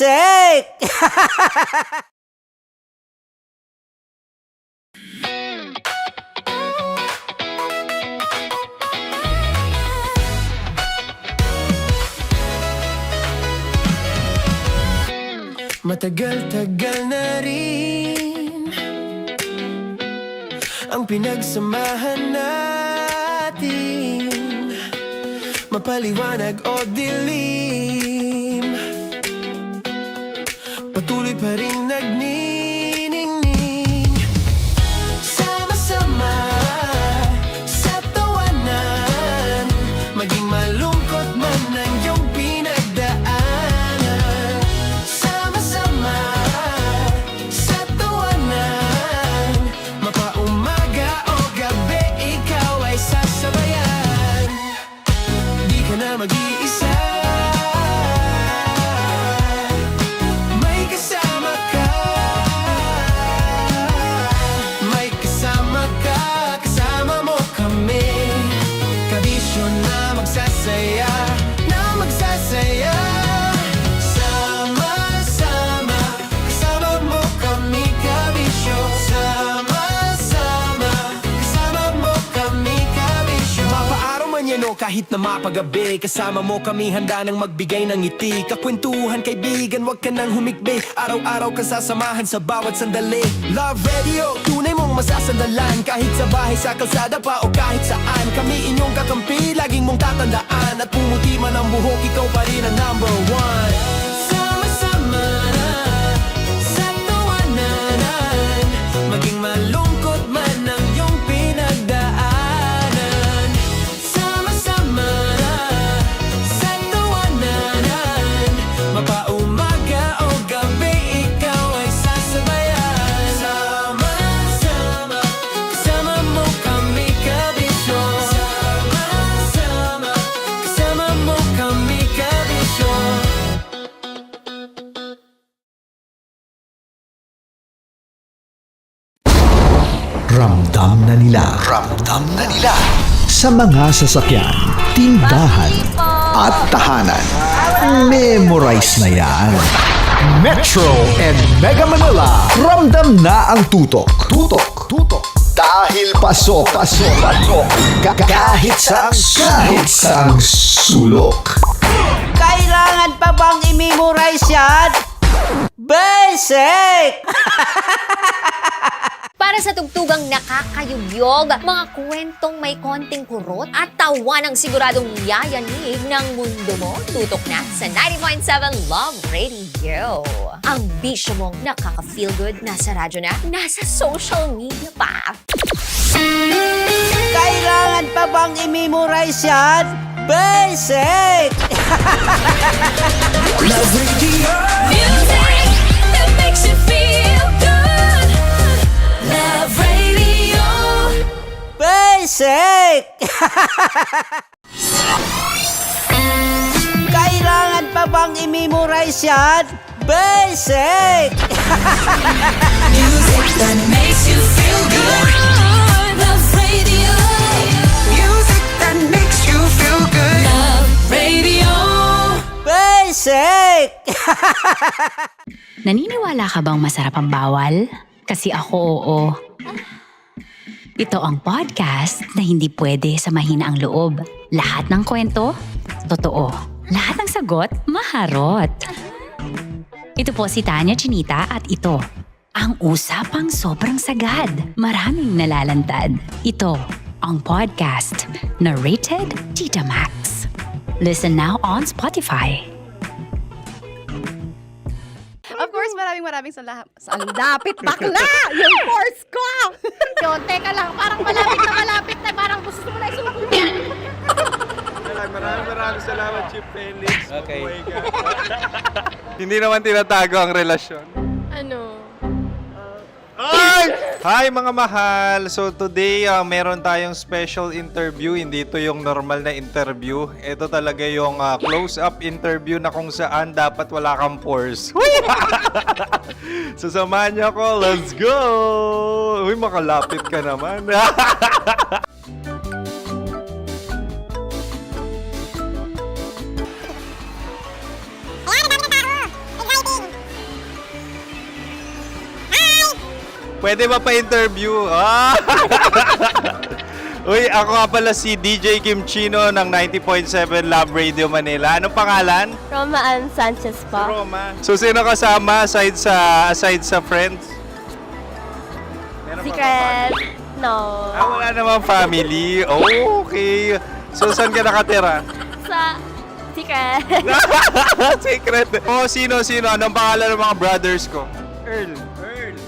Basic! Matagal-tagal na rin ang pinagsamahan natin, mapaliwanag o dilim, patuloy pa rin nagniningning. Sama-sama sa tawanan, maging malungkot man ang iyong pinagdaanan. Sama-sama sa tawanan, mapaumaga o gabi, ikaw ay sasabayan. Di ka na mag-iisa, may kasama ka. May kasama ka, kasama mo kami. Kabisyo na magsasaya, na magsasaya. Sama-sama, kasama mo kami, kabisyo. Sama-sama, kasama mo kami, kabisyo. Mapaaraw man yan o kahit na mapagabi, kasama mo kami, handa nang magbigay ng ngiti. Kakwentuhan, kaibigan, wag ka nang humikbi. Araw-araw ka sasamahan sa bawat sandali. Love Radio, tunay mong masasandalan. Kahit sa bahay, sa kalsada pa o kahit saan, kami inyong kakampi, laging mong tatandaan. At pumuti man ang buhok, ikaw pa rin ang number one. Sama-sama na sa tawanan, maging malungkot man ang iyong pinagdaanan. Sama-sama na sa tawanan, mapaumaga o gabi, ikaw ay sasabayan. Sama-sama, kasama mo kami, kabisyo. Sama-sama, kasama mo kami, kabisyo. Ramdam na nila sa mga sasakyan, tindahan at tahanan. Memorize na yan. Metro and Mega Manila, ramdam na ang tutok. Dahil pasok. Kahit saang sulok. Kailangan pa bang i-memorize yan? Basic! Para sa tugtugang nakakayugyog, mga kwentong may konting kurot at tawanang siguradong yayanig ng mundo mo, tutok na sa 90.7 Love Radio. Ang bisyo mong nakaka-feel good, nasa radyo na, nasa social media pa. Kailangan pa bang i-memorize yan? Basic! Love Radio. Music that makes you feel good. Love Radio. Basic! Kailangan pa bang i-memorize yan? Basic! Music that makes you feel good. Love Radio. Music that makes you feel good. Love Radio. Basic! Naniniwala ka bang masarap ang bawal? Kasi ako oo. Ito ang podcast na hindi pwede samahin ang loob. Lahat ng kwento, totoo. Lahat ng sagot, maharot. Ito po si Tanya Chinita at ito, ang usapang sobrang sagad. Maraming nalalantad. Ito, ang podcast na Rated Tita Max. Listen now on Spotify. Of course, maraming salamat. Ang lapit bakla! Yung course ko! Yun, teka lang, parang malapit na, parang gusto mo na isubukan. Maraming salamat, Chief Felix. Okay. Oh my God. Hindi naman tinatago ang relasyon. Ano? Hi mga mahal! So today, meron tayong special interview. Hindi ito yung normal na interview. Ito talaga yung close-up interview na kung saan dapat wala kang pores. So samahan niyo ako. Let's go! Uy, makalapit ka naman. Pwede ba pa-interview? Ah! Uy, ako nga pala si DJ Kim Chino ng 90.7 Love Radio Manila. Anong pangalan? Roma Ann Sanchez po. Roma. So, sino kasama aside sa friends? Meron ba Secret. No. wala namang family. Oh, okay. So, saan ka nakatira? Sa Secret. Secret. Oh, sino? Anong pangalan ng mga brothers ko? Earl.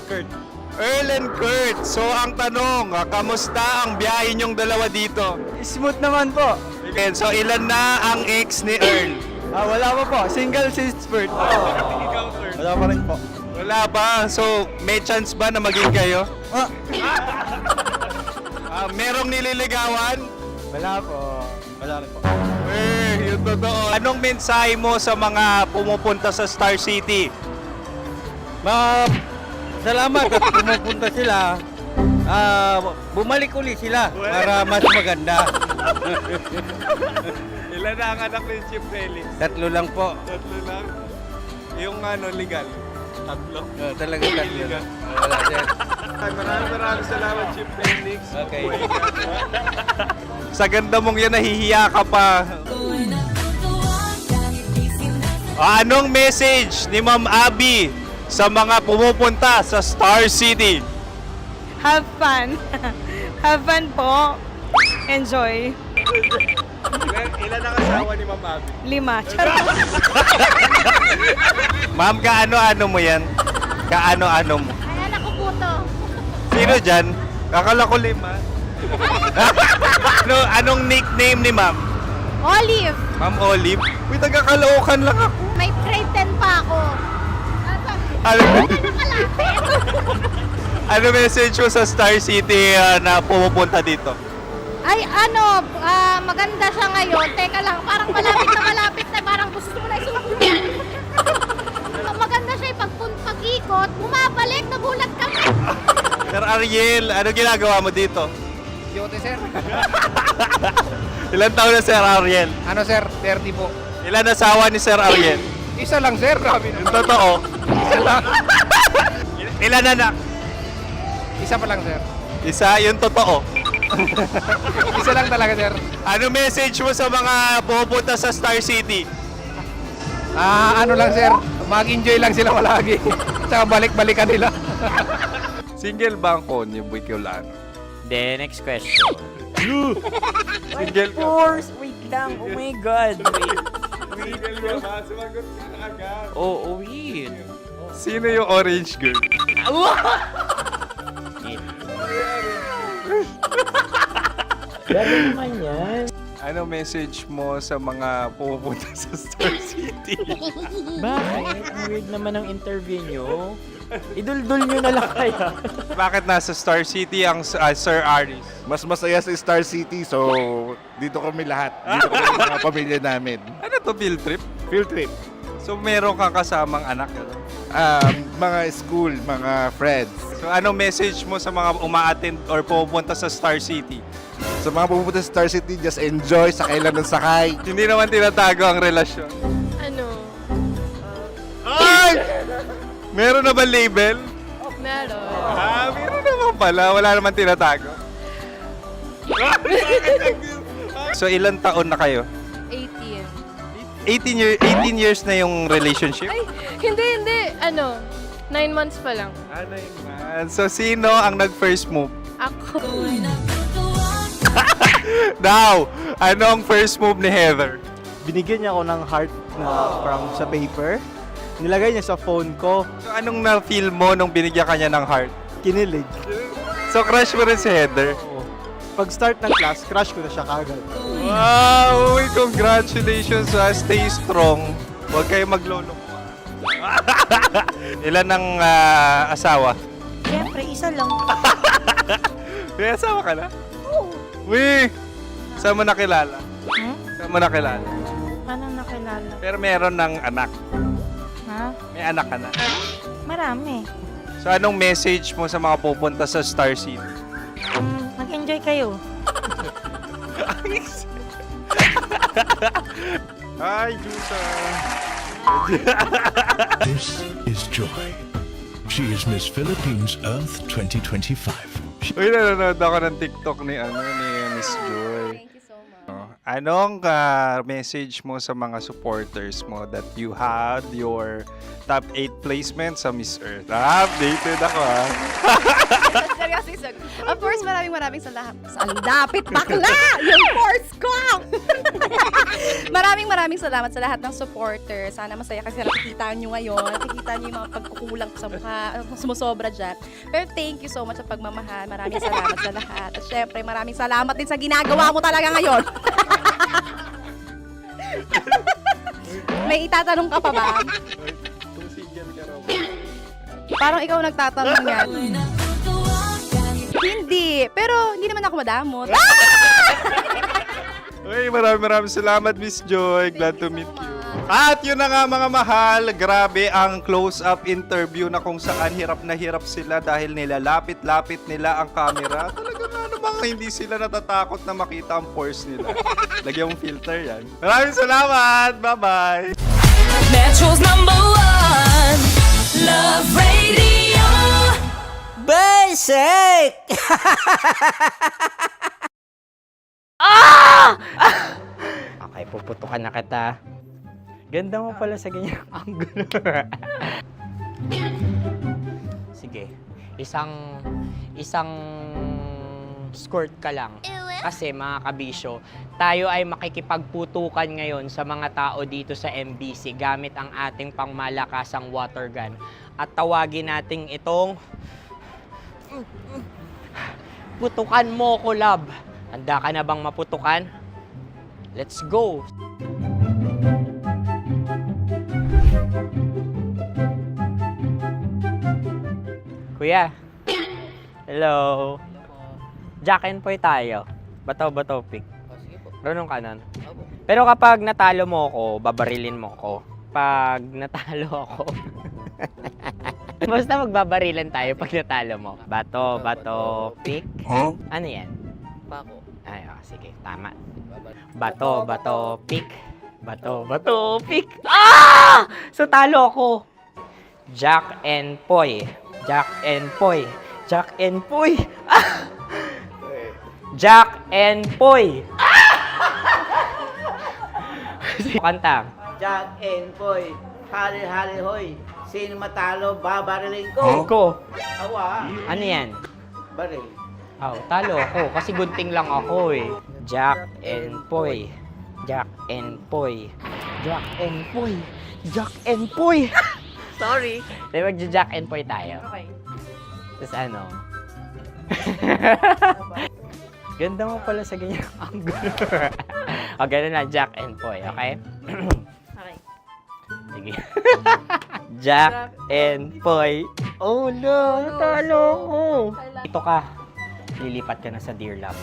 Kurt. Earl and Kurt. So, ang tanong, kamusta ang biyahe niyong dalawa dito? Smooth naman po. Okay, so, ilan na ang ex ni Earl? Wala pa po. Single since birth. Wala pa rin po. Wala pa. So, may chance ba na maging kayo? Merong nililigawan? Wala po. Wala rin po. Yung totoo. Anong mensahe mo sa mga pumupunta sa Star City? Salamat at pumupunta sila. Bumalik uli sila para mas maganda. Ilan na ang anak ni Chief Felix? 3 lang po. 3 lang. Yung legal? 3? Talaga 3 lang. Wala sir. Maraming salamat, Chief Felix. Okay. Sa ganda mong yan, nahihiya ka pa. Anong message ni Ma'am Abby sa mga pumupunta sa Star City? Have fun. Have fun po. Enjoy. Ilan ang asawa ni Ma'am Abby? 5. Charot. Ma'am, kaano-ano mo yan? Kaano-ano mo? Ay, anak ko po to. Sino dyan? Kakala ko 5. Anong nickname ni Ma'am? Olive. Ma'am Olive? Uy, taga-Caloocan lang ako. May grade 10 pa ako. Ano, Nakalapit. ano message mo sa Star City na pumupunta dito? Ay, maganda siya ngayon. Teka lang, parang malapit na. Parang gusto mo na isusunod. Maganda siya pag-ikot, bumabalik, nagulat kami. Sir Ariel, ano ginagawa mo dito? Yote sir. Ilan taon na Sir Ariel? Ano sir? 30 po. Ilan asawa ni Sir Ariel? Isa lang sir. Grabe Yung totoo. Isa lang. Ilan anak? Isa pa lang sir. Isa, yung totoo. Isa lang talaga sir. Ano message mo sa mga pumupunta sa Star City? Ano lang sir. Mag-enjoy lang sila palagi. Tsaka balik-balikan nila. Single ba ang Connie Bicolano? Then, next question. Single ka? course! Wait lang. Oh my God. Wait. Single ka ba? Sumagot ka na agad. Oh, wait. Sino yung orange girl? Gano'n naman yan. Ano message mo sa mga pumupunta sa Star City? Bakit? Ang weird naman ang interview nyo. Idul-dul nyo na lang kaya. Bakit nasa Star City ang Sir Aris? Mas masaya sa Star City, so dito kami lahat. Dito kami mga pamilya namin. Ano to, field trip? Field trip. So meron kang kasamang anak? Ano? Mga school, mga friends. So ano message mo sa mga uma-attend or pupunta sa Star City? Sa mga pumunta sa Star City, just enjoy, sakay lang ng sakay. Hindi naman tinatago ang relasyon. Ano? Ay! Meron na ba label? Meron. Meron naman pala. Wala naman tinatago. So ilan taon na kayo? 18. 18 years na yung relationship? Ay, hindi. 9 months pa lang. Ano yun, man? So sino ang nag-first move? Ako. Now, anong first move ni Heather? Binigyan niya ako ng heart na from sa paper. Nilagay niya sa phone ko. So anong na-feel mo nung binigyan ka niya ng heart? Kinilig. So crush mo rin si Heather? Pag start ng class, crush ko na siya kagad. Wow! Uy, congratulations! Stay strong. Huwag kayo maglolo. Ilan ang asawa? Siyempre, isa lang. May asawa ka na? Oo. Uy! Saan mo nakilala? Saan mo nakilala? Paano nakilala? Pero meron ng anak. Ha? May anak ka na. Marami. So anong message mo sa mga pupunta sa Star City? Mag-enjoy kayo. Hi, Jusa! This is Joy. She is Miss Philippines Earth 2025. Uy, nanonood ako ng TikTok ni Miss Joy. Thank you so much. Anong message mo sa mga supporters mo that you had your top 8 placement sa Miss Earth? Updated ako Seryoso, of course, maraming salamat. Ang dapit bakla! Yung course ko! maraming salamat sa lahat ng supporter. Sana masaya kasi nakikita nyo ngayon. Nakikita nyo yung mga pagkukulang ko sa mukha, sumusobra dyan. Pero thank you so much sa pagmamahal. Maraming salamat sa lahat. At syempre, maraming salamat din sa ginagawa mo talaga ngayon. May itatanong ka pa ba? Parang ikaw nagtatanong yan. Hindi. Pero hindi naman ako madamot. Uy, maraming salamat, Miss Joy. Glad to meet you. At yun na nga mga mahal, grabe ang close-up interview na kung saan hirap na hirap sila dahil nilalapit-lapit nila ang camera. Talaga nga namang hindi sila natatakot na makita ang pores nila. Lagyan mong filter yan. Maraming salamat! Bye-bye! Metro's #1 Love Radio. Basic! Okay, puputukan na kita. Ganda mo pala sa ganyang angulo. Sige, isang skirt ka lang. Kasi mga kabisyo, tayo ay makikipagputukan ngayon sa mga tao dito sa MBC gamit ang ating pangmalakasang water gun. At tawagin natin itong putukan mo ko, love. Handa ka na bang maputukan? Let's go! Kuya. Hello. Jack and Poy tayo. Bato-bato pick. Runong kanan. Pero kapag natalo mo ako, babarilin mo ako. Pag natalo ako, basta magbabarilan tayo pag natalo mo. Bato, pick. Huh? Ano yan? Pako. Ay, sige, tama. Bato, pick. Bato, pick. Ah! So talo ako. Jack and Poy. Jack and Poy. Jack and Poy. Ah! Jack and Poy. Kanta. Jack and Poy, hali-hali hoy. Sino matalo, babariling ko. Ko. Awa. Ano yan? Baril. Oh, talo ako kasi gunting lang ako eh. Jack and Poy. Jack and Poy. Jack and Poy. Jack and Poy. Sorry. Di ba Jack and Poy tayo? Okay. Tapos ano? Ganda mo pala sa ganyang angulo. O, ganun lang, Jack and Poy, okay? Okay. Sige. Jack and Poy. Oh no, natalo ko. Ito ka. Lilipat ka na sa Dear Love.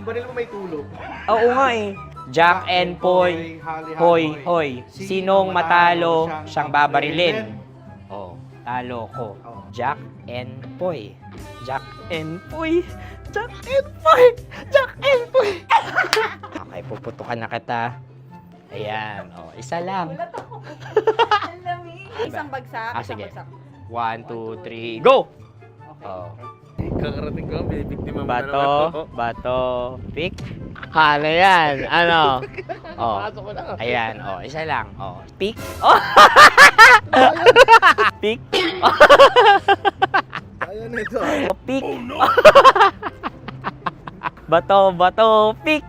Baril mo may tulog. Oo nga eh. Jack and Poy. Hoy, hoy. Sinong matalo, siyang babarilin. Oh, talo ko. Jack and Poy. Jack and Poy. Jack and Poy. Jack and Poy. Okay, puputukan na kita. Ayan. Oh, isa lang. Isang bagsak. Sige. 1, 2, 3, go! Oh. Kakarating ko, binibiktima mo Bato, pick. Ano yan? Ano? Oh. Ayan, oh, isa lang. Oh, pick. Oh. Pick. Ayaw na ito. Pick. Bato, pick.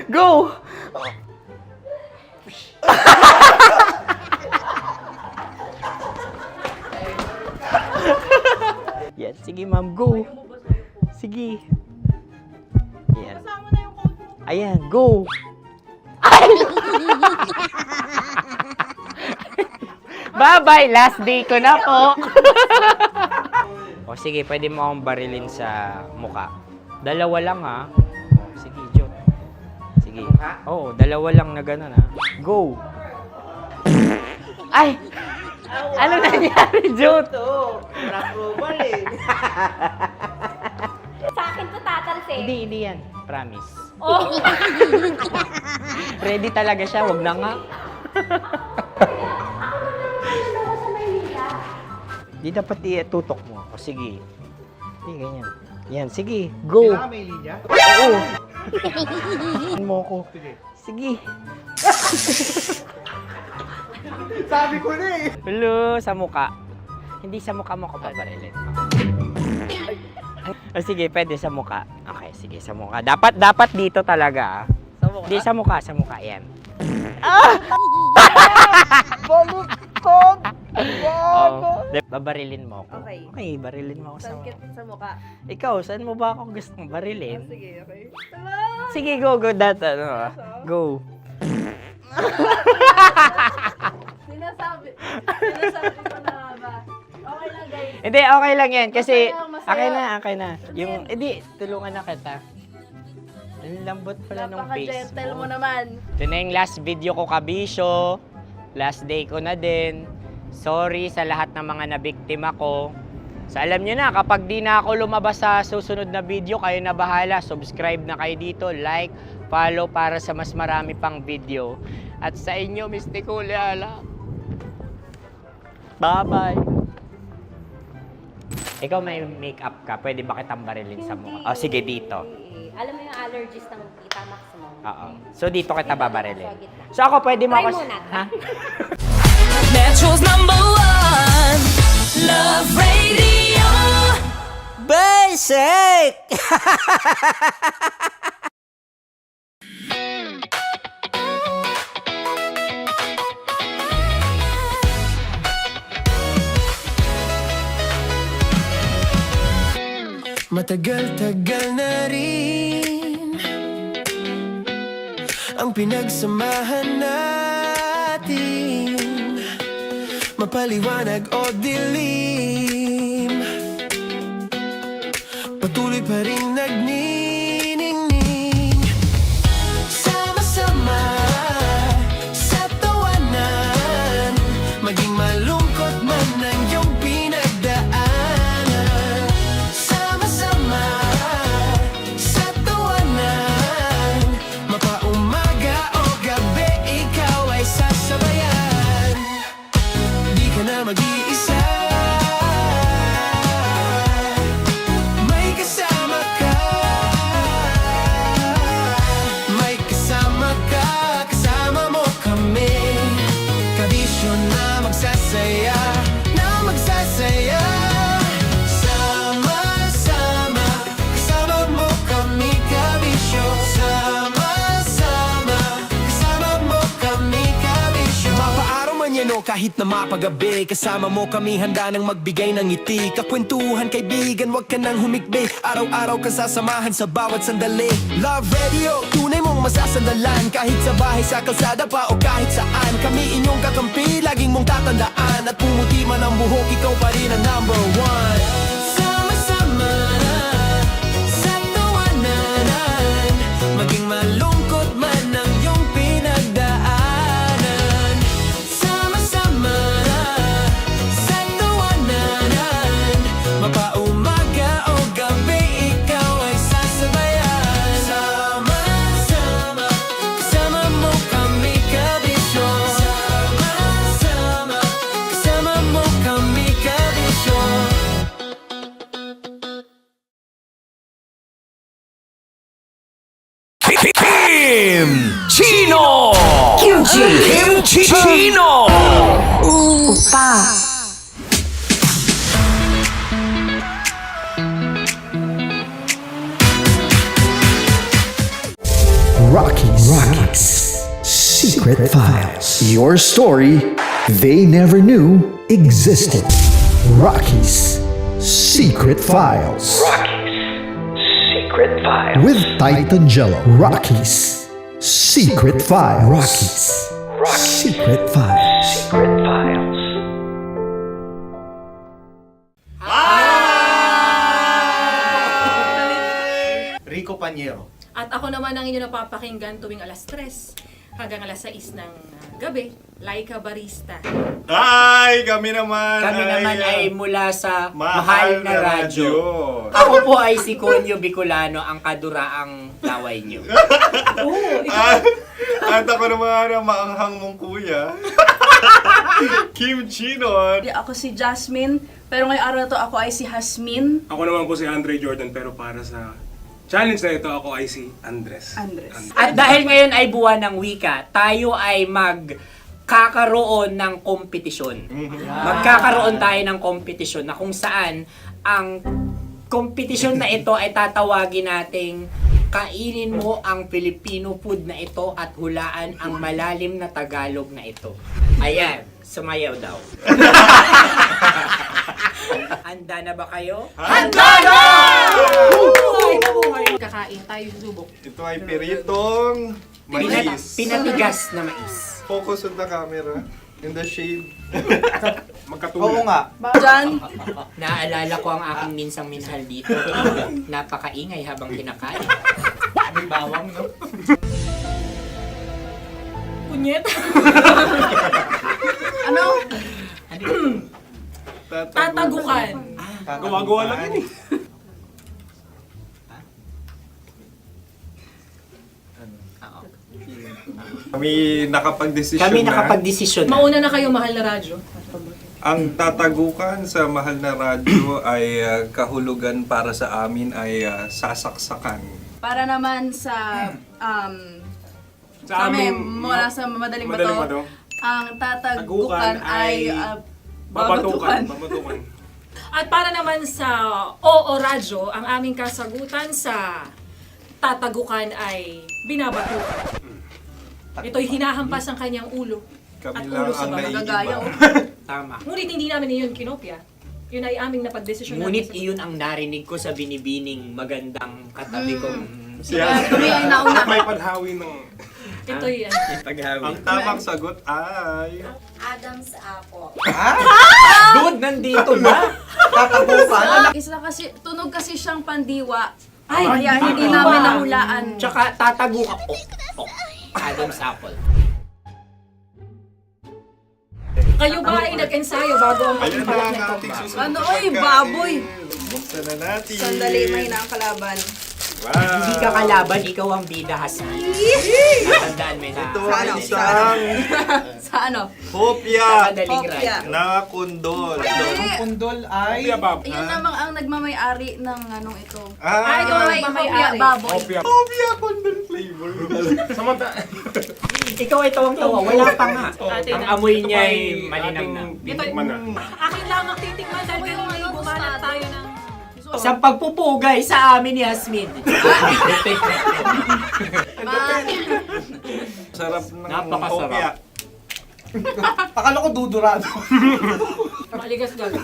Go! Yan, sige ma'am, go. Sige. Yan. Ayan, go. Bye-bye, last day ko na po. O sige, pwede mo akong barilin sa muka. Dalawa lang ha. O, sige, Jot. Sige. Oo, dalawa lang na gano'n ha. Go. Ay! Ano nangyari, Jot? Ito, approval eh. Sa akin to tatal klase. Hindi yan. Promise. Oh. Ready talaga siya, wag na nga. Di dapat tutok mo. O sige. Hindi, ganyan. Yan, sige. Go. Kailangan may linya? Oo. mo ko. Sige. Sabi ko na eh. Hello, sa muka. Hindi sa muka mo ko paparilin. O sige, pwede sa muka. Okay, sige, sa muka. Dapat dito talaga. Sa muka? Hindi, sa muka. Yan. Baluktot! Babarilin mo ako. Okay. Okay, barilin mo ako sa muka. Sa mukha. Ikaw, saan mo ba ako gustong barilin? Sige, okay. Sige, go. Go. Sinasabi ko na ba? Okay lang, guys. Hindi, okay lang yan. Kasi, Masaya. okay na. Yung, hindi, tulungan na kita. Ang lambot pala nung face Napaka-gentle mo. mo naman. Ito na yung last video ko, kabisyo. Last day ko na din. Sorry sa lahat ng mga nabiktima ko. So alam nyo na, kapag di na ako lumabas sa susunod na video, kayo na bahala. Subscribe na kayo dito, like, follow para sa mas marami pang video. At sa inyo, Mistiko Leala. Bye-bye. Ikaw may makeup ka, pwede ba kitang barilin sa mukha? Oh, sige, dito. Alam mo yung allergies ng Tita Max mo. Oo. So dito kita babarilin. So ako pwede mo Try ako... muna. Ha? Metro's number one, Love Radio. Basic! Matagal-tagal na rin ang pinagsamahan natin, mapaliwanag o dilim, patuloy pa rin nagniningning. Sama-sama sa tawanan, maging malungkot man ang iyong pinagdaanan. Sama-sama sa tawanan, mapaumaga o gabi, ikaw ay sasabayan. Di ka na mag-iisa, may kasama ka. May kasama ka, kasama mo kami. Kabisyo na magsasaya, na magsasaya. Sama-sama, kasama mo kami, kabisyo. Sama-sama, kasama mo kami, kabisyo. Mapaaraw man yan o kahit na mapagabi, kasama mo kami, handa nang magbigay ng ngiti. Kakwentuhan, kaibigan, wag ka nang humikbi. Araw-araw ka sasamahan sa bawat sandali. Love Radio, tunay mong masasandalan. Kahit sa bahay, sa kalsada pa o kahit saan, kami inyong kakampi, laging mong tatandaan. At pumuti man ang buhok, ikaw pa rin ang number one. Sama-sama sa tawanan, maging malungkot man ang iyong pinagdaanan. Sama-sama sa tawanan, mapaumaga o gabi, ikaw ay sasabayan. Sama-sama, kasama mo kami, kabisyo. Sama-sama, kasama mo kami, kabisyo. Kim Chino! Kim Chino! Rockies Secret Files. Your story they never knew existed. Rockies Secret Files. Secret Files. With Titan Jello. Rockies Secret Files. Rockies Secret Files. Secret Files. Rico Panyero. At ako naman ang inyo napapakinggan tuwing alas 3 hanggang alas 6 ng gabi, Laika Barista. Ay, kami naman Kami naman ay mula sa Mahal Mahal na na Radyo. Radyo. Ako po ay si Conyo Bicolano, ang kaduraang laway niyo. At ako naman ang maanghang mong kuya. Kim Chinon. Ako si Jasmine, pero ngayong araw na to ako ay si Hasmin. Ako naman po si Andre Jordan, pero para sa challenge na ito, ako ay si Andres. At dahil ngayon ay buwan ng wika, tayo ay magkakaroon ng kompetisyon. Magkakaroon tayo ng kompetisyon na kung saan ang kompetisyon na ito ay tatawagin nating kainin mo ang Filipino food na ito at hulaan ang malalim na Tagalog na ito. Ayan, sumayaw daw. Handa na ba kayo? Handa na! Kakain tayo susubok. Ito ay piritong mais. Pinatigas na mais. Focus on the camera. In the shade. Magkatulad. Oo nga. Diyan, Naaalala ko ang aking minsang minahal dito. Napakaingay habang kinakain. May bawang, no? Punyet. ano? Tatagukan. Gawa-gawa lang yun eh. Kami nakapag-desisyon Kami na. nakapag-desisyon na. Mauna na kayo, Mahal na Radyo. Ang tatagukan sa Mahal na Radyo ay kahulugan para sa amin ay sasaksakan. Para naman sa Sa kami, amin, mula sa madaling madaling bato, bato, ang tatagukan tagukan ay babatukan. babatukan. At para naman sa Oo Radyo, ang aming kasagutan sa tatagukan ay binabatukan. Ito'y hinahampas ang kanyang ulo. Kami At lang ulo sa ang mga Nagagaya, naiiba. Tama. Ngunit hindi namin iyon kinopya. Yun ay aming napagdesisyon Ngunit namin. iyon ang narinig ko sa binibining magandang katabi kong Kami ay nauna. May panhawi ng... Ito'y Ang tamang sagot ay... Adam's apple. Dude, nandito na! Isa kasi, tunog kasi siyang pandiwa. Ay, Kaya hindi namin nahulaan. Tsaka tatago ka. Oh. Adam's apple. kayo ba ay nag-ensayo bago ang Ayan na pagpalat ang nito? ating susunod Ano, na oy, pagkain. baboy. Buksan na natin. Sandali, may na ang kalaban. Wow. Hindi ka kalaban, ikaw ang bida, Hasmi. Natandaan mo na. Ito ay isang Sa ano? hopya Madaling Hopya. ride. na kundol. Pundol ay... Kuya Bob. Yun namang ang nagmamay-ari ng anong ito. Ah, ikaw ay Hopya, mamay-ari. baboy. Hopya. hopya kundol flavor. Samanta. Ikaw ay tawang-tawa, wala pa nga. Ate Ang na. amoy niya ay malinang na. Titikman na. Akin lang ang titikman dahil kayo ngayon bumalat tayo ng... Sa pagpupugay sa amin ni Hasmin. Sarap ng Napakasarap. hopya. Akala ko dudurado. Maligas gala.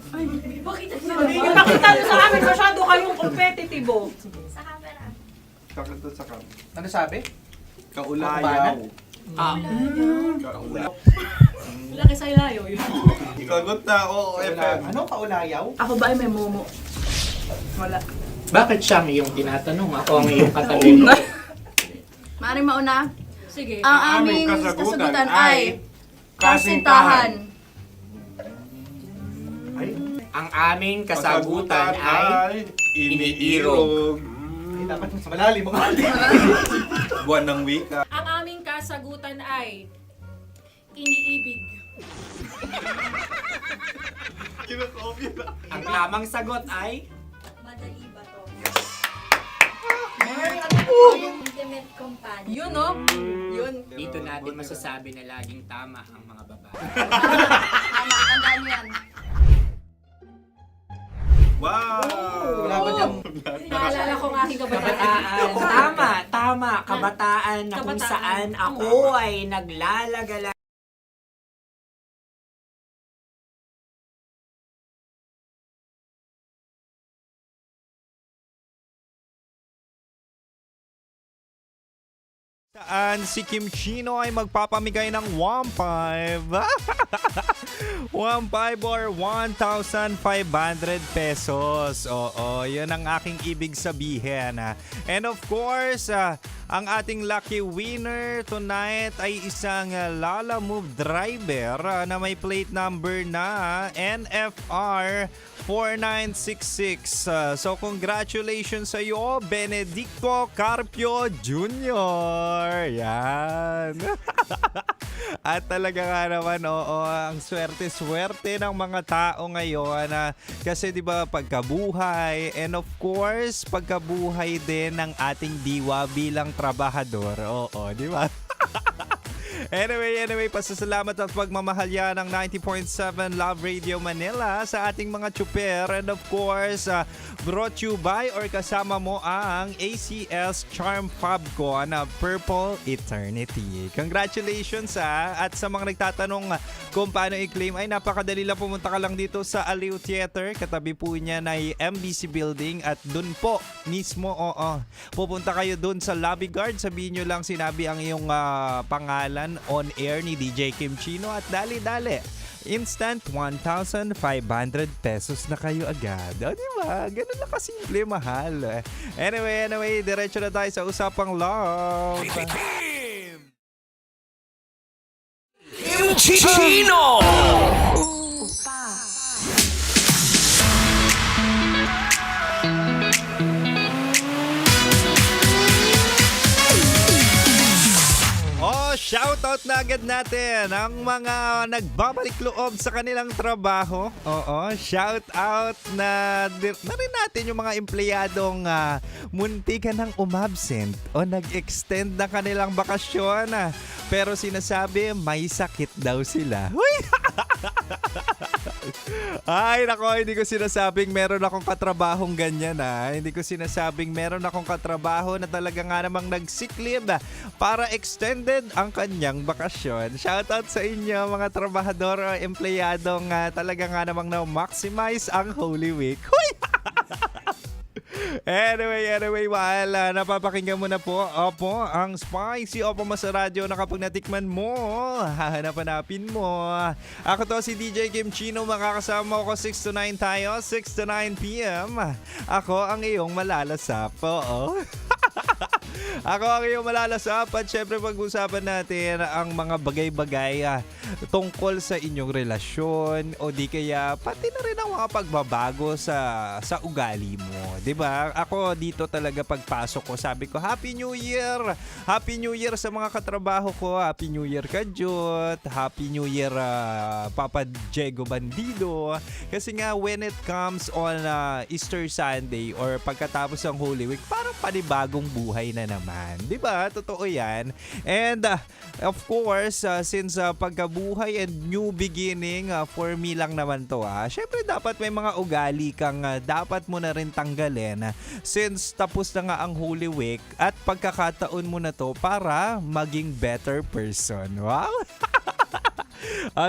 Bakit ipakita nyo sa amin masyado kayong competitive. Sa camera. Sakit to sa kam. Ano sabi? Kaulayaw. Laki sa ilayo yun. Sagot na, oo, FM. Ano? Kaulayaw? Ako ba ay may momo? Wala. Bakit siyang iyong tinatanong? Ako ang iyong katabi mo. Maaaring mauna. Sige. Ang aming aming kasagutan kasagutan ay kasintahan. Ang aming kasagutan ay iniirog. Ay, dapat sa malalim mo. Buwan ng wika. Ang aming kasagutan ay iniibig. Kinakopya na. Ang tamang sagot ay Madali ba to? Intimate companion. Yun, no? Yun. dito natin masasabi na laging tama ang mga babae. Tama, tandaan mo yan. Wow! Wala ba niyang... Naalala ko ang aking kabataan. Kabataan. Tama. Kabataan na kung Kabataan. saan ako ay naglalagala. Saan si Kim Chino ay magpapamigay ng 1.5 1.5 or 1,500 pesos. Oo, yun ang aking ibig sabihin. And of course, Ang ating lucky winner tonight ay isang Lala Move driver na may plate number na NFR 4966. So congratulations sa iyo, Benedicto Carpio Jr. Yan. At talaga nga naman, oo, ang swerte-swerte ng mga tao ngayon kasi 'di ba pagkabuhay and of course pagkabuhay din ng ating diwa bilang trabahador. Oo, 'di ba? Anyway, pasasalamat at pagmamahal yan ng 90.7 Love Radio Manila sa ating mga tsuper. And of course, brought you by or kasama mo ang ACS Charm Fabcon na Purple Eternity. Congratulations at sa mga nagtatanong kung paano i-claim, ay napakadali lang, pumunta ka lang dito sa Aliw Theater. Katabi po niya na MBC Building at dun po mismo, pupunta kayo dun sa lobby guard. Sabihin nyo lang sinabi ang iyong pangalan on air ni DJ Kim Chino at dali-dali. Instant 1,500 pesos na kayo agad. O, diba? Ganun lang kasimple, mahal. Anyway, diretso na tayo sa Usapang Love. Kim Chino! Shoutout na agad natin ang mga nagbabalik loob sa kanilang trabaho. Oo, shoutout na rin natin yung mga empleyadong muntikan ng umabsent o nag-extend na kanilang bakasyon. Pero sinasabi may sakit daw sila. Huy! Ay, nako, hindi ko sinasabing meron akong katrabahong ganyan Hindi ko sinasabing meron akong katrabaho na talaga nga namang nag-sick leave para extended ang kanyang bakasyon. Shoutout sa inyo mga trabahador o empleyadong talaga nga namang na-maximize ang Holy Week. Huy! Anyway, while napapakinggan mo na po, ang Spicy Opo Masa Radio na kapag natikman mo, hahanap-hanapin mo. Ako to si DJ Kim Chino, makakasama ko 6 to 9 tayo, 6 to 9 p.m. Ako ang iyong malalasap. Oo. Ako ang iyong malalasap at syempre pag-usapan natin ang mga bagay-bagay tungkol sa inyong relasyon o di kaya pati na rin ang mga pagbabago sa ugali mo. 'Di ba? Ako dito talaga pagpasok ko, sabi ko, Happy New Year! Happy New Year sa mga katrabaho ko. Happy New Year Kajot. Happy New Year Papa Diego Bandido. Kasi nga when it comes on Easter Sunday or pagkatapos ng Holy Week, parang panibagong buhay na naman. 'Di ba? Totoo 'yan. And of course, since pagkabuhay and new beginning for me lang naman to. Syempre dapat may mga ugali kang dapat mo na rin tanggalin since tapos na nga ang Holy Week at pagkakataon mo na to para maging better person. Wow!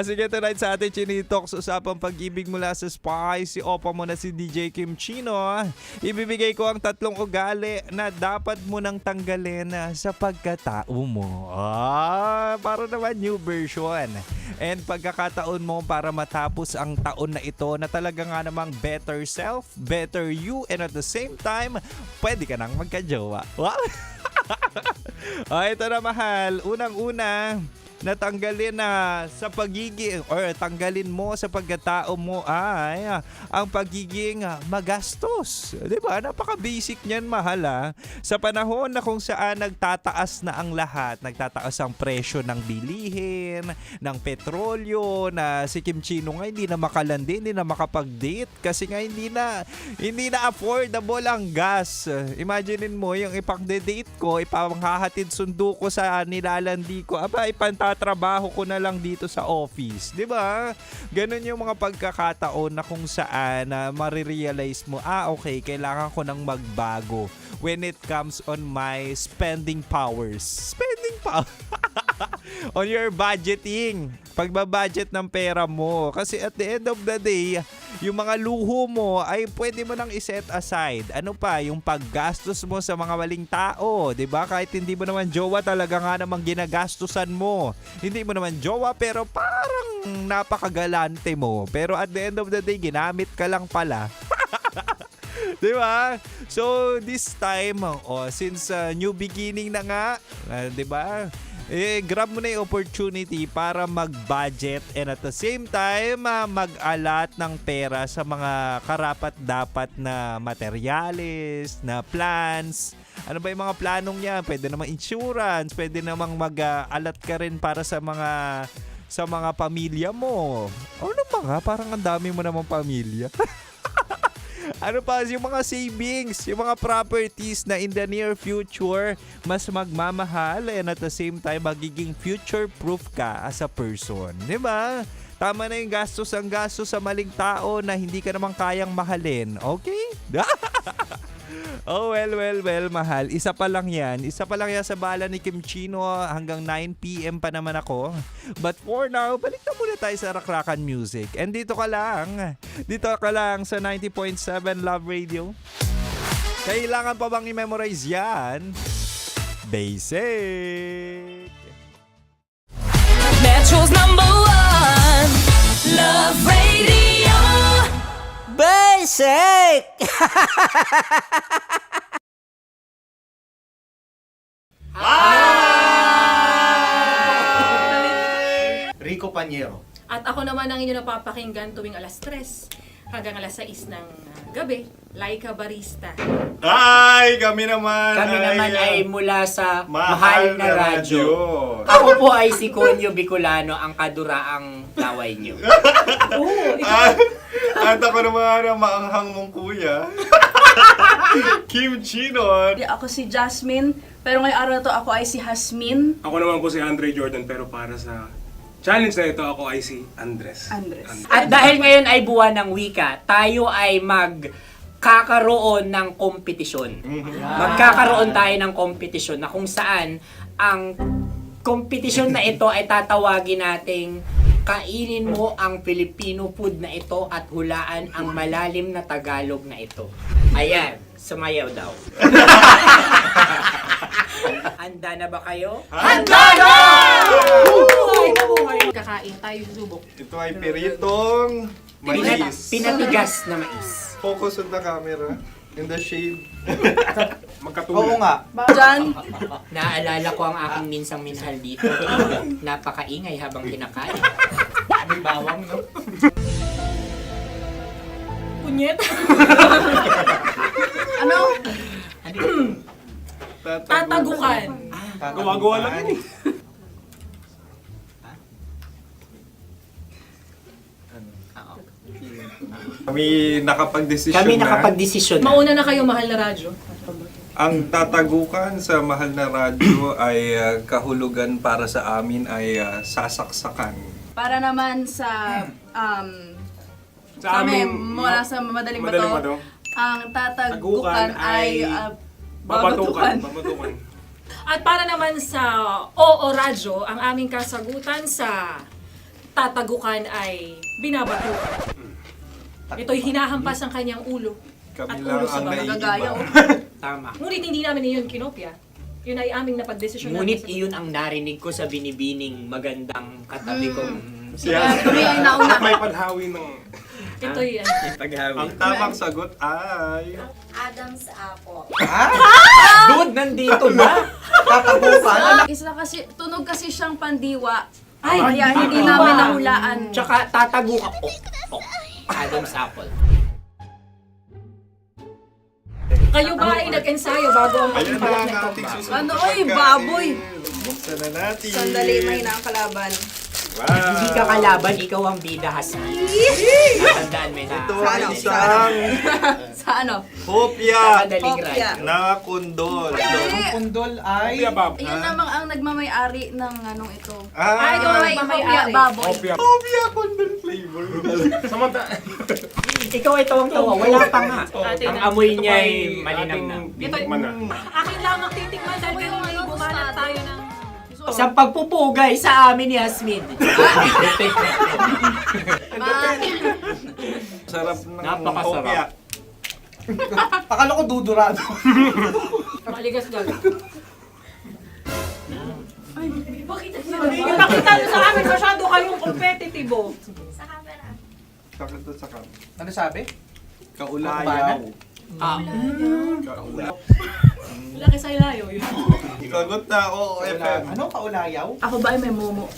Sige, tonight sa ating Chinitalks, usapang pag-ibig mula sa Spicy Opa mo na si DJ Kim Chino. Ibibigay ko ang 3 ugali na dapat mo nang tanggalin sa pagkatao mo. Para naman new version. And pagkakataon mo para matapos ang taon na ito na talaga nga namang better self, better you, and at the same time, pwede ka nang magka-jowa. Wow! Ito na mahal. Unang-una, natanggalin na sa pagiging or tanggalin mo sa pagkatao mo ay ang pagiging magastos. 'Di ba? Napaka-basic niyan, mahal. Sa panahon na kung saan nagtataas na ang lahat, nagtataas ang presyo ng bilihin, ng petrolyo, na si Kim Chino nga hindi na makalandi, hindi na makapag-date kasi nga hindi na affordable ang gas. Imaginein mo yung ipag-date ko, ipanghahatid sundo ko sa nilalandi ko. Aba, tatrabaho ko na lang dito sa office. 'Di ba? Ganun yung mga pagkakataon na kung saan marirealize mo, okay, kailangan ko nang magbago when it comes on my spending powers. Spending power. On your budgeting. Pagbabudget ng pera mo. Kasi at the end of the day, yung mga luho mo ay pwede mo nang iset aside. Ano pa? Yung paggastos mo sa mga maling tao. 'Di ba? Kahit hindi mo naman jowa, talaga nga namang ginagastusan mo. Hindi mo naman jowa pero parang napakagalante mo. Pero at the end of the day, ginamit ka lang pala. Di ba? So, this time, since new beginning na nga, di ba? Grab mo na yung opportunity para mag-budget and at the same time, mag-alat ng pera sa mga karapat-dapat na materyales, na plans. Ano ba yung mga planong niya? Pwede namang insurance, pwede namang mag-alat ka rin para sa mga pamilya mo. Ano ba nga? Parang ang dami mo namang pamilya. Ano pa, yung mga savings, yung mga properties na in the near future, mas magmamahal and at the same time, magiging future-proof ka as a person. Diba? Tama na yung gastos sa maling tao na hindi ka naman kayang mahalin. Okay? Oh, well, mahal. Isa pa lang yan sa bala ni Kim Chino. Hanggang 9 p.m. pa naman ako. But for now, balik na muna tayo sa Rakrakan Music. And dito ka lang sa 90.7 Love Radio. Kailangan pa bang i-memorize yan? Basic! Metro's #1 Love Radio. Basic! Rico Pañero. At ako naman ang inyo napapakinggan tuwing alas 3 hanggang alas 6 ng gabi, Laika Barista. Ay, kami naman ay mula sa Mahal na Radyo. Ako po ay si Conyo Bicolano, ang kaduraang laway nyo. At ako naman ang maanghang mong kuya. Kim Chinon. Ako si Jasmine, pero ngayong araw na to ako ay si Hasmin. Ako naman po si Andre Jordan, pero para sa challenge na ito, ako ay si Andres. At dahil ngayon ay buwan ng wika, tayo ay magkakaroon ng kompetisyon. Magkakaroon tayo ng kompetisyon na kung saan ang kompetisyon na ito ay tatawagin nating kainin mo ang Filipino food na ito at hulaan ang malalim na Tagalog na ito. Ayan, sumayaw daw. Handa na ba kayo? Handa na! Kakain tayo, subok. Ito ay piritong mais. Pinatigas na mais. Focus on the camera. In the shade. Oo nga. Diyan. Naalala ko ang aking minsang minahal dito. Napakaingay habang kinakain. May bawang, no? Punyet. Ano? Tatagukan. Gawa-gawa lang yun eh. Kami nakapag-desisyon na. Mauna na kayo, Mahal na Radyo. Ang tatagukan sa Mahal na Radyo ay kahulugan para sa amin ay sasaksakan. Para naman sa Sa amin, mula sa madaling Madaling bato, Bato. ang tatagukan ay babatukan. Babatukan. At para naman sa Oo Radyo, ang aming kasagutan sa tatagukan ay binabatukan. Ito'y hinahampas ang kanyang ulo. Kami At lang ulo sa ang bagagaya. Tama. Ngunit hindi namin iyon kinopya. Yun ay aming napagdesisyon Ngunit namin. iyon ang narinig ko sa binibining magandang katabi kong Kami ay nauna. May padhawi ng... Ito'y Ang tamang sagot ay... Adam's apple. Dude, nandito ba? Tatagukan. Isa kasi, tunog kasi siyang pandiwa. Ay, Kaya hindi pandiwa. namin nahulaan. Tsaka tatagukan. Adam's apple. Kayo ba ay nag-ensayo bago ang Ayan pagbalak na na ang ito? ating susunod Ano, na oy, pagkain. baboy. Buksan na natin. Sandali, may na ang kalaban. Wow. Hindi ka kalaban, ikaw ang bida, Hasmi. Natandaan mo na. Ito ang isang Sa ano? hopya Madaling Hopya. right. na kundol. Ang pundol ay... Opya Bob. Yun namang ang nagmamay-ari ng anong ito. Ah, ito ay may-ari. Baboy. Opya. hopya kundol flavor. Samanta. Ikaw ay tawang-tawa, wala pa nga. Atin Ang na. amoy niya ay malinam na. Bitikman na. Akin lamang titikman dahil kayo ay bumanat tayo ng... Sa pagpupugay sa amin ni Hasmin. Sarap ng Napakasarap. hopya. Akala ko dudurado. Maligas gag. Ay, bakit? Ipakita nyo sa amin masyado kayong competitive. Sakit to sa kam. Ano sabi? Kaulayaw. Laki sa ilayo yun. Sagot na, oo, FM. Ano, kaulayaw? Ako ba ay may momo?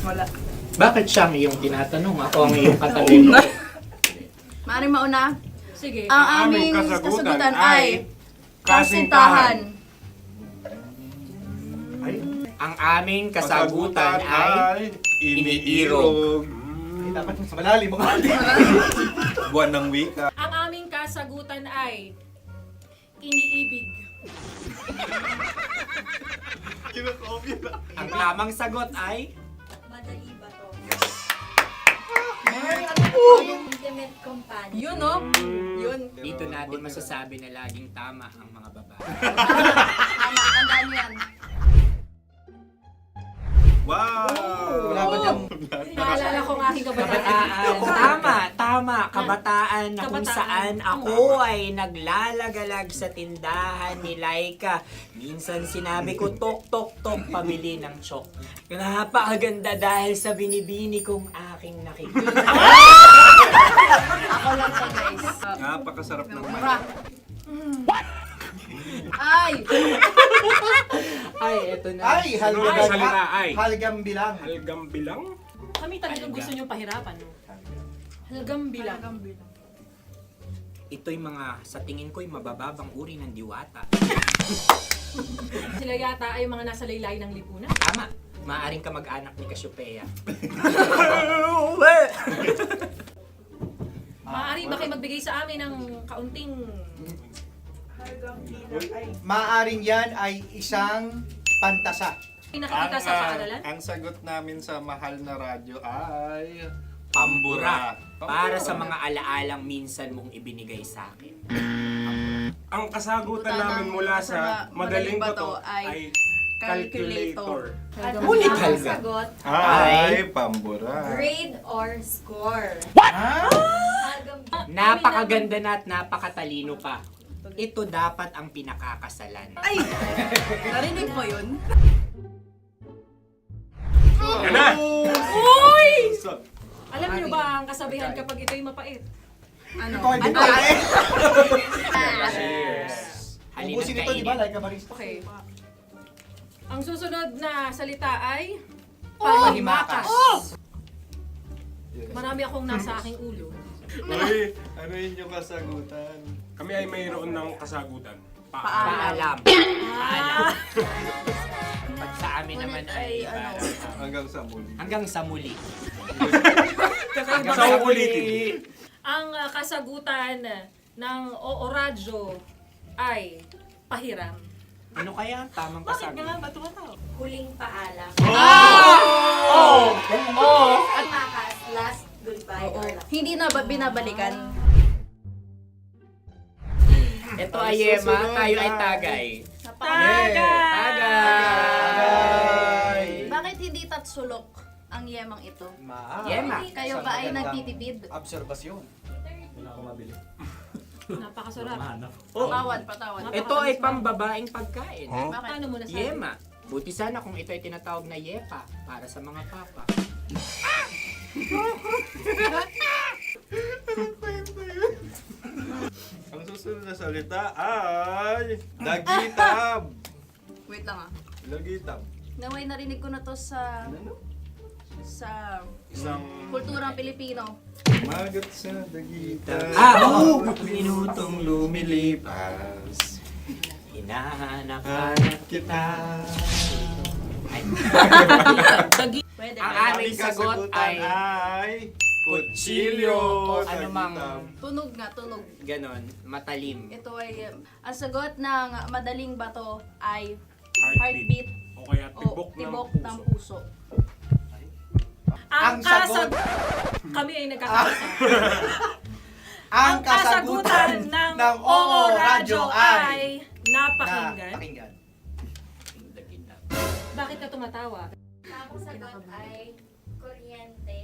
Wala. Bakit siyang iyong tinatanong? Ako ang iyong katabi. Maaaring mauna. Sige. Ang aming kasagutan ay kasintahan. Ang aming kasagutan ay iniirog. Dapat mas malalim mga Buwan ng wika. Ang aming kasagutan ay iniibig. Ang tamang sagot ay Madali ba to? Intimate companion. Yun, no? Yun. dito natin masasabi na laging tama ang mga babae. Tama, tandaan mo yan. Wow! Wala ba dyan? Naalala ko ang aking kabataan. Tama. Kabataan na kung Kabataan. saan ako ay naglalagalag sa tindahan ni Laika. Minsan sinabi ko, tok, tok, tok, pamili ng chok. Napakaganda dahil sa binibini kong aking nakikita. Ako lang to, guys. Napakasarap ng Mura. Ay! Ay, eto na. Ay, Ay, salita, ay. halgam bilang. Halgam bilang? Kami talagang gusto niyong pahirapan. Halagang bilang. Ito'y mga, sa tingin ko'y mabababang uri ng diwata. Sila yata ay mga nasa laylay ng lipunan. Tama. Maaring ka mag-anak ni Cassiopeia. Maaari ba kayo magbigay sa amin ng kaunting... Maaring yan ay isang pantasa. Nakikita sa paaralan? Ang sagot namin sa mahal na radyo ay... Pambura. Para sa mga alaalang minsan mong ibinigay sa akin. Ang kasagutan namin mula sa madaling bato ay calculator. Ulit halga. Sagot, Ay, pambura. grade or score? Napakaganda na at napakatalino pa. Ito dapat ang pinakakasalan. Ay! Narinig mo yun? Yan na! Uy! Alam niyo ba ang kasabihan kapag ito'y mapait? Ano? Ikaw ay babae. Cheers! Halina't Ubusin ito, di ba? kainin. Like a barista. Okay. Ang susunod na salita ay... Pahimakas. Marami akong nasa aking ulo. Uy, ano yun yung kasagutan? Kami ay mayroon ng kasagutan. Paalam. Paalam. Pag sa amin naman ay Hanggang sa muli. hanggang sa muli. Kakaiba Sa kasi ulitin. ang kasagutan ng Oo Radyo ay pahiram. Ano kaya ang tamang Bakit kasagutan? nga ba tumatawa? Huling paalam. At Makas, last goodbye or last. hindi na ba binabalikan? Ito ay Yema, tayo ay tagay. Tagay! Bakit hindi tatsulok ang yemang ito? Yema. Kayo ba ay nagtitipid? Obserbasyon. Napakasarap. Patawad. Ito ay pambabaeng pagkain. Bakit? Paano mo nasabi? Yema. Buti sana kung ito ay tinatawag na yepa para sa mga papa. Ang susunod na salita ay... Dagitab! Wait lang ah. Dagitab. Naway narinig ko na to sa Isang kulturang Pilipino. magat sa dagitab. Oo! Minutong lumilipas. Hinahanap-hanap kita. Ay. Pwede. Ang ba? aming sagot ay kutsilyo o anumang Tunog nga, tunog. ganon, matalim. Ito ay, ang sagot ng madaling bato ay Heartbeat. heartbeat O kaya o tibok tibok ng ng puso. puso. Ang Ang sagot- Kami ay nagkakaisa. Ang kasagutan ng Oo Radyo ay... napakinggan. Pakinggan. Bakit ka tumatawa? Ang sagot ay kuryente.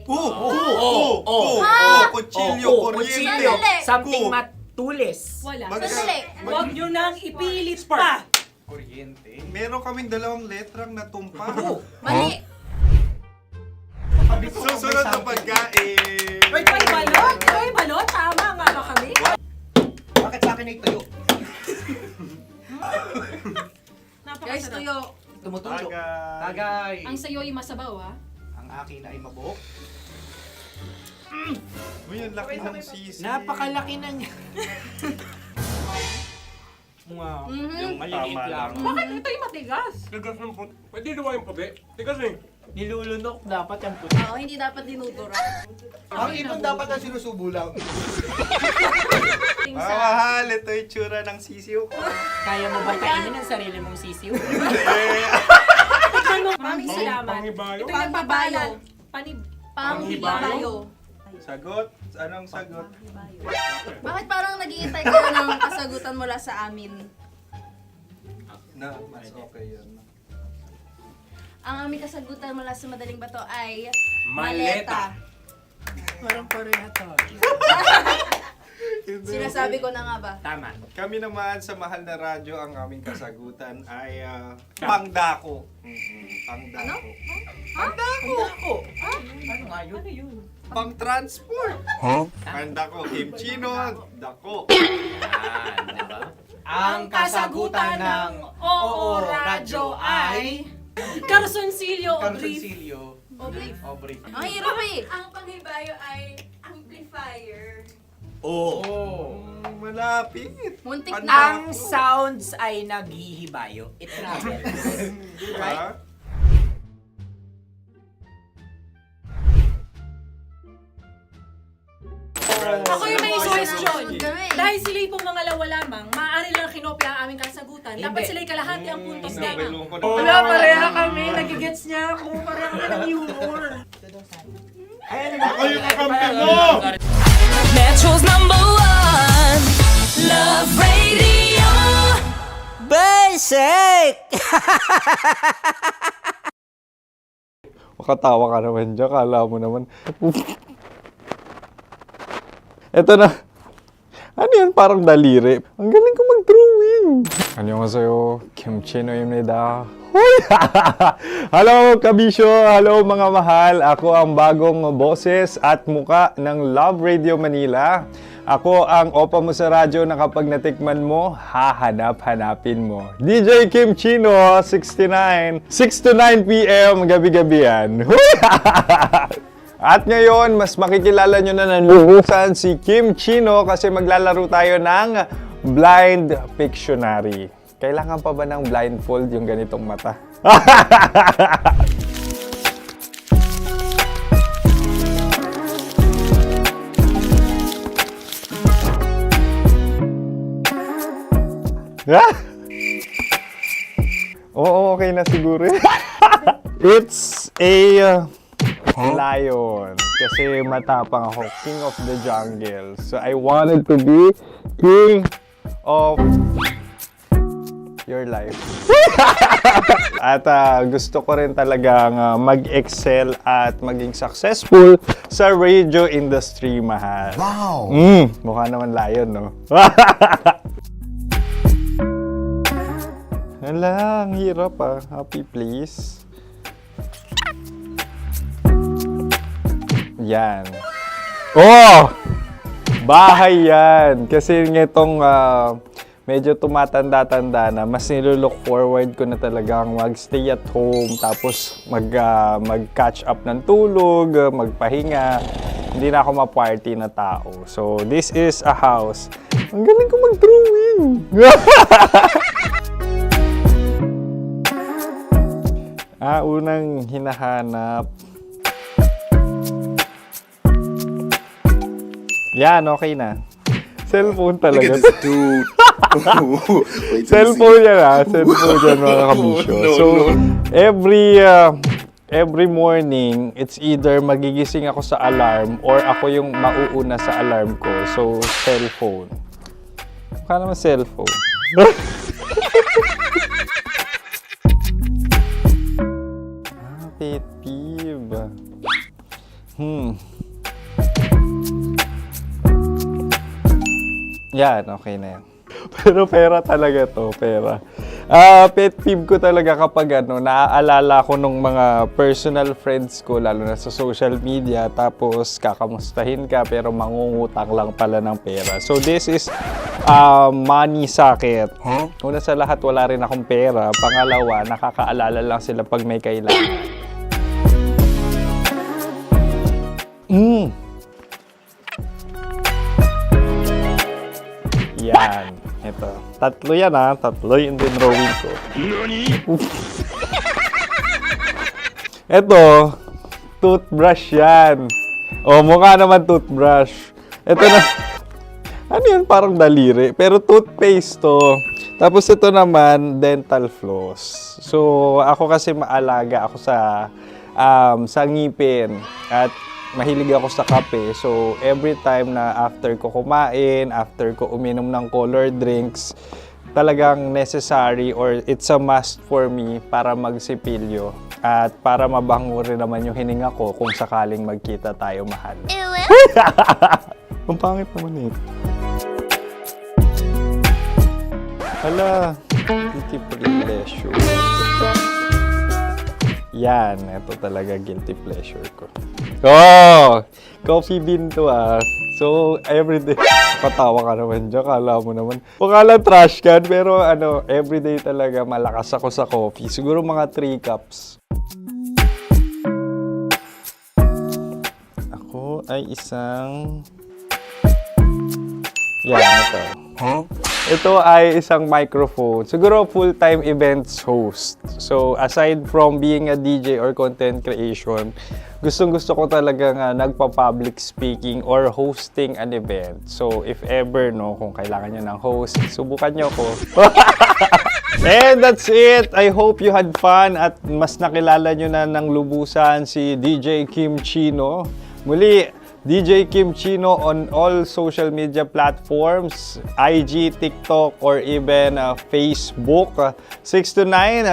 Kutsilyo, kuryente. Sandali. Something matulis. Wala. Sandali. Huwag nyo nang ipilit pa. Kuryente. Meron kaming dalawang letrang natumpa. Mali. Susunod na pagkain. May balot? May balot? Tama nga ba kami? Bakit akin ay tuyo. Guys, tuyo. Tumutulo. Tagay. Ang sayo ay masabaw, ha? Ang akin ay mabuhok. Uy, ang laki ng sisi. Napakalaki na niya. Wow. Yung maliliit Tama lang. lang. Bakit ito yung matigas? Tigas ng puti. Pwede nawa yung puti. Tigas eh. Nilulunok dapat yung puti. Oo, hindi dapat dinudura. Ang ibon dapat ang sinusubo lang. Mahal, ito yung tsura ng sisiw ko. Kaya mo ba kainin ang sarili mong sisiw? Maraming salamat. Panghibayo? Ito yung pabayo. Panghibayo. Sagot? Anong sagot? Bakit parang naghihintay ka na ng kasagutan mula sa amin? Na, mas okay yun. Ang aming kasagutan mula sa Madaling Bato ay Maleta. Parang pareha to. Sinasabi ko na nga ba? Tama. Kami naman sa Mahal na Radyo, ang aming kasagutan ay pangdako. Pangdako. Pangdako! Ano nga yun? Ano yun? Pang-transport. Pangdako, kimchino, dako. Yan, diba? Ang kasagutan ng Oo Radyo ay Carsoncillo o brief. Carsoncillo. O brief. Ang hirap eh. Ang panghibayo ay amplifier. Malapit. Muntik Pangdako. na. Ang sounds ay naghihibayo. It travels. Diba? Ako yung may suggestion. Sunod kami. Dahil sila'y pong mga lawa lamang, maaari lang kinopya ang aming kasagutan. Dapat Hindi. sila'y kalahati ang puntos lamang. Nabelong ko na. Wala, pareha kami. Nagigets niya ako. Pareha kami ng humor. Ako yung kakampi mo! Metro's #1 Love Radio. Basic! Makatawa ka naman dyan, kala mo naman. Eto na. Ano yan? Parang daliri. Ang galing ko mag-drawing. 안녕하세요. 김치노입니다. Hello, kabisyo! Hello, mga mahal! Ako ang bagong boses at muka ng Love Radio Manila. Ako ang opa mo sa radyo na kapag natikman mo, hahanap-hanapin mo. DJ Kim Chino, 69. 6 to 9 p.m. gabi-gabi yan. At ngayon, mas makikilala nyo na ng lubusan si Kim Chino kasi maglalaro tayo ng Blind Pictionary. Kailangan pa ba ng blindfold yung ganitong mata? Oo, okay na siguro. It's a lion. Kasi matapang ako. King of the jungle. So I wanted to be king of your life. At gusto ko rin talagang mag-excel at maging successful sa radio industry, mahal. Wow! Mukha naman lion, no? Hala, ang hirap ah. Happy, please. Yan. Oh! Bahay yan. Kasi nitong medyo tumatanda-tanda na, mas nilulook forward ko na talagang mag-stay at home, tapos mag-catch up ng tulog, magpahinga. Hindi na ako ma-party na tao. So, this is a house. Ang galing ko mag-drawing! Unang hinahanap. Yan, okay na. Cellphone talaga. Dude. Cellphone yan ha. Cellphone yan, mga kabisyo. So, every morning, it's either magigising ako sa alarm or ako yung mauuna sa alarm ko. So, cellphone. Mukha naman cellphone. Pet peeve. Yan, okay na yan. Pero pera talaga to, pera. Pet peeve ko talaga kapag naaalala ko nung mga personal friends ko, lalo na sa social media, tapos kakamustahin ka pero mangungutang lang pala ng pera. So this is money sakit. Una sa lahat, wala rin akong pera. Pangalawa, nakakaalala lang sila pag may kailangan. Yan. Ito. Tatlo yan Tatlo yung dinrawing ko. Ito. Toothbrush yan. O, mukha naman toothbrush. Ito na. Ano yun? Parang daliri. Pero toothpaste to. Tapos ito naman, dental floss. So, ako kasi maalaga ako sa ngipin. At mahilig ako sa kape. So, every time na after ko kumain, after ko uminom ng colored drinks, talagang necessary or it's a must for me para magsipilyo. At para mabango rin naman yung hininga ko kung sakaling magkita tayo, mahal. Ang pangit naman ito. Hala, guilty pleasure. Yan, ito talaga guilty pleasure ko. Oh! Coffee bean to So, everyday, patawa ka naman dyan, kala mo naman. Pakala trash can, pero everyday talaga malakas ako sa coffee. Siguro mga 3 cups. Ako ay isang... Yan, ito. Ito ay isang microphone. Siguro full-time events host. So, aside from being a DJ or content creation, gustong-gusto ko talagang nagpa-public speaking or hosting an event. So, if ever, kung kailangan nyo ng host, subukan nyo ko. And that's it. I hope you had fun at mas nakilala nyo na ng lubusan si DJ Kim Chino. Muli, DJ Kim Chino on all social media platforms, IG, TikTok, or even Facebook. 6 to 9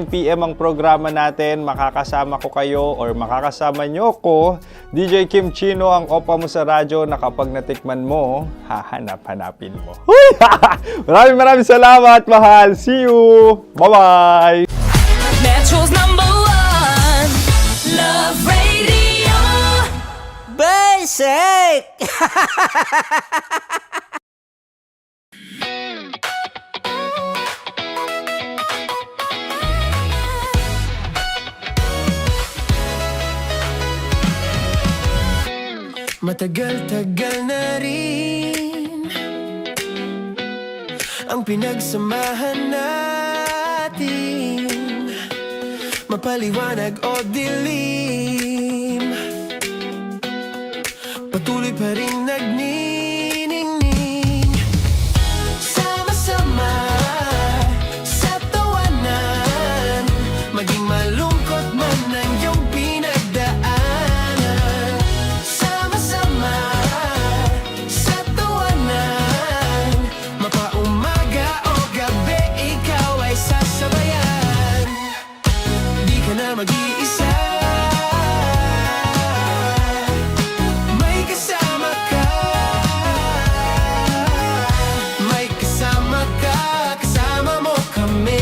p.m. ang programa natin. Makakasama ko kayo or makakasama nyo ko. DJ Kim Chino, ang opa mo sa radyo na kapag natikman mo, hahanap-hanapin mo. Maraming salamat, mahal. See you! Bye-bye! Metro's #1 Love Radio Basic. Matagal-tagal na rin ang pinagsamahan natin, mapaliwanag o dilim, patuloy pa rin nagniningning. Sama-sama sa tawanan, maging malungkot man ang iyong pinagdaanan. Sama-sama sa tawanan, mapaumaga o gabi, ikaw ay sasabayan. Di ka na mag-iisa, may kasama ka. May kasama ka, kasama mo kami.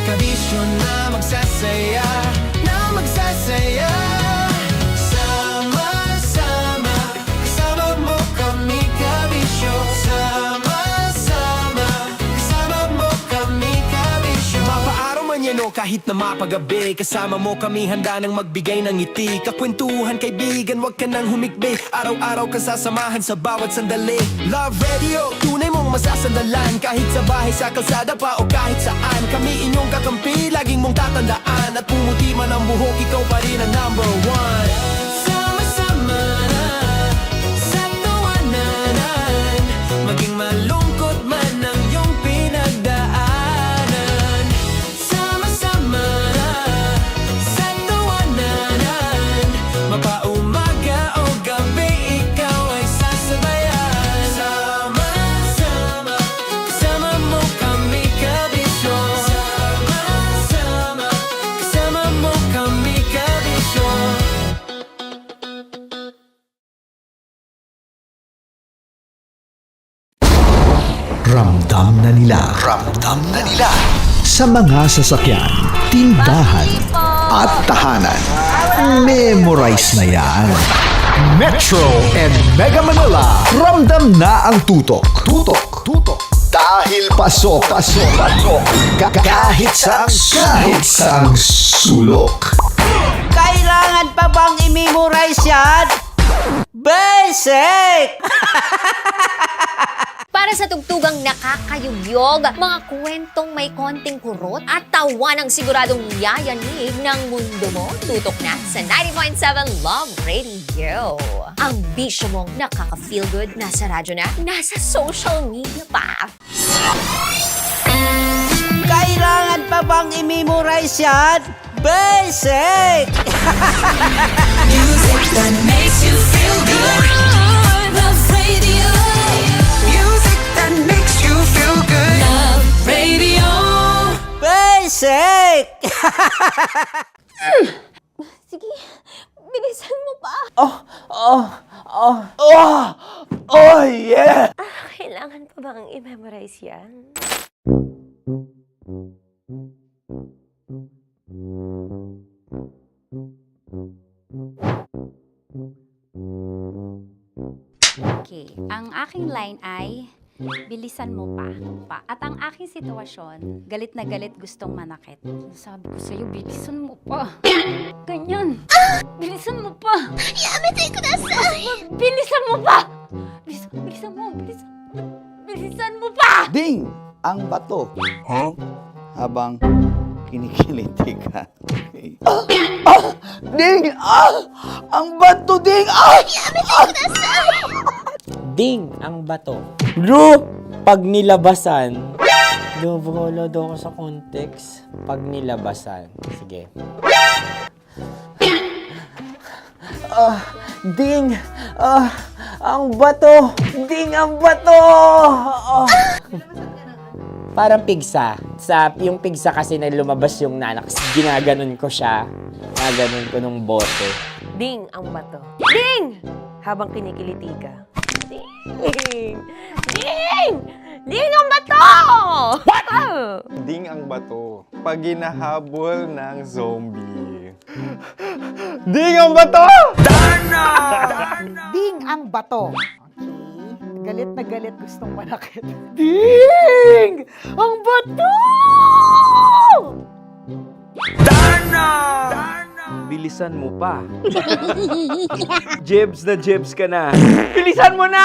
Kabisyo na magsasaya, na magsasaya. Sama-sama, kasama mo kami, kabisyo. Sama-sama, kasama mo kami, kabisyo. Mapaaraw man yan o kahit na mapagabi, kasama mo kami, handa nang magbigay ng ngiti. Kakwentuhan, kaibigan, wag ka nang humikbi. Araw-araw ka sasamahan sa bawat sandali. Love Radio, tunay mong masasandalan. Kahit sa bahay, sa kalsada pa o kahit saan, kami inyong kakampi, laging mong tatandaan. At pumuti man ang buhok, ikaw pa rin ang #1. Sama-sama sa tawanan, maging malungkot man ang iyong pinagdaanan. Sama-sama sa tawanan, mapaumaga o gabi, ikaw ay sasabayan. Sama-sama, kasama mo kami, kabisyo. Sama-sama, kasama mo kami, kabisyo. Ramdam na nila. Ramdam na nila. Sa mga sasakyan, tindahan, at tahanan. Memorize na yan. Metro and Mega Manila. Ramdam na ang tutok. Tutok. Tutok. Dahil pasok. Kahit sa sulok. Kailangan pa bang i-memorize yan? Basic! Para sa tugtugang nakakayugyog, mga kwentong may konting kurot at tawa ng siguradong yayanig ng mundo mo, tutok na sa 90.7 Love Radio. Ang bisyo mong nakaka-feel good, nasa radyo na, nasa social media pa. Kailangan pa bang i-memorize yan? Basic! Music that makes you feel good. Love Radio. Music that makes you feel good. Love Radio. Basic! Sige, bilisan mo pa. Oh, yeah! Kailangan pa bang i-memorize yan? Okay, ang aking line ay, bilisan mo pa. At ang aking sitwasyon, galit na galit gustong manakit. Sabi ko sa'yo, bilisan mo pa. Ganyan. Bilisan mo pa. Yamitay ko na sa... Bilisan mo pa! Bilisan mo pa! Ding! Ang bato. Habang kinikiliti ka. Okay. Ding! Ang bato, Ding! Ding ang bato. Bro, pag nilabasan. Wala daw ako sa context. Pag nilabasan. Sige. Ding! Ang bato! Ding ang bato! Parang pigsa. Yung pigsa kasi na lumabas yung nanak. Ginaganon ko siya. Ginaganon ko nung bote. Ding ang bato. Ding! Habang kinikiliti ka. Ding! Ding! Ding ang bato! What? Ding ang bato. Pag hinahabol ng zombie. Ding ang bato! Ding ang bato. Okay. Galit na galit gustong manakit. Ding! Ang bato! Bilisan mo pa. Jebs ka na. Bilisan mo na!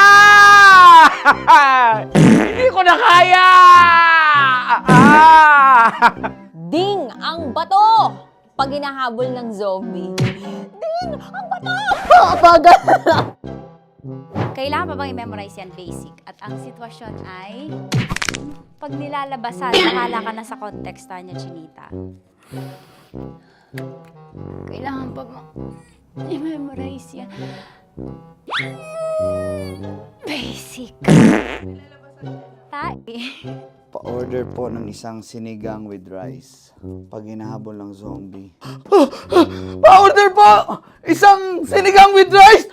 Hindi ko na kaya! Ding ang bato! Pag hinahabol ng zombie. Ding ang bato! Bagal! Kailangan pa bang i-memorize yan basic? At ang sitwasyon ay, pag nilalabasan, nakala ka na sa konteksta niya, Chinita. Kailangan pa bang i-memorize yan? Basic. Pa-order po ng isang sinigang with rice. Pag hinahabol ng zombie. Pa-order po! Isang sinigang with rice!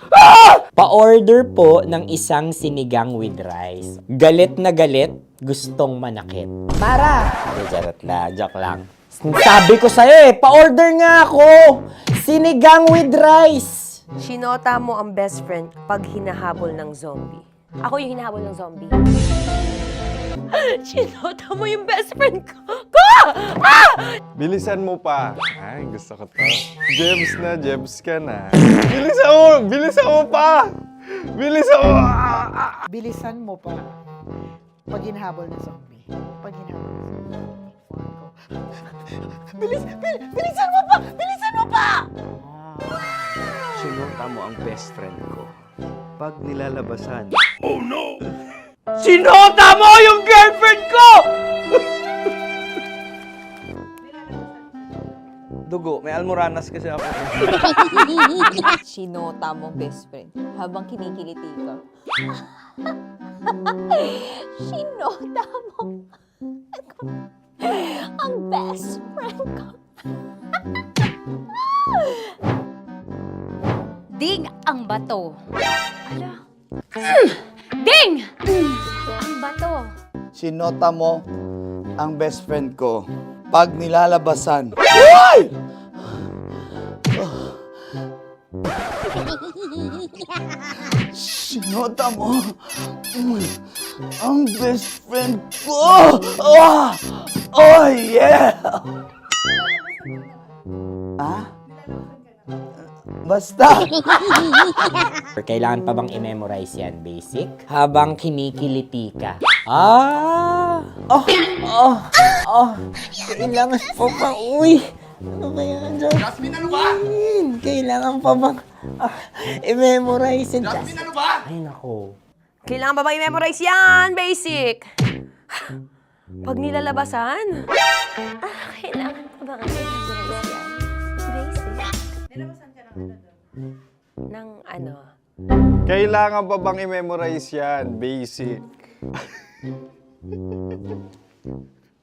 Pa-order po ng isang sinigang with rice. Galit na galit, gustong manakit. Mara! Joke lang. Sabi ko sa'yo pa-order nga ako! Sinigang with rice! Sinota mo ang best friend pag hinahabol ng zombie. Ako yung hinahabol ng zombie. Sinota mo yung best friend ko! Bilisan mo pa. Ay, gusto ko to. Jebs ka na. Bilisan mo pa! Bilisan mo pa. Pag hinahabol ng zombie. Pag hinahabol ng zombie. Bilisan mo pa! Bilisan mo pa! Sinunta mo ang best friend ko. Pag nilalabasan. Oh no! Sinota mo yung girlfriend ko! Dugo, may almoranas kasi ako. Sinota mo best friend habang kinikiliti ka. Sinota mo ang best friend ko. Ding ang bato. Ala. Ding! Ang bato. sinota mo ang best friend ko pag nilalabasan. Uy! Sinota mo ang best friend ko. Oh yeah! Ah? Basta. Kailangan pa bang i-memorize yan, basic? Habang kinikiliti ka. Kailangan pa bang, uy! Ano ba yan, Jasmine? Jasmine, ano ba? Kailangan pa bang i-memorize yan, Jasmine, ano ba? Ay, nako. Kailangan ba i-memorize yan? Basic. Pag nilalabasan? Kailangan pa ba i-memorize yan? Basic. Nilabasan ka ng ano? Kailangan pa bang i-memorize yan? Basic.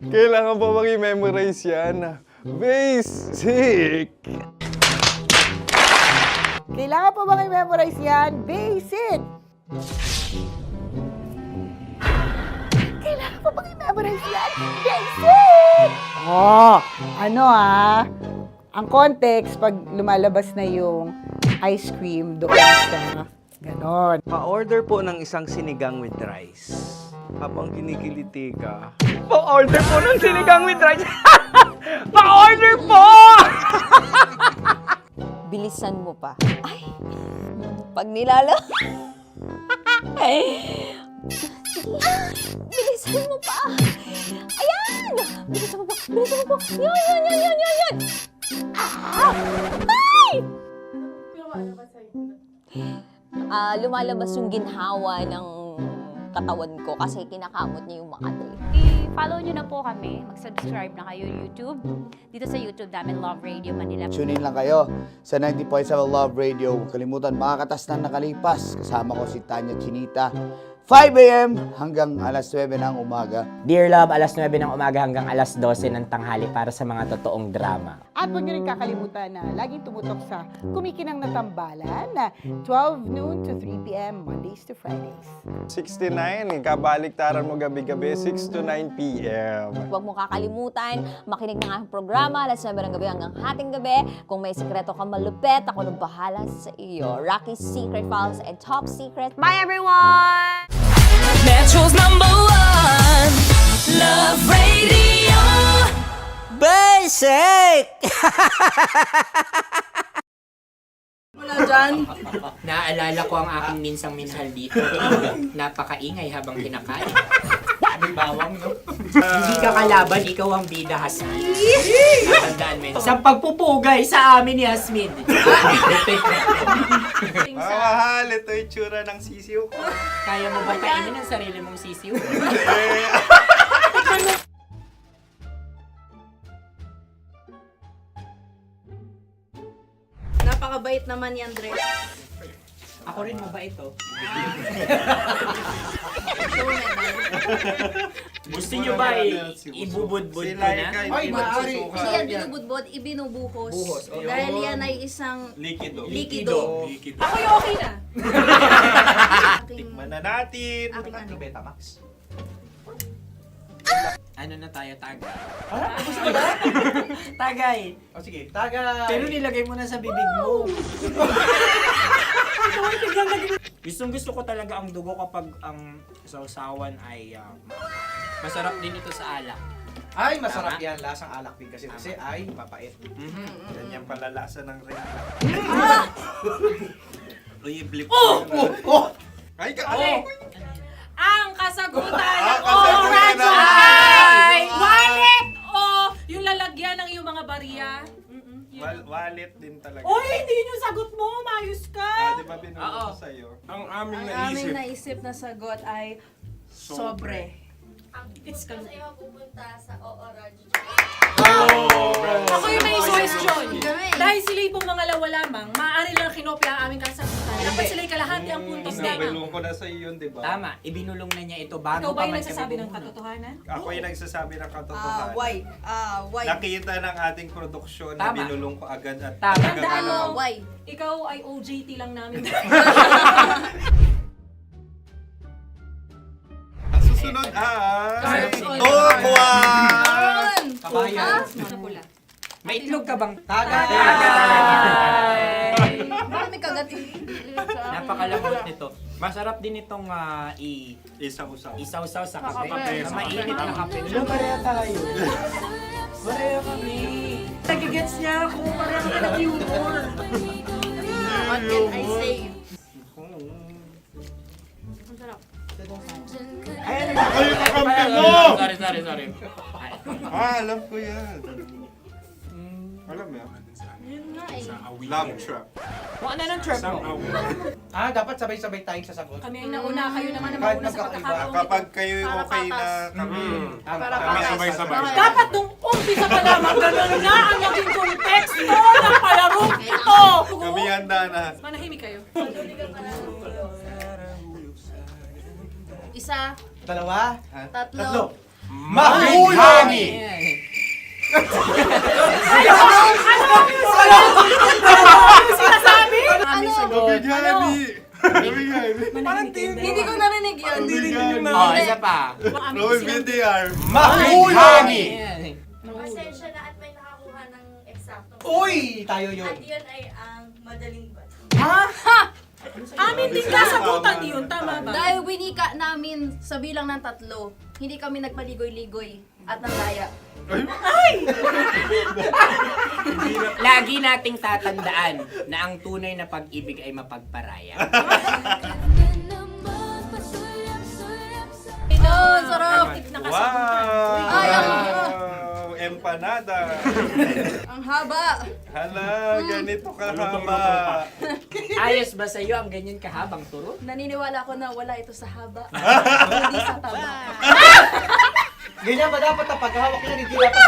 Kailangan pa bang i-memorize yan? Basic. Kailangan pa bang i-memorize yan? Basic! Kailangan pa bang i-memorize yan? Basic! Oh, ano ang context pag lumalabas na yung ice cream doon sa ganon. Pa-order po ng isang sinigang with rice. Habang kinikiliti ka. Pa-order po ng sinigang with rice! Pa-order po! Bilisan mo pa. Ay! Pag nilala... Ay! Bilisan mo pa! Ayan! Bilisan mo pa! Bilisan mo pa! Yan! Ay! Lumalabas yung ginhawa ng katawan ko kasi kinakamot niya yung Makati. I-follow nyo na po kami. Mag-subscribe na kayo YouTube. Dito sa YouTube namin, Love Radio Manila. Tune in lang kayo sa 90.7 Love Radio. Huwag kalimutan, makakatas na nakalipas. Kasama ko si Tanya Chinita. 5 a.m. hanggang alas 9 ng umaga. Dear Love, alas 9 ng umaga hanggang alas 12 ng tanghali para sa mga totoong drama. At huwag nyo rin kakalimutan na laging tumutok sa Kumikinang na Tambalan na 12 noon to 3 p.m. Mondays to Fridays. 69, kabaliktaran mo gabi-gabi, 6 to 9 p.m. Huwag mo kakalimutan, makinig ng aking programa, alas 9 ng gabi hanggang hating gabi. Kung may sikreto kang malupet, ako nang bahala sa iyo. Rocky's Secret Files and Top Secret. Bye everyone! Metro's #1 Love Radio. Basic! Wala dyan. Naaalala ko ang aking minsang minahal dito. Napakaingay habang kinakain. May bawang, no? Hindi ka kalaban, ikaw ang bida, Hasmin. Natandaan mo yun. Sa pagpupugay sa amin ni Hasmin. Mahal, ito yung tsura ng sisiw ko. Kaya mo ba kainin ang sarili mong sisiw? Napakabait naman yan, Dre. Ako rin mabait, oh. Gusto nyo ba ibubudbud ko na? Ay, maaari. Hindi yan binubudbud, ibinubuhos. Buhos, ayun. Dahil yan ay isang Likido. likido. Ako yung okay na. Tikman na natin. Aking ano? Betamax. Ano na tayo, tagay? Tagay. O sige, tagay. Pero nilagay mo na sa bibig mo. Gustong-gusto ko talaga ang dugo kapag ang sausawan ay masarap din ito sa alak. Ay, masarap yan. Lasang alak din kasi ay mapait. Yan yung palalasa ng rin. Uy, blip. Ay, Ang kasagutan ng kasagutan Radyo ng- ay wallet o yung lalagyan ng iyong mga barya. Wallet din talaga. Oy, hindi yun yung sagot mo. Mayos ka. Di ba binulong ko sa'yo? Ang aming Ang aming naisip na sagot ay sobre. It's kalu. pupunta sa OORADIO. Ako yung may suggestion. Dahil sila'y pong mga lawa lamang, maaari lang kinopya ang aming kasagutan. Dapat sila'y kalahati ang puntos lamang. Binulong ko na sa'yo yun, di ba? Tama, ibinulong na niya ito bago Ikaw ba pa yung man nagsasabi kami ng bumulong. katotohanan? Ako yung nagsasabi ng katotohanan. Why? Nakita ng ating produksyon na Tama. binulong ko agad at Tama. talagang Tandaan mo, ano, Why? ikaw ay OJT lang namin. Susunod ay... Sunod. Tokwa! Kabayan. Ano pula? May itlog ka bang? Tagay! Tagay! Bakit may kagat Napakalambot nito. Masarap din itong isaw-saw sa kape. Sa mainit na kape. Pareha tayo. Pareha kami. Nagigets niya ako. Pareha kami ng humor. What can I say? Ang sarap. Ay, kakampi mo! Sorry. Alam ko yan. Alam mo yan? Yun nga eh. Love trap. Kung ano ng trap mo? Dapat sabay-sabay tayong sasagot. Kami ay nauna, kayo naman ang Kahit mauna sa magkakaiba. pagkakataon. Kapag kayo okay na kami, kami sabay-sabay. Dapat nung umpisa pa lamang, ganun na ang naging konteksto ng palarong ito. Kami handa na. Manahimik kayo. Isa, Dalawa? tatlo. Mahulani! Sinasabi? Ano? Hindi ko narinig yun. Isa pa. Roll VTR. Mahulani! Pasensya na at may nakakuha ng eksaktong. Uy! Tayo yun. At yun ay ang madaling bato. Amin din kasagutan yun, tama ba? Dahil winika namin sa bilang ng 3, hindi kami nagpaligoy-ligoy at nandaya. Lagi nating tatandaan na ang tunay na pag-ibig ay mapagparaya. Sarap! Wow! Empanada. Ang haba! Hala, ganito kahaba. Ayos ba sa'yo ang ganyan kahabang turo? Naniniwala ko na wala ito sa haba, hindi sa taba. Ganyan ba dapat ang paghahawak niya hindi dapat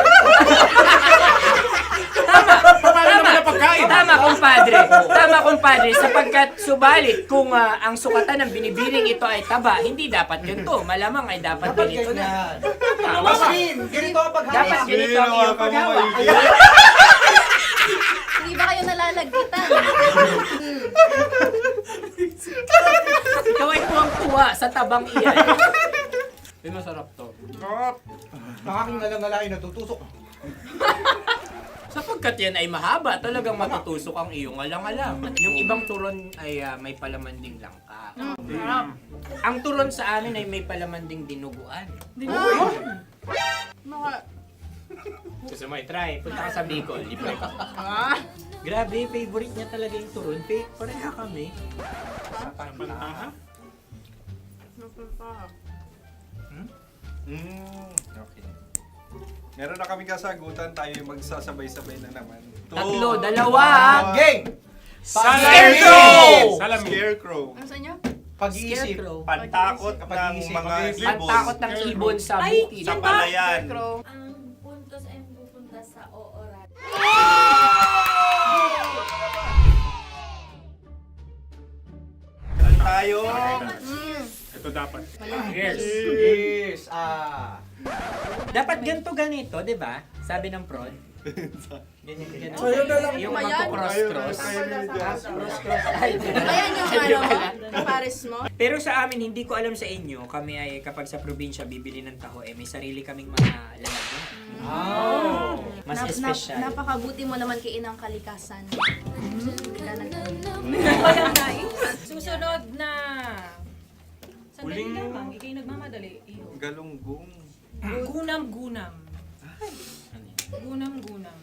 Tama, kumpadre. Tama, kumpadre. Sapagkat subalit kung ang sukatan ng binibining ito ay taba, hindi dapat ganito. Malamang ay dapat ganito na. Ganito ang paghahawak. Dapat ganito ang iyong paghawak. Hindi ba kayo nalalagkitan? Ikaw ay tuwang-tuwa sa tabang iyan. Masarap to. Ang aking nalang-nalain natutusok. Sapagkat yan ay mahaba, talagang matutusok ang iyong alang-alang. Yung ibang turon ay may palaman ding langka. Ang turon sa amin ay may palaman ding dinuguan. Gusto mo i-try? Punta ka sa Bicol, libre ka. Grabe, favorite niya talaga yung turon. Pareha kami. Okay. Meron na kami kasagutan, tayo yung magsasabay-sabay na naman. Tatlo, dalawa. Game! Scarecrow! Scarecrow. Ano sa inyo? Pag-iisip. Pantakot ng mga ibon. Pantakot ng ibon sa bukid. Sa palayan. Ang puntos ay pupunta sa oorat. Tayo. Ito dapat. Yes! Dapat ganito, di ba? Sabi ng prod. Ganyan. Yung Ayan. magko-cross-cross. Cross-cross. Ay, Ayan yung pares mo. Pero sa amin, hindi ko alam sa inyo, kami ay kapag sa probinsya bibili ng taho, may sarili kaming mga lalagyan. Mas espesyal. Napakabuti mo naman kay Inang Kalikasan. Susunod na. Sandali lamang, ikay nagmamadali. Iyo. Galunggong. Gunam-gunam. Gunam-gunam.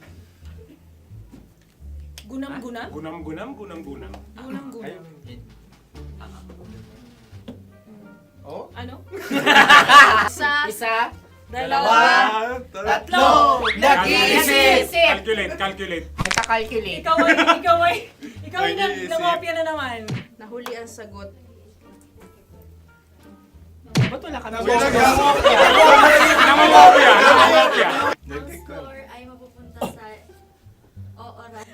Gunam-gunam? Gunam-gunam. Gunam-gunam. Oh? Ano? Isa. Dalawa. Tatlo. Nag-iisip! Calculate. Nagka-calculate. Ikaw ay nangopya na naman. Nahuli ang sagot. Ba't wala kami? Namangopya. Ang score ay mapupunta sa oorat.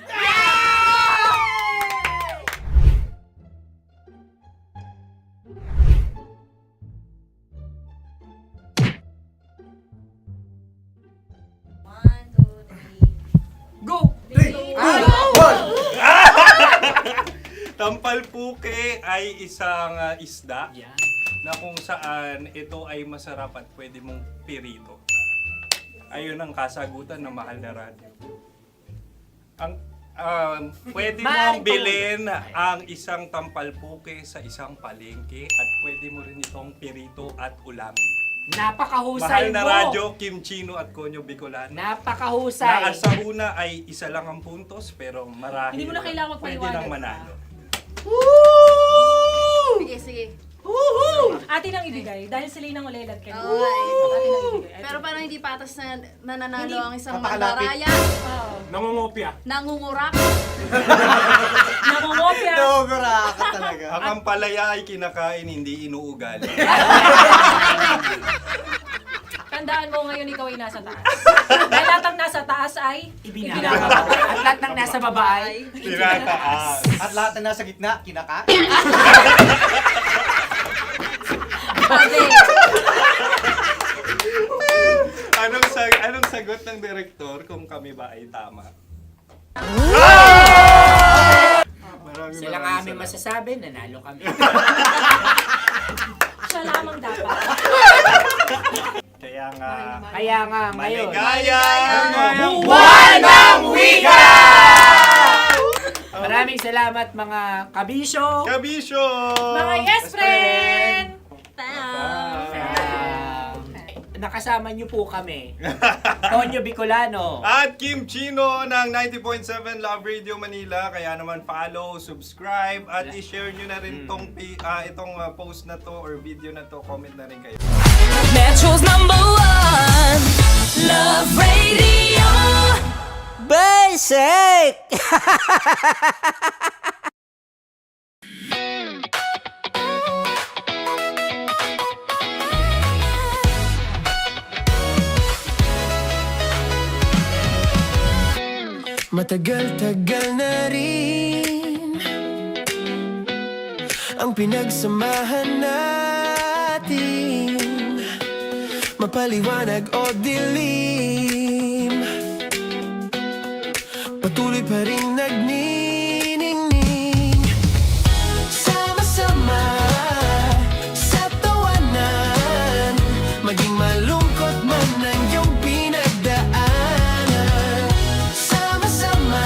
Go! Tampalpuke ay isang isda. na kung saan ito ay masarap at pwede mong pirito. Ayun ang kasagutan ng Mahal na Radio. Ang pwede mong bilhin ang isang tampalpuke sa isang palengke at pwede mo rin itong pirito at ulamin. Napakahusay Mahal na mo. Radyo, Kim Chino at Konyo Bicolano. Napakahusay. Na sa una ay isa lang ang puntos pero marahil Hindi mo na kailangan pwede magpaliwanag. nang manalo. Sige, sige. Atin ang ibigay dahil sila yung nangulelat kayo. Oo nga eh. Atin ang ibigay. Pero parang hindi patas na nananalo Hindi. ang isang Napakalapit. mandaraya. Nangungopia. Nangungurak. Namumopya. Ka talaga. Ang ampalaya ay kinakain, hindi inuugali. Tandaan mo ngayon ikaw ay nasa taas. Dahil lahat ng nasa taas ay Ibinababa. At lahat ng nasa baba ay Tinataas. At lahat na nasa gitna, kinaka. Anong sagot ng direktor kung kami ba ay tama? Sila nga aming masasabi, nanalo kami. siya lamang dapat. Kaya nga, ngayon. maligaya! Buwan ng Wika! Maraming salamat mga kabisyo. Kabisyo! Mga yes friend! Nakasama niyo po kami. Konyo Bicolano. At Kim Chino ng 90.7 Love Radio Manila. Kaya naman follow, subscribe, at i-share nyo na rin itong post na to or video na to. Comment na rin kayo. Metro's #1 Love Radio. Basic! Matagal-tagal na rin ang pinagsamahan natin, mapaliwanag o dilim, patuloy pa rin nagniningning, sama-sama sa tawanan, maging malungkot man ang iyong pinagdaanan. Sama-sama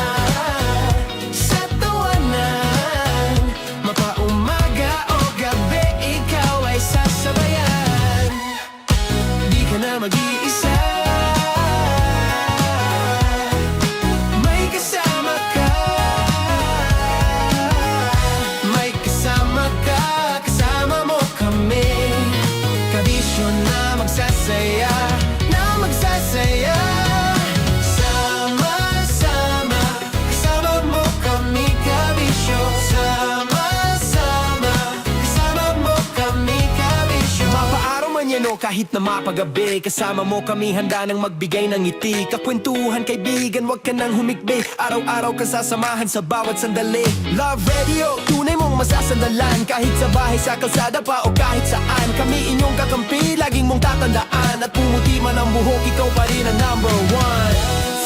sa tawanan, mapaumaga o gabi, ikaw ay sasabayan. Di ka na mag-iisa, may kasama ka. May kasama ka, kasama mo kami. Kabisyo na magsasaya, na magsasaya. Sama-sama, kasama mo kami, kabisyo. Sama-sama, kasama mo kami, kabisyo. Mapaaraw man yan o kahit na mapagabi, kasama mo kami, handa nang magbigay ng ngiti. Kakwentuhan, kaibigan, wag ka nang humikbi. Araw-araw ka sasamahan sa bawat sandali. Love Radio, tunay mong masasandalan. Kahit sa bahay, sa kalsada pa o kahit saan, kami inyong kakampi, laging mong tatandaan. At pumuti man ang buhok, ikaw pa rin ang #1.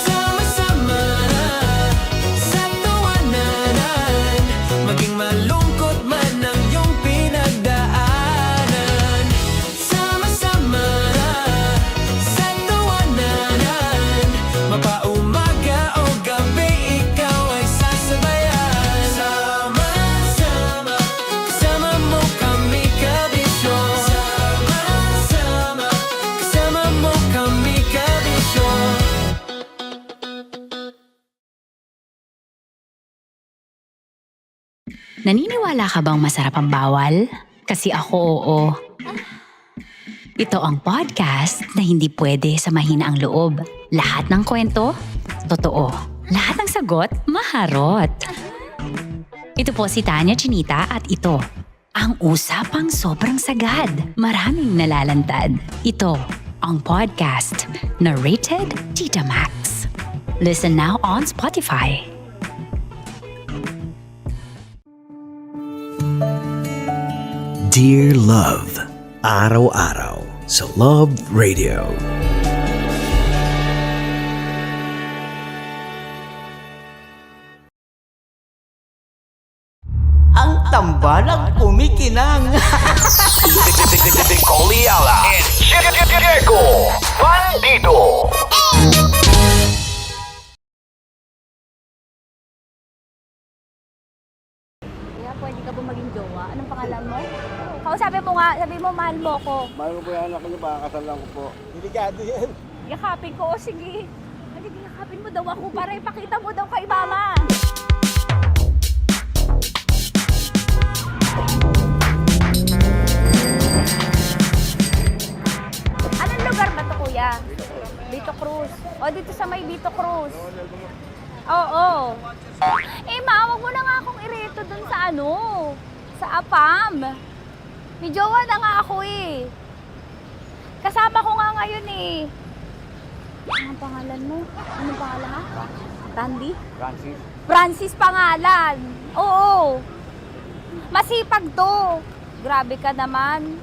Sama-sama sa tawanan, maging malungkot man ang iyong pinagdaanan. Sama-sama sa tawanan, mapaumaga o gabi, ikaw ay sasabayan. Sama-sama, kasama mo kami, kabisyo. Sama-sama, kasama mo kami, kabisyo. Naniniwala ka bang masarap ang bawal? Kasi ako oo. Ito ang podcast na hindi pwede sa mahina ang loob. Lahat ng kwento, totoo. Lahat ng sagot, maharot. Ito po si Tanya Chinita at ito, ang usapang sobrang sagad. Maraming nalalantad. Ito, ang podcast na rated Tita Max. Listen now on Spotify. Dear Love, araw-araw sa Love Radio. ang tambalang kumikinang. Coliala and Diego Bandido. Kaya pwede ka ba maging jowa? Anong pangalan mo? Kausapin mo nga, sabi mo mahal mo ko. Mahal ko po yung anak niyo, pakakasalan ko po. Delikado yan. Yakapin ko, o sige. Halika, yakapin mo daw ako para ipakita mo daw kay mama. Anong lugar ba to, kuya? Vito Cruz. O, dito sa may Vito Cruz. Oo. Eh, ma, wag mo na nga akong ireto dun sa ano, sa APAM. May jowa na nga ako eh. Kasama ko nga ngayon eh. Anong pangalan mo? Anong pangalan ha? Randy? Francis. Francis pangalan. Oo. Masipag to. Grabe ka naman.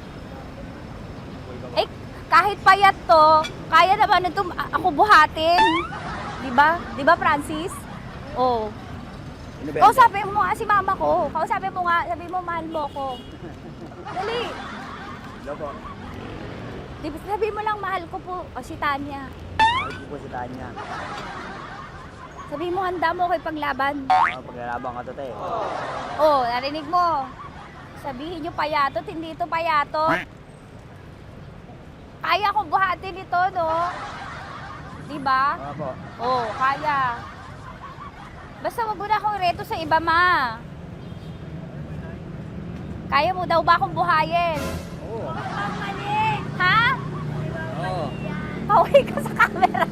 Eh, kahit payat to, kaya naman ito ako buhatin. Diba? Diba, Francis? Oo. Kausapin mo nga si mama ko. Kausapin mo nga, sabi mo mahal mo ko. Dali. Loko. Sabi mo lang mahal ko po. O si Tanya. Mahal ko po si Tanya. Sabi mo handa mo kay paglaban. Paglalaban ka to, te. Oh, narinig mo. Sabihin nyo payatot, hindi ito payatot. Kaya kong buhatin ito, no? Diba? Opo. Oh, kaya. Basta wag mo na akong reto sa iba, ma. Kaya mo daw ba akong buhayin? Oo. Ha? Oo. Paway ka sa camera.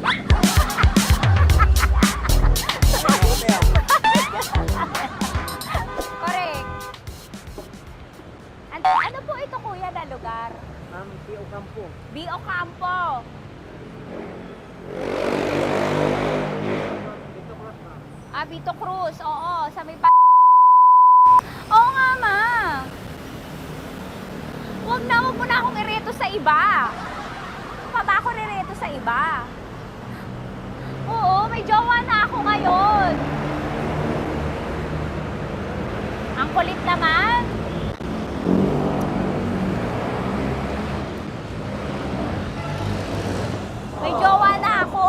Correct. Ano po ito, kuya, na lugar? Ma'am, si Ocampo. B.O. Campo. Ah, Vito Cruz. Oo, sa may Oo nga, ma. Wag mo na akong ireto sa iba. Pa ba ako rireto sa iba? Oo, may jowa na ako ngayon. Ang kulit naman. May jowa na ako.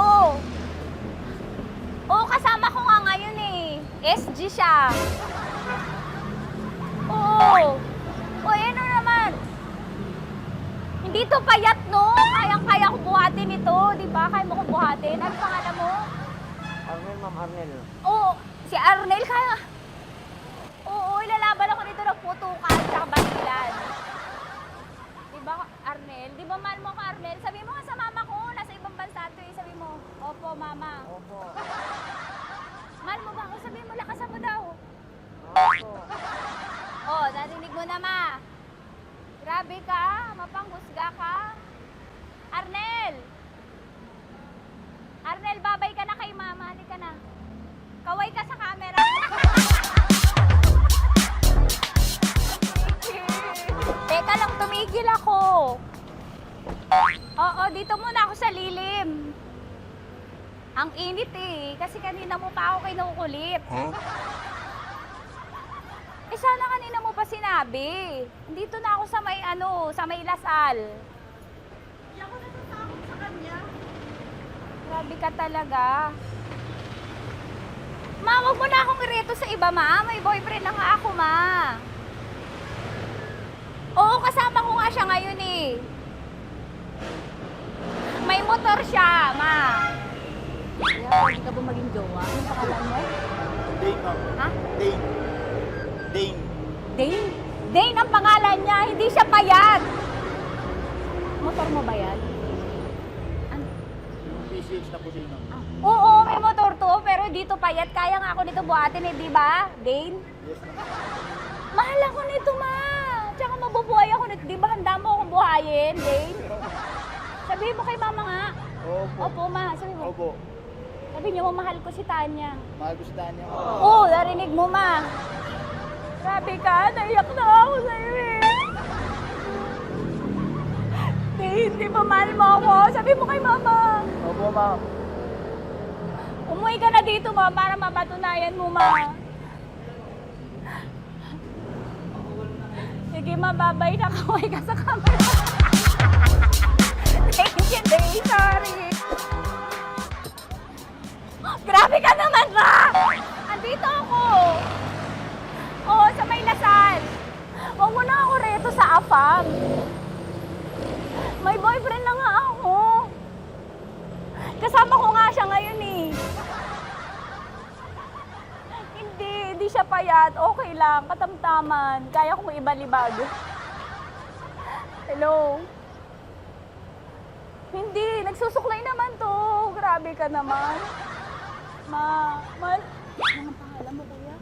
Oo, kasama ko nga ngayon eh. SG siya. Oo. O, ano naman? Hindi to payat, no? Kayang-kaya ko buhatin ito. Di ba? Kaya mo ko buhatin. Ano pangalan mo? Arnel, ma'am, Arnel. Oo. Si Arnel, kaya... Oo, ilalaban ako dito ng putukan sa basilan. Di ba, Arnel? Di ba mahal mo ko, Arnel? Sabi mo nga sa mama ko, nasa ibang bansa to eh. Sabi mo, opo, mama. Opo. Mahal mo ba ako? Sabi mo, lakasan mo daw. Opo. Oh, narinig mo na, ma. Grabe ka, mapanghusga ka. Arnel! Arnel, babay ka na kay mama. Halika na. Kaway ka sa camera. Teka lang, tumigil ako. Oo, dito muna ako sa lilim. Ang init eh, kasi kanina mo pa ako kinukulit. Eh sana kanina mo pa sinabi. Dito na ako sa may sa may Lasal. Hindi ako natatakot sa kanya. Grabe ka talaga. Ma, wag mo na akong ireto sa iba, ma. May boyfriend na nga ako, ma. Oo, kasama ko nga siya ngayon eh. May motor siya, ma. Kaya pwede ka ba maging jowa? Anong pangalan mo? Dane, ma'am. Ha? Dane. Dane. Dane? Dane ang pangalan niya, hindi siya payat. Motor mo ba yan? Ano? PCX na po din, ma'am. Oo, may motor to, pero dito payat. Kaya nga ako nito buhatin eh, di ba? Dane? Yes, ma'am. Mahal ako nito, ma. Tsaka mabubuhay ako nito. Di ba handa mo akong buhayin, Dane? Sabihin mo kay mama nga. Opo. Opo, ma. Sabi mo. Opo. Sabi niyo, mahal ko si Tanya. Mahal ko si Tanya. Oo, narinig mo, ma. Grabe ka, naiyak na ako sa'yo eh. Hindi ba mahal mo ako? Sabi mo kay mama. Opo, ma'am. Umuwi ka na dito, ma, para mapatunayan mo, ma. Sige, mababay na kaway ka sa camera. Thank you, Day. Sorry. Grabe ka naman ba? Andito ako. Oo, sa may Lasal. Huwag mo na ako reto sa afam. May boyfriend na nga ako. Kasama ko nga siya ngayon eh. Hindi siya payat. Okay lang, katamtaman. Kaya kong ibalibag. Hello? Hindi, nagsusuklay naman to. Grabe ka naman. Anong pangalan mo, kuya?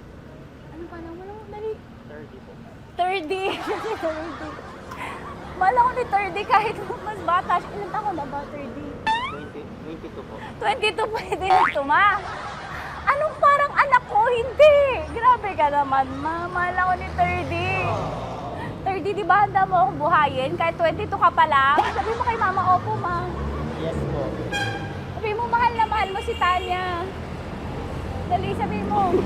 Anong pangalan mo? Dali. 30. 30. Mahal ako ni 30 kahit mas bata siya. Ilan taon na ba, 30? 22 po. 22 pwede na ito, ma. Anong parang anak ko? Hindi. Grabe ka naman, ma. Mahal ako ni 30. 30, di ba handa mo akong buhayin? Kahit 22 ka pa lang. Sabi mo kay mama, opo, ma. Yes po. Sabi mo, mahal na mahal mo si Tanya. Dali, sabi mo.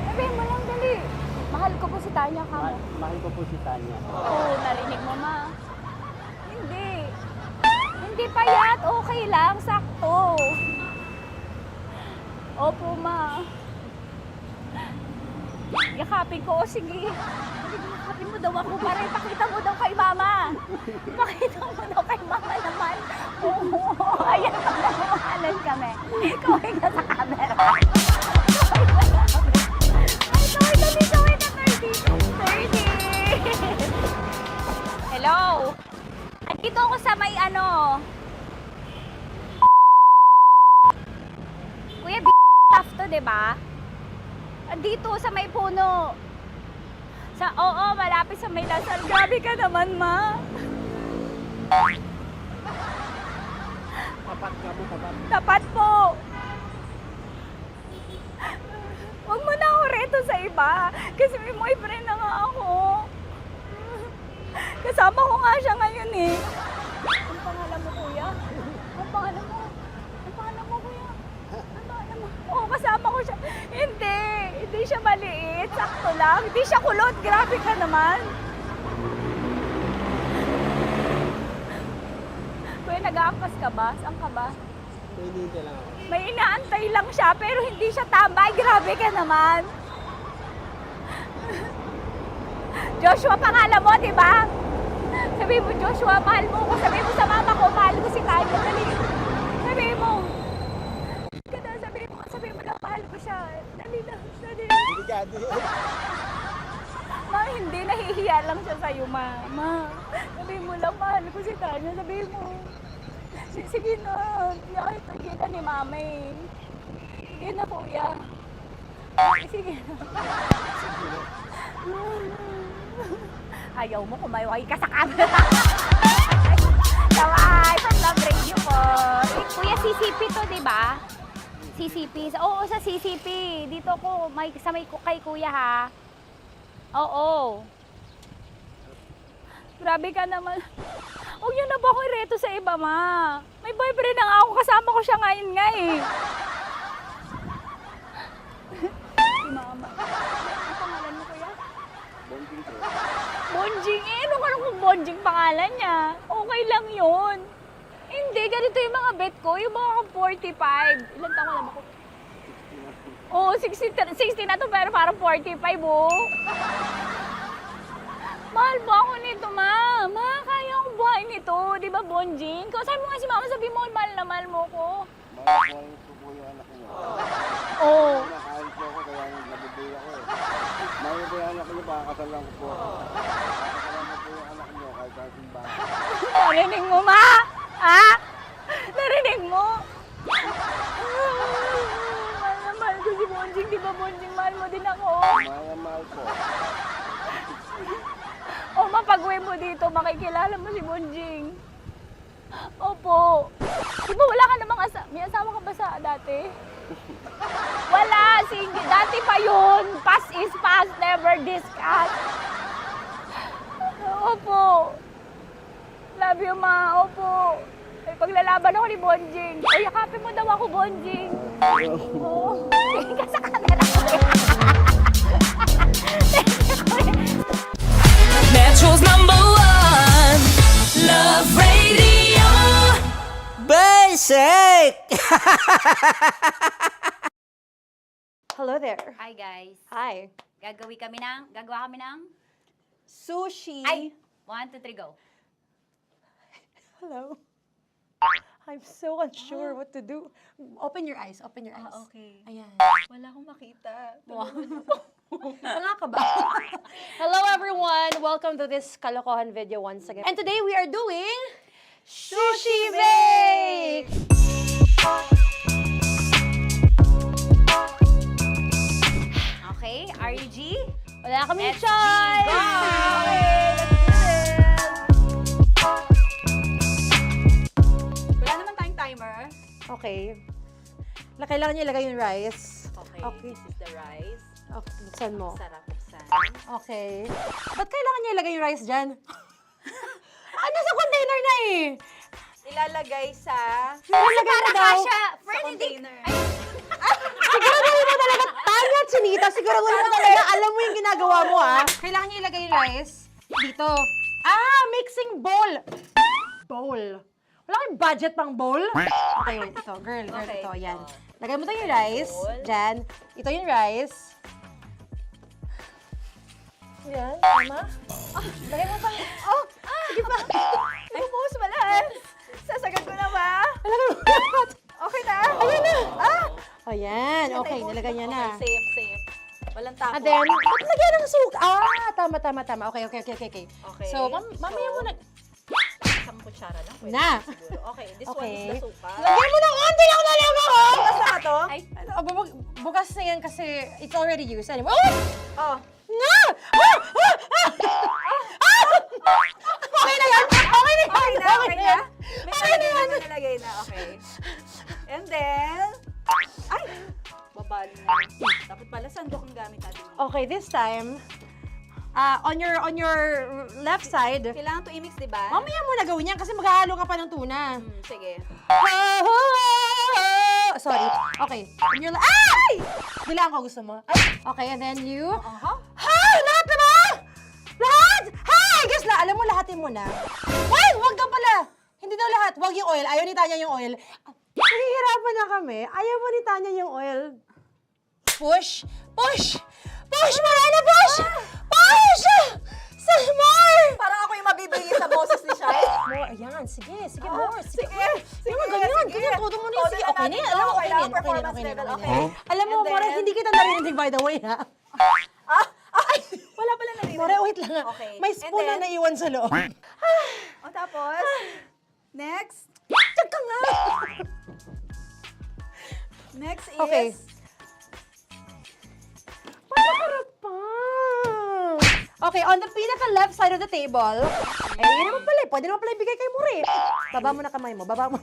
Sabi mo lang, dali. Mahal ko po si Tanya ka mo. Mahal ko po si Tanya. Oo, narinig mo, ma. Hindi. Hindi payat. Okay lang. Sakto. Opo, ma. Yakapin ko. O, sige. Yakapin mo daw ako para ipakita mo daw kay mama. Ipakita mo daw kay mama naman. Oo. Ayan, pagkakahalan kami. Kaway ka sa camera. Kaway ka dito. Kaway ka 30. Hello? Andito ako sa may ano. Kuya, tough to, diba? Andito sa may puno. Oo, malapit sa may Lasal. Grabe ka naman, ma. Tapat ka mo, tapat. Tapat po. Huwag mo na ako reto sa iba. Kasi may boyfriend na nga ako. Kasama ko nga siya ngayon eh. Ang pangalan mo, kuya? Ang pangalan mo? Ang pangalan mo, kuya? Ang pangalan mo? Oo, kasama ko siya. Hindi siya maliit. Sakto lang. Hindi siya kulot. Grabe ka naman. Kuya, nag-aampas ka ba? Saan ka ba? Pwede ka lang ako. May inaantay lang siya, pero hindi siya tambay. Grabe ka naman. Joshua, pangalan mo, di ba? Sabi mo, Joshua, mahal mo ko. Sabi mo sa mama ko, mahal ko si Tanya. Dali. Sabi mo. Sabi mo na, mahal ko siya. Dali na. Dali. Ma, hindi. Nahihiya lang siya sa'yo, ma. Sabi mo lang, mahal ko si Tanya. Sabi mo. Sige na. Nakita kita ni mama eh. Sige na, kuya. Sige na. Ayaw mo, kumayaway ka sa camera. Kaway, from Love Radio po. Kuya, CCP to, di ba? CCP. Oo, sa CCP. Dito ko, kay kuya ha. Oo. Grabe ka naman. Huwag yun na ba akong reto sa iba, ma? May boyfriend na nga ako. Kasama ko siya ngayon nga eh. Si mama. Ang pangalan mo, kuya? Bonjing eh. Ano kung Bonjing pangalan niya? Okay lang yun. Hindi, ganito yung mga bet ko. Yung mga 45. Ilan taon alam ako? Oo, 60 na to pero parang 45 oh. Mahal ba ako nito, ma? Ma, kaya akong buhay nito. Di ba, Bonjing? Sabi mo nga si mama, sabi mo, mahal na mahal mo ko. Mahal ko po yung anak niyo. Oo. Nakahal po ako kaya nabubuhay ako eh. Mahal ko yung anak niyo, pakakasalan ko po. Pakakasalan ko po yung anak niyo kahit sa simbahan. Narinig mo, ma? Ha? Narinig mo? Mahal na mahal ko si Bonjing. Di ba, Bonjing, mahal mo din ako? Mahal na mahal po. O, mapag-uwi mo dito, makikilala mo si Bonjing. Opo. Di ba wala ka namang may asawa ka ba sa dati? Wala, single. Dati pa yun. Past is past, never discuss. Opo. Love you, ma. Opo. May paglalaban ako ni Bonjing. O, yakapin mo daw ako, Bonjing. Oo. Tingin ka sa camera. Metro Hello there. Hi guys. Hi. Gagawa kami ng Sushi. Ay! 1, 2, 3, go. Hello. I'm so unsure what to do. Open your eyes. Open your eyes. Okay. Ayan. Wala akong makita. Tanga ka ba? Hello everyone! Welcome to this kalokohan video once again. And today we are doing Sushi Bake! Okay, RG? Wala kaming Let's choice! Go! Okay, let's do this! Wala naman tayong timer. Okay. Kailangan niyo ilagay yung rice. Okay, this is the rice. Okay, buksan mo. Sarap buksan. Okay. Ba't kailangan niya ilagay yung rice dyan? Ano sa container na eh? Ilalagay sa... Ilalagay mo daw. container. Siguraduhin mo talaga, Tanya at Chinita, siguraduhin mo talaga, alam mo yung ginagawa mo ah. Kailangan niya ilagay yung rice dito. Mixing bowl. Bowl. Wala kayong budget pang bowl? Okay, wait, ito, girl, Okay, ito, yan. ito. Lagay mo tayo yung rice, dyan. Ito yung rice. Yan, tama? Lagay mo pang, sige pa. Ay, buhos malas. Sasagad ko na ba? Lagay mo lahat. Okay na. Ayun na. Ayan, okay, nilagay niya na. Okay, safe. Walang tapon. And then, ba't lagyan ng suka? Tama. Okay. Okay. So, mamaya mo na. Isang kutsara lang. Pwede Na. siguro. Okay, this one Okay. is the suka. Lagyan mo ng onti lang talaga ko! Bukas na to? Ay, bukas na yan kasi it's already used. Anyway, Oh. Nga! Okay na yan! Okay na yan! Okay na? Okay na yan! May nalagay na. Okay. And then, ay! Babalo na. Dapat pala sandok ang gamit natin. Okay, this time, on your left side, Kailangan to i-mix, di ba? mamaya mo na gawin yan kasi maghahalo ka pa ng tuna. Sige. Sorry. Okay. On your ay! Bilang ko gusto mo. Ay, okay, and then you... Lahat na ba? Lahat? Guess la, alam mo, lahatin mo na. Wait, wag ka pala. Hindi daw lahat. Wag yung oil. Ayaw ni Tanya yung oil. Nahihirapan na kami. Ayaw mo ni Tanya yung oil. Push! Push! Push! Marana, push! Push! Some more! Parang ako yung mabibigay sa boses ni Shai. More, ayan. Sige, more. Sige. Sige, Ganyan. Todo mo na yun. Sige, okay na yan. Alam mo, okay na yan. Okay. Alam mo, More, hindi kita narinig by the way, ha? Wala pala narinig. More, wait lang ha. Okay. May spoon na naiwan sa loob. O tapos, next. Tiyag ka nga. Next is... Okay. Panakarap pa. Okay, on the pinaka-left side of the table, yun naman pala, pwede naman pala ibigay kay More. Baba mo na kamay mo, baba mo.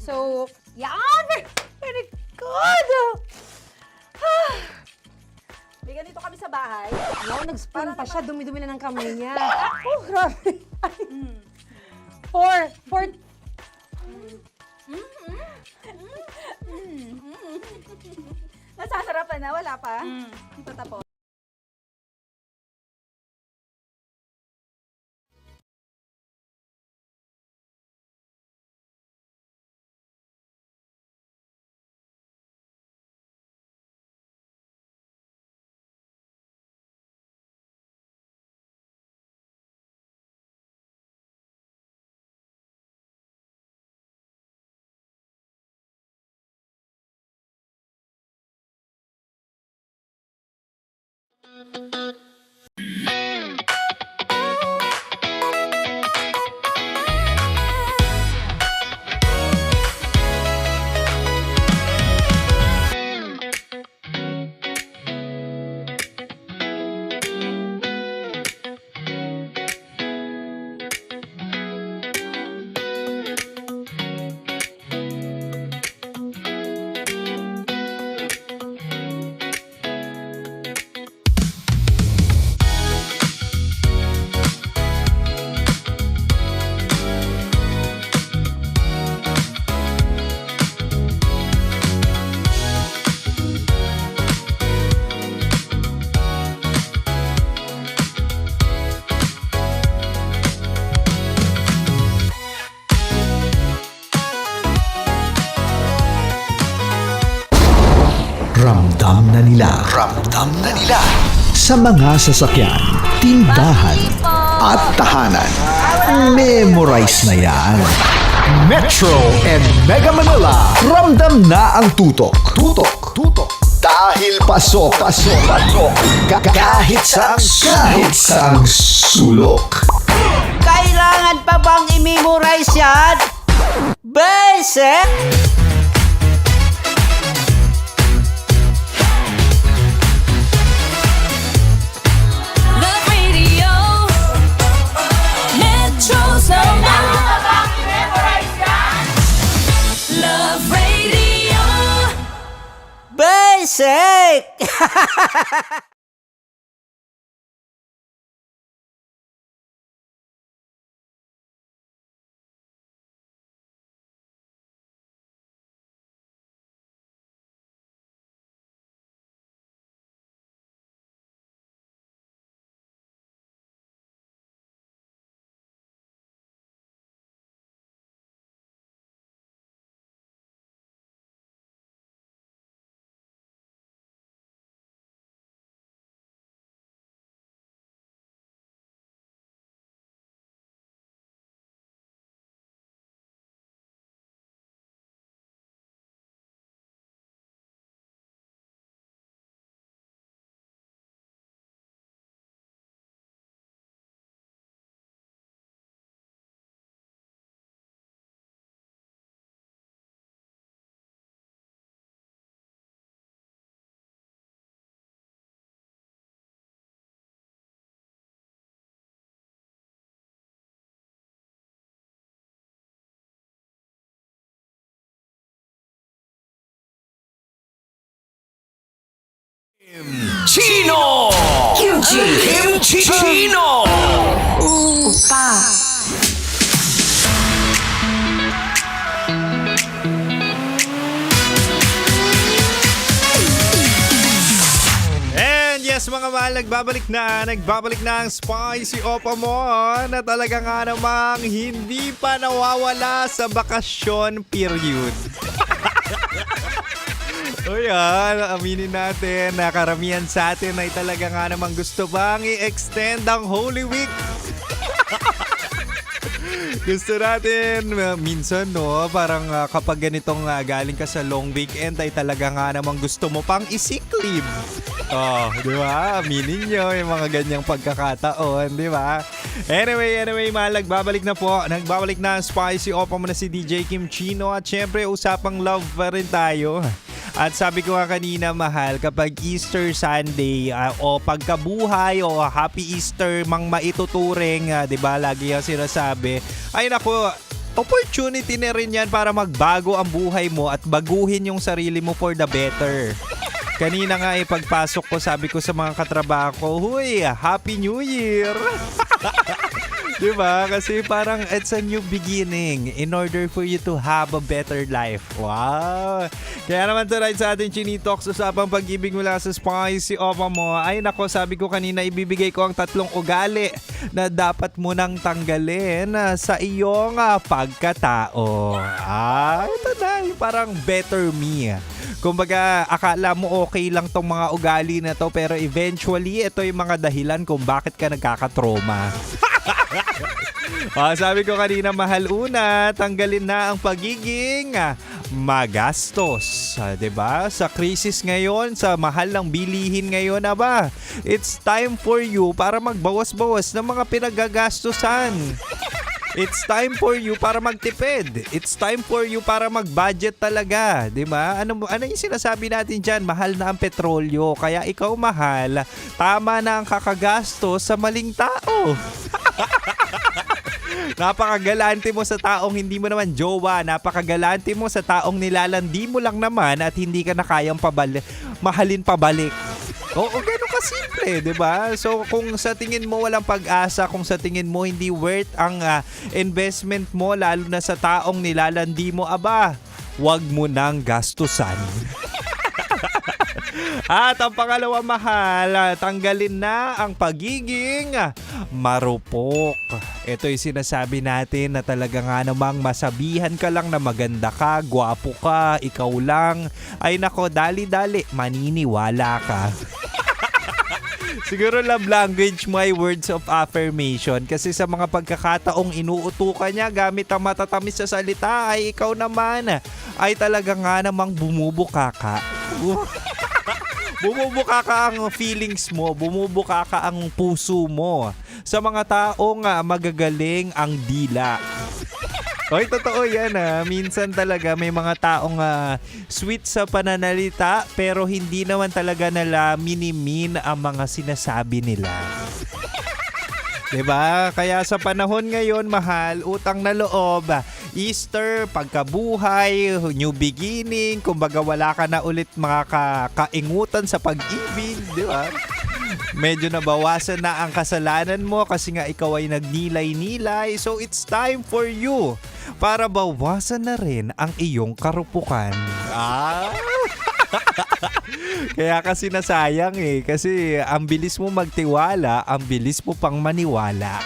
So, yan! Very good! Bigyan dito kami sa bahay. Wow, nag-spoon pa siya, dumi-dumi na ng kamay niya. Oh, grabe. Four. Nasasarapan na, wala pa. Ito tapos. Ramdam na nila sa mga sasakyan, tindahan at tahanan. Memorize na yan. Metro and Mega Manila, ramdam na ang tutok. Tutok. Dahil pasok. Kahit saang sulok. Kailangan pa bang i-memorize yan? Basic! Love Radio. Metro's number. Love Radio. Basic! Chino! Kimchi Chino! Opa. And yes mga mahal, nagbabalik na ang spicy opa mo na talaga nga namang hindi pa nawawala sa bakasyon period. O yan, aminin natin na karamihan sa atin ay talaga nga namang gusto bang i-extend ang Holy Week. Gusto natin, minsan no, parang kapag ganitong galing ka sa long weekend ay talaga nga namang gusto mo pang i-sick leave. Oh, di ba? Aminin nyo yung mga ganyang pagkakataon, di ba? Anyway, mahal, nagbabalik na ang spicy opa mo na si DJ Kim Chino at syempre usapang love pa rin tayo. At sabi ko nga kanina, mahal, kapag Easter Sunday o pagkabuhay o Happy Easter mang maituturing, 'di ba? Lagi yung sinasabi. Ay nako, opportunity na rin 'yan para magbago ang buhay mo at baguhin yung sarili mo for the better. Kanina nga pagpasok ko, sabi ko sa mga katrabaho ko, "Huy, Happy New Year." Diba? Kasi parang it's a new beginning in order for you to have a better life. Wow! Kaya naman tonight sa ating Chinitox, usapang pag-ibig mula sa spicy opa mo. Ay nako, sabi ko kanina, ibibigay ko ang 3 ugali na dapat mo nang tanggalin sa iyong pagkatao. Ito na, parang better me. Kumbaga, akala mo okay lang tong mga ugali na to, pero eventually, ito yung mga dahilan kung bakit ka nagkakatroma. Sabi ko kanina, mahal, una, tanggalin na ang pagiging magastos. Diba? Sa krisis ngayon, sa mahal ng bilihin ngayon, it's time for you para magbawas-bawas ng mga pinagagastusan. It's time for you para magtipid. It's time for you para mag-budget talaga. Diba? Ano yung sinasabi natin dyan? Mahal na ang petrolyo. Kaya ikaw, mahal, tama na ang kakagastos sa maling tao. Napakagalante mo sa taong hindi mo naman jowa. Napakagalante mo sa taong nilalandi mo lang naman at hindi ka na kayang mahalin pabalik. Oo, gano'n kasimple, di ba? So, kung sa tingin mo walang pag-asa, kung sa tingin mo hindi worth ang investment mo, lalo na sa taong nilalandi mo, wag mo nang gastusan. At ang pangalawa, mahal, tanggalin na ang pagiging marupok. Ito yung sinasabi natin na talaga nga namang masabihan ka lang na maganda ka, gwapo ka, ikaw lang. Ay nako, dali-dali, maniniwala ka. Siguro love language mo ay words of affirmation kasi sa mga pagkakataong inuutukan niya gamit ang matatamis sa salita ay ikaw naman ay talaga nga namang bumubuka ka. Bumubuka ka ang feelings mo, bumubuka ka ang puso mo sa mga taong magagaling ang dila. Oy, totoo yan Minsan talaga may mga taong sweet sa pananalita pero hindi naman talaga nila minimin ang mga sinasabi nila. 'Di ba? Kaya sa panahon ngayon, mahal, utang na loob, Easter, pagkabuhay, new beginning, kumbaga wala ka na ulit mga kaingutan sa pag-ibig, 'di ba? Medyo nabawasan na ang kasalanan mo kasi nga ikaw ay nagnilay-nilay. So it's time for you para bawasan na rin ang iyong karupukan. Kaya kasi nasayang kasi ang bilis mo magtiwala, ang bilis mo pang maniwala.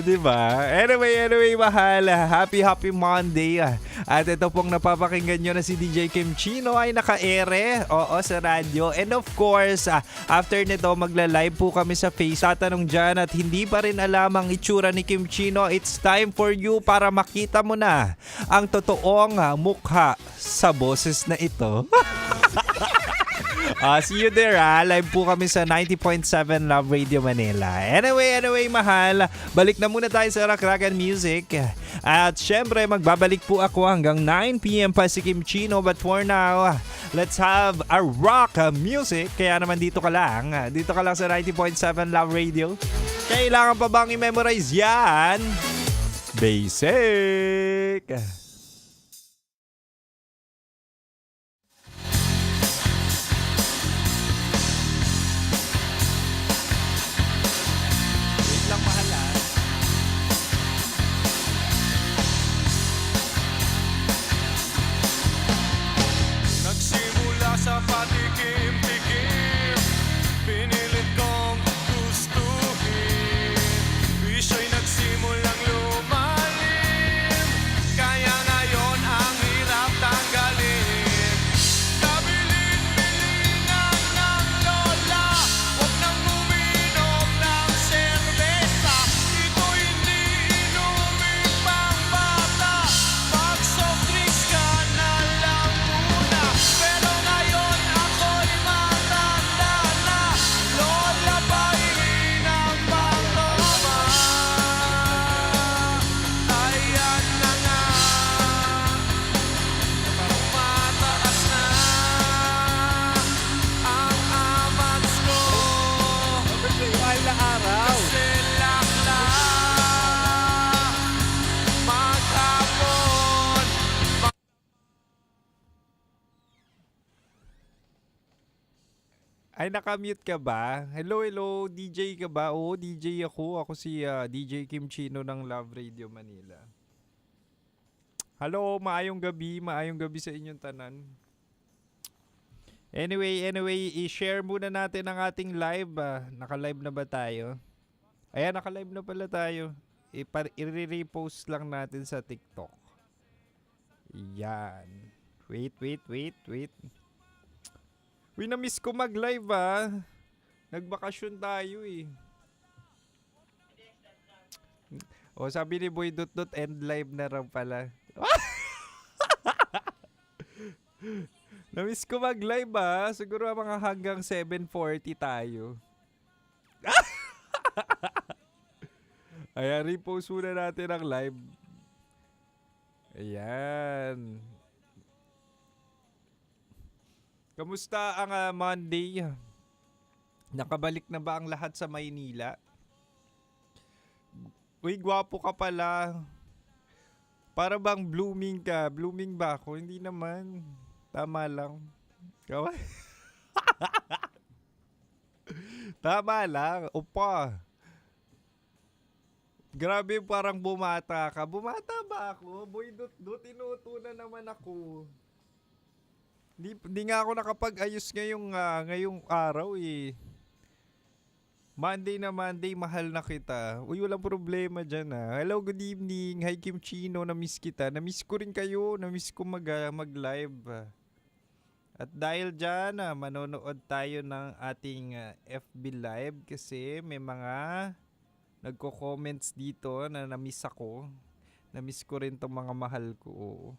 Diba? Anyway, mahal. Happy Monday. At ito pong napapakinggan nyo na si DJ Kim Chino ay naka-ere. Oo, sa radyo. And of course, after nito, magla-live po kami sa Face. Tatanong dyan at hindi pa rin alam ang itsura ni Kim Chino. It's time for you para makita mo na ang totoong mukha sa boses na ito. See you there Live po kami sa 90.7 Love Radio Manila. Anyway, mahal. Balik na muna tayo sa Rakragan Music. At syempre, magbabalik po ako hanggang 9 p.m. pa si Kim Chino. But for now, let's have a rock music. Kaya naman dito ka lang sa 90.7 Love Radio. Kailangan pa bang i-memorize yan? Basic! Sa patikim-tikim, pinilit kong gustuhin. Wish ay nagsimulang lumalim, kaya ngayon ang hirap tanggalin. Kabilin-bilingan ng lola, huwag nang uminom ng serbesa. Ito hindi inumin pang bata, mag-soft drinks ka na lang muna. Pero ngayon ako'y matanda na, lola paingin ang pangtoma. Ayan na nga, parang mataas na ang amats ko. Ay na araw kasi lakla maghapon. Ay, nakamute ka ba? Hello, DJ ka ba? Oo, DJ ako. Ako si DJ Kim Chino ng Love Radio Manila. Hello, maayong gabi sa inyong tanan. Anyway, i-share muna natin ang ating live. Naka-live na ba tayo? Ayan, naka-live na pala tayo. I-repost lang natin sa TikTok. Yan. Wait. Uy, na-miss ko mag-live Nagbakasyon tayo O, sabi ni Boy Dot end live na raw pala. Na-miss ko mag-live Siguro mga hanggang 7:40 tayo. Ayan, repost muna natin ang live. Ayan. Kamusta ang Monday? Nakabalik na ba ang lahat sa Maynila? Uy, gwapo ka pala. Para bang blooming ka? Blooming ba ako? Hindi naman. Tama lang. Tama lang. Opa. Grabe, parang bumata ka. Bumata ba ako? Boy, inuto na naman ako. Di nga ako nakapag-ayos ngayong araw Monday na Monday, mahal na kita. Uy, walang problema dyan ah. Hello, good evening. Hi Kim Chino, na-miss kita. Na-miss ko rin kayo. Na-miss ko mag-live. At dahil dyan, manonood tayo ng ating FB Live kasi may mga nagko-comments dito na na-miss ako. Na-miss ko rin tong mga mahal ko. Oo.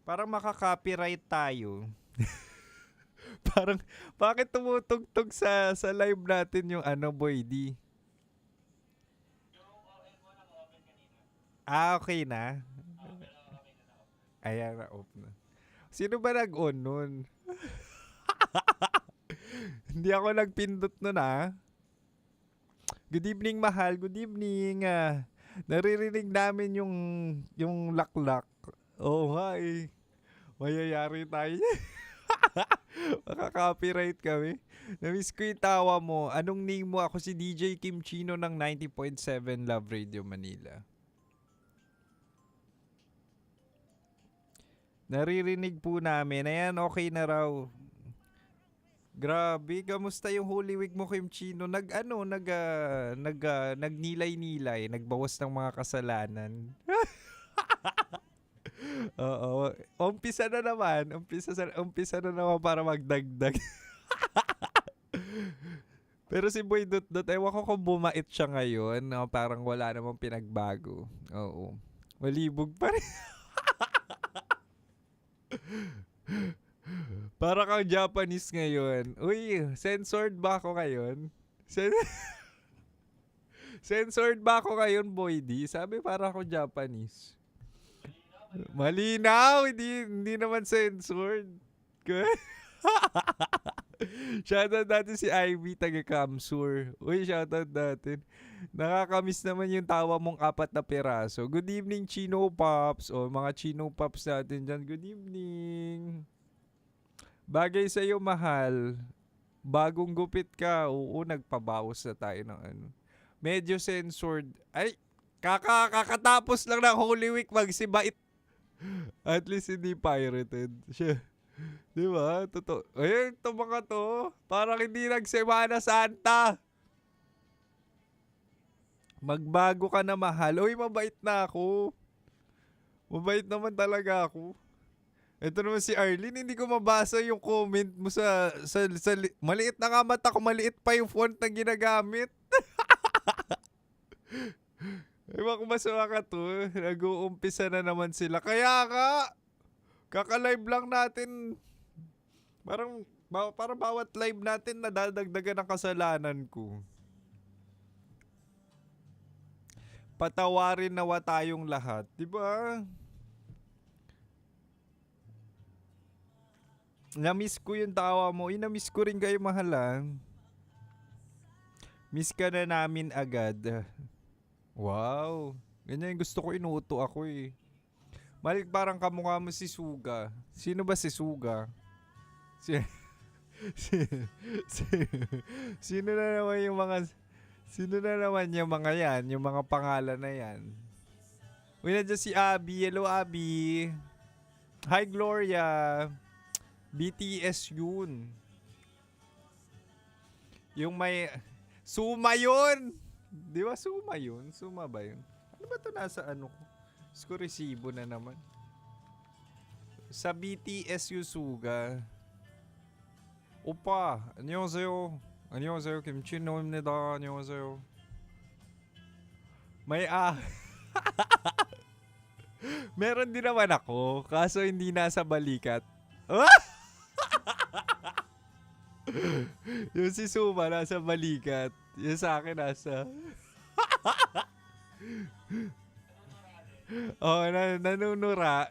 Parang makaka-copyright tayo. Parang, bakit tumutugtog sa live natin yung Boy D? Okay na. Ayan, na-off na. Sino ba nag-on nun? Hindi ako nagpindot nun Good evening, mahal. Good evening. Naririnig namin yung laklak. Oo nga eh. Mayayari tayo. Makaka-copyright kami. Na-miss ko yung tawa mo. Anong name mo? Ako si DJ Kim Chino ng 90.7 Love Radio Manila. Naririnig po namin. Ayan, okay na raw. Grabe, kamusta yung Holy Week mo, Kim Chino? Nagnilay-nilay, nagbawas ng mga kasalanan. Oo. Umpisa na naman para magdagdag. Pero si Boy Dot, ewan ko kung bumait siya ngayon. Parang wala namang pinagbago. Oo. Malibog pa rin. Para kang Japanese ngayon. Uy, censored ba ako ngayon? Censored ba ako ngayon, Boy D? Sabi para ako Japanese. Malinaw, hindi naman censored. Shoutout natin si Ivy, taga Kamsur. Uy, shoutout natin. Nakakamiss naman yung tawa mong 4 na piraso. Good evening, Chino Pops. O, mga Chino Pops natin dyan. Good evening. Bagay sa'yo, mahal. Bagong gupit ka. Oo, nagpabawas na tayo ng Medyo censored. Ay, kakatapos lang ng Holy Week, magsibait. At least hindi pirated. Siya. Di ba? Totoo. Ayun, ito mga to. Parang hindi nagsemana Santa. Magbago ka na, mahal. Uy, mabait na ako. Mabait naman talaga ako. Ito naman si Arlene, hindi ko mabasa yung comment mo sa maliit na nga mata ko, maliit pa yung font na ginagamit. Ewan ko masama ka to. Nag-uumpisa na naman sila. Kaya ka, kaka-live lang natin. Parang bawat live natin nadadagdagan ng kasalanan ko. Patawarin nawa tayong lahat. Diba? Na-miss ko yung tawa mo. Na-miss ko rin kayo, mahalan. Miss ka na namin agad. Wow. Ganyan yung gusto ko, inuto ako eh. Malik, parang kamukha mo si Suga. Sino ba si Suga? Sino na naman yung mga yan? Yung mga pangalan na yan. Uy, nandiyan si Abby. Hello, Abby. Hi, Gloria. BTS yun. Yung may... Suma yun! Di ba Suma yun? Suma ba yun? Ano ba ito nasa ko? Sko resibo na naman. Sa BTS yung Suga. Opa! 안녕하세요. 안녕하세요. 김치노입니다. 안녕하세요. May meron din naman ako. Kaso hindi nasa balikat. Yung si Suma nasa balikat. Yung sa akin nasa... nanunura.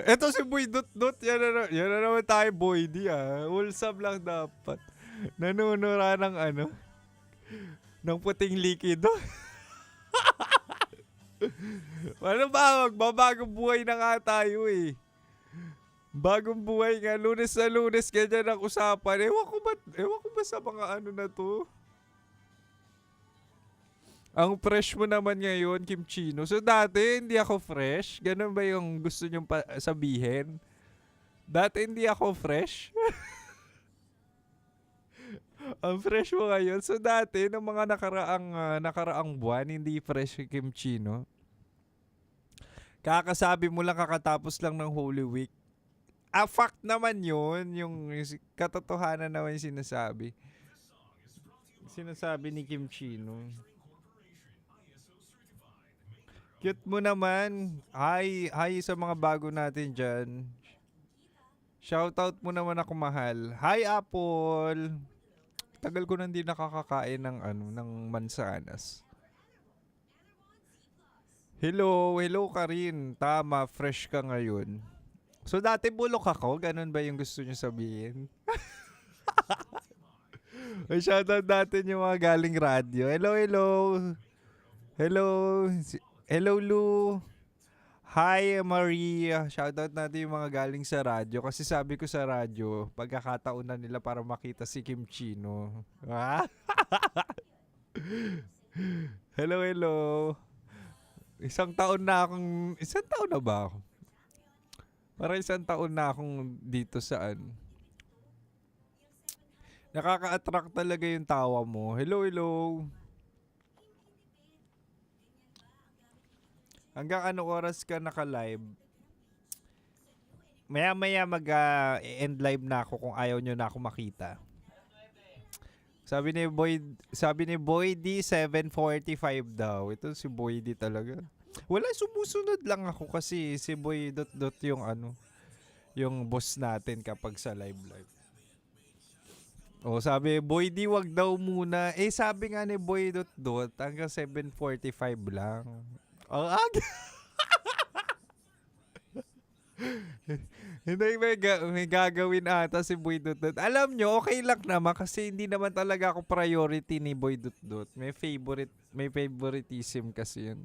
Eto si Boy Dot. Yan na naman tayo, Boy D. Wholesome lang dapat. Nanunura ng ng puting likido. Ano ba? Magbabagong buhay na nga tayo eh. Bagong buhay nga. Lunes na Lunes, ganyan ang usapan. Ewan ko ba sa mga na to? Ang fresh mo naman ngayon, Kim Chino. So dati, hindi ako fresh. Ganun ba yung gusto nyong sabihin? Dati hindi ako fresh. Ang fresh mo ngayon. So dati, ng mga nakaraang buwan, hindi fresh si Kimchi, no? Kakasabi mo lang kakatapos lang ng Holy Week. Fact naman yun. Yung katotohanan naman yung sinasabi. Sinasabi ni Kimchi, no? Cute mo naman. Hi sa mga bago natin dyan. Shoutout mo naman ako, mahal. Hi, Apple! Tagal ko nang hindi nakakakain ng mansanas. Hello ka rin. Tama, fresh ka ngayon. So dati bulok ako, ganun ba yung gusto niyo sabihin? Shoutout natin yung mga galing radyo. Hello, Lou. Hi, Maria. Shoutout natin yung mga galing sa radyo. Kasi sabi ko sa radyo, pagkakataon na nila para makita si Kimchi, no? Hello. Isang taon na ba ako? Para isang taon na akong dito saan. Nakaka-attract talaga yung tawa mo. Hello. Hanggang anong oras ka naka-live? Maya mag-end live na ako kung ayaw nyo na ako makita. Sabi ni Boy D 7:45 daw. Ito si Boy D talaga. Wala, sumusunod lang ako kasi si Boy Dot yung boss natin kapag sa live. Oh, sabi Boy D wag daw muna. Sabi nga ni Boy Dot hanggang 7:45 lang. Ang aga. Hindi, may gagawin ata si Boy Dot. Alam nyo, okay lang naman kasi hindi naman talaga ako priority ni Boy Dot. May favoritism kasi yun.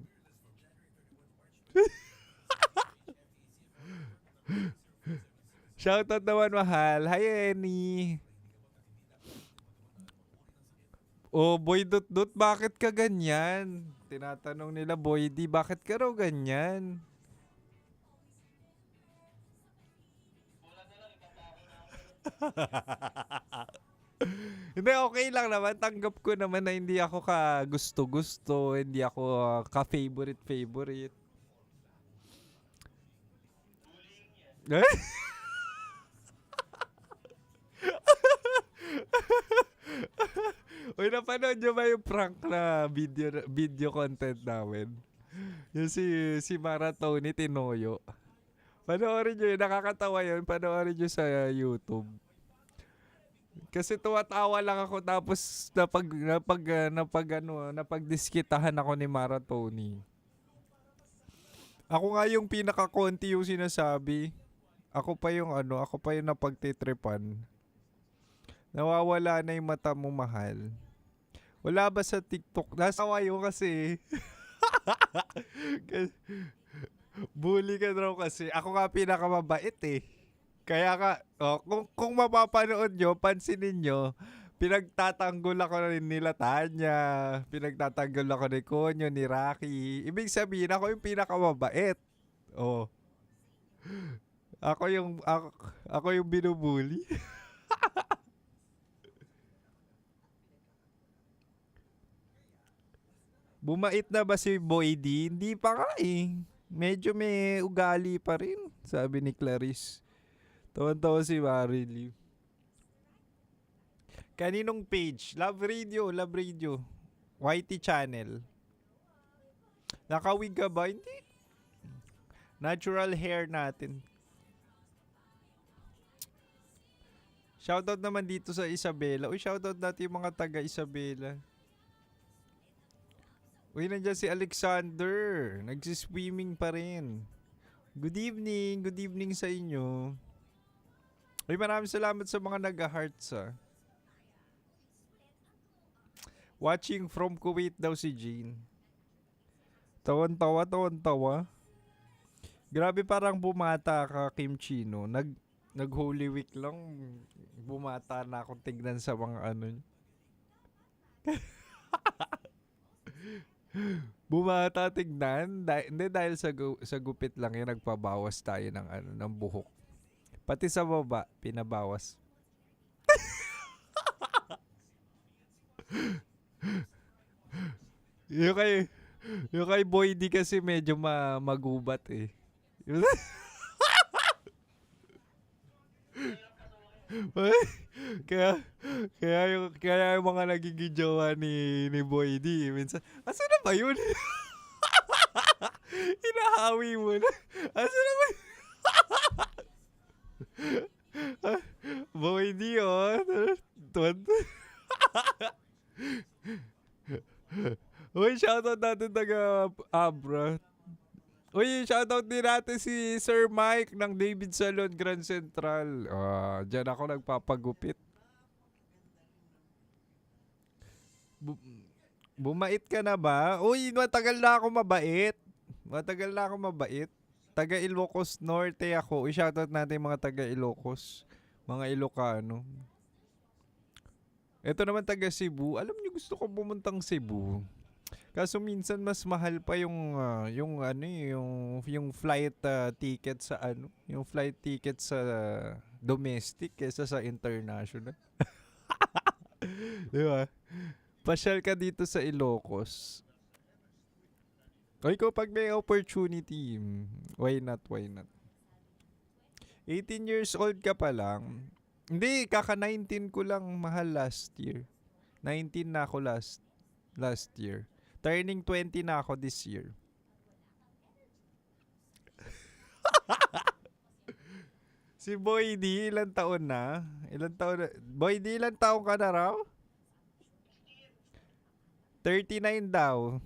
Shoutout naman, mahal. Hi, Annie. Oh, Boy Dot, bakit ka ganyan? Tinatanong nila, Boy D, bakit ka raw ganyan? Hindi, okay lang naman. Tanggap ko naman na hindi ako ka gusto-gusto, hindi ako ka-favorite. Uy, napanood nyo ba yung prank na video content namin? Yung si Maratoni Tinoyo. Panoorin nyo yun, nakakatawa yun. Panoorin nyo sa YouTube. Kasi tuwatawa lang ako tapos napagdiskitahan ako ni Maratoni. Ako nga yung pinaka-konti yung sinasabi. Ako pa yung napagtitripan. Nawawala na yung mata mo, mahal. Wala ba sa TikTok? Nasawa yun kasi. Bully ka daw kasi. Ako nga pinakamabait eh. Kaya ka, kung mapapanood nyo, pansinin nyo, pinagtatanggol ako nila Tanya, pinagtatanggol ako ni Konyo, ni Rocky. Ibig sabihin, ako yung pinakamabait. Oh. Ako yung binubuli. Bumait na ba si Boy D? Hindi pa nga eh. Medyo may ugali pa rin, sabi ni Clarice. Tawan-tawa si Marily. Kaninong page? Love Radio. YT channel. Nakawig ka ba? Hindi. Natural hair natin. Shoutout naman dito sa Isabela. Uy, shoutout natin yung mga taga Isabela. Uy, nandiyan si Alexander. Nagsiswimming pa rin. Good evening sa inyo. Uy, maraming salamat sa mga nag-hearts ah. Watching from Kuwait daw si Jean. Tawan-tawa. Grabe, parang bumata ka, Kimchi, no? Nag-Holy Week lang, bumata na akong tignan sa mga ano. Bumata tignan? Hindi, dahil sa gupit lang yan, nagpabawas tayo ng buhok. Pati sa baba, pinabawas. yung kay Boy D kasi medyo magubat eh. kaya yung mga nagiging jowa ni Boy D minsan, asa na ba yun? Hinahawi mo na. Asa na ba? Boy D, oh. Uy, shoutout natin taga Abra. Uy, shoutout din natin si Sir Mike ng David Salon Grand Central. Diyan ako nagpapagupit. Bumait ka na ba? Uy, matagal na ako mabait. Taga Ilocos Norte ako. Uy, shoutout natin mga taga Ilocos. Mga Ilocano. Ito naman taga Cebu. Alam niyo, gusto ko pumuntang Cebu. Kaso minsan mas mahal pa yung flight ticket sa yung flight ticket sa domestic kaysa sa international. Di ba? Pasyal ka dito sa Ilocos. O ikaw, pag may opportunity, why not? 18 years old ka pa lang. Hindi, kaka 19 ko lang, mahal, last year. 19 na ako last year. Turning 20 na ako this year. Si Boy D, ilang taon na? Boy D, ilang taon ka na raw? 39 daw.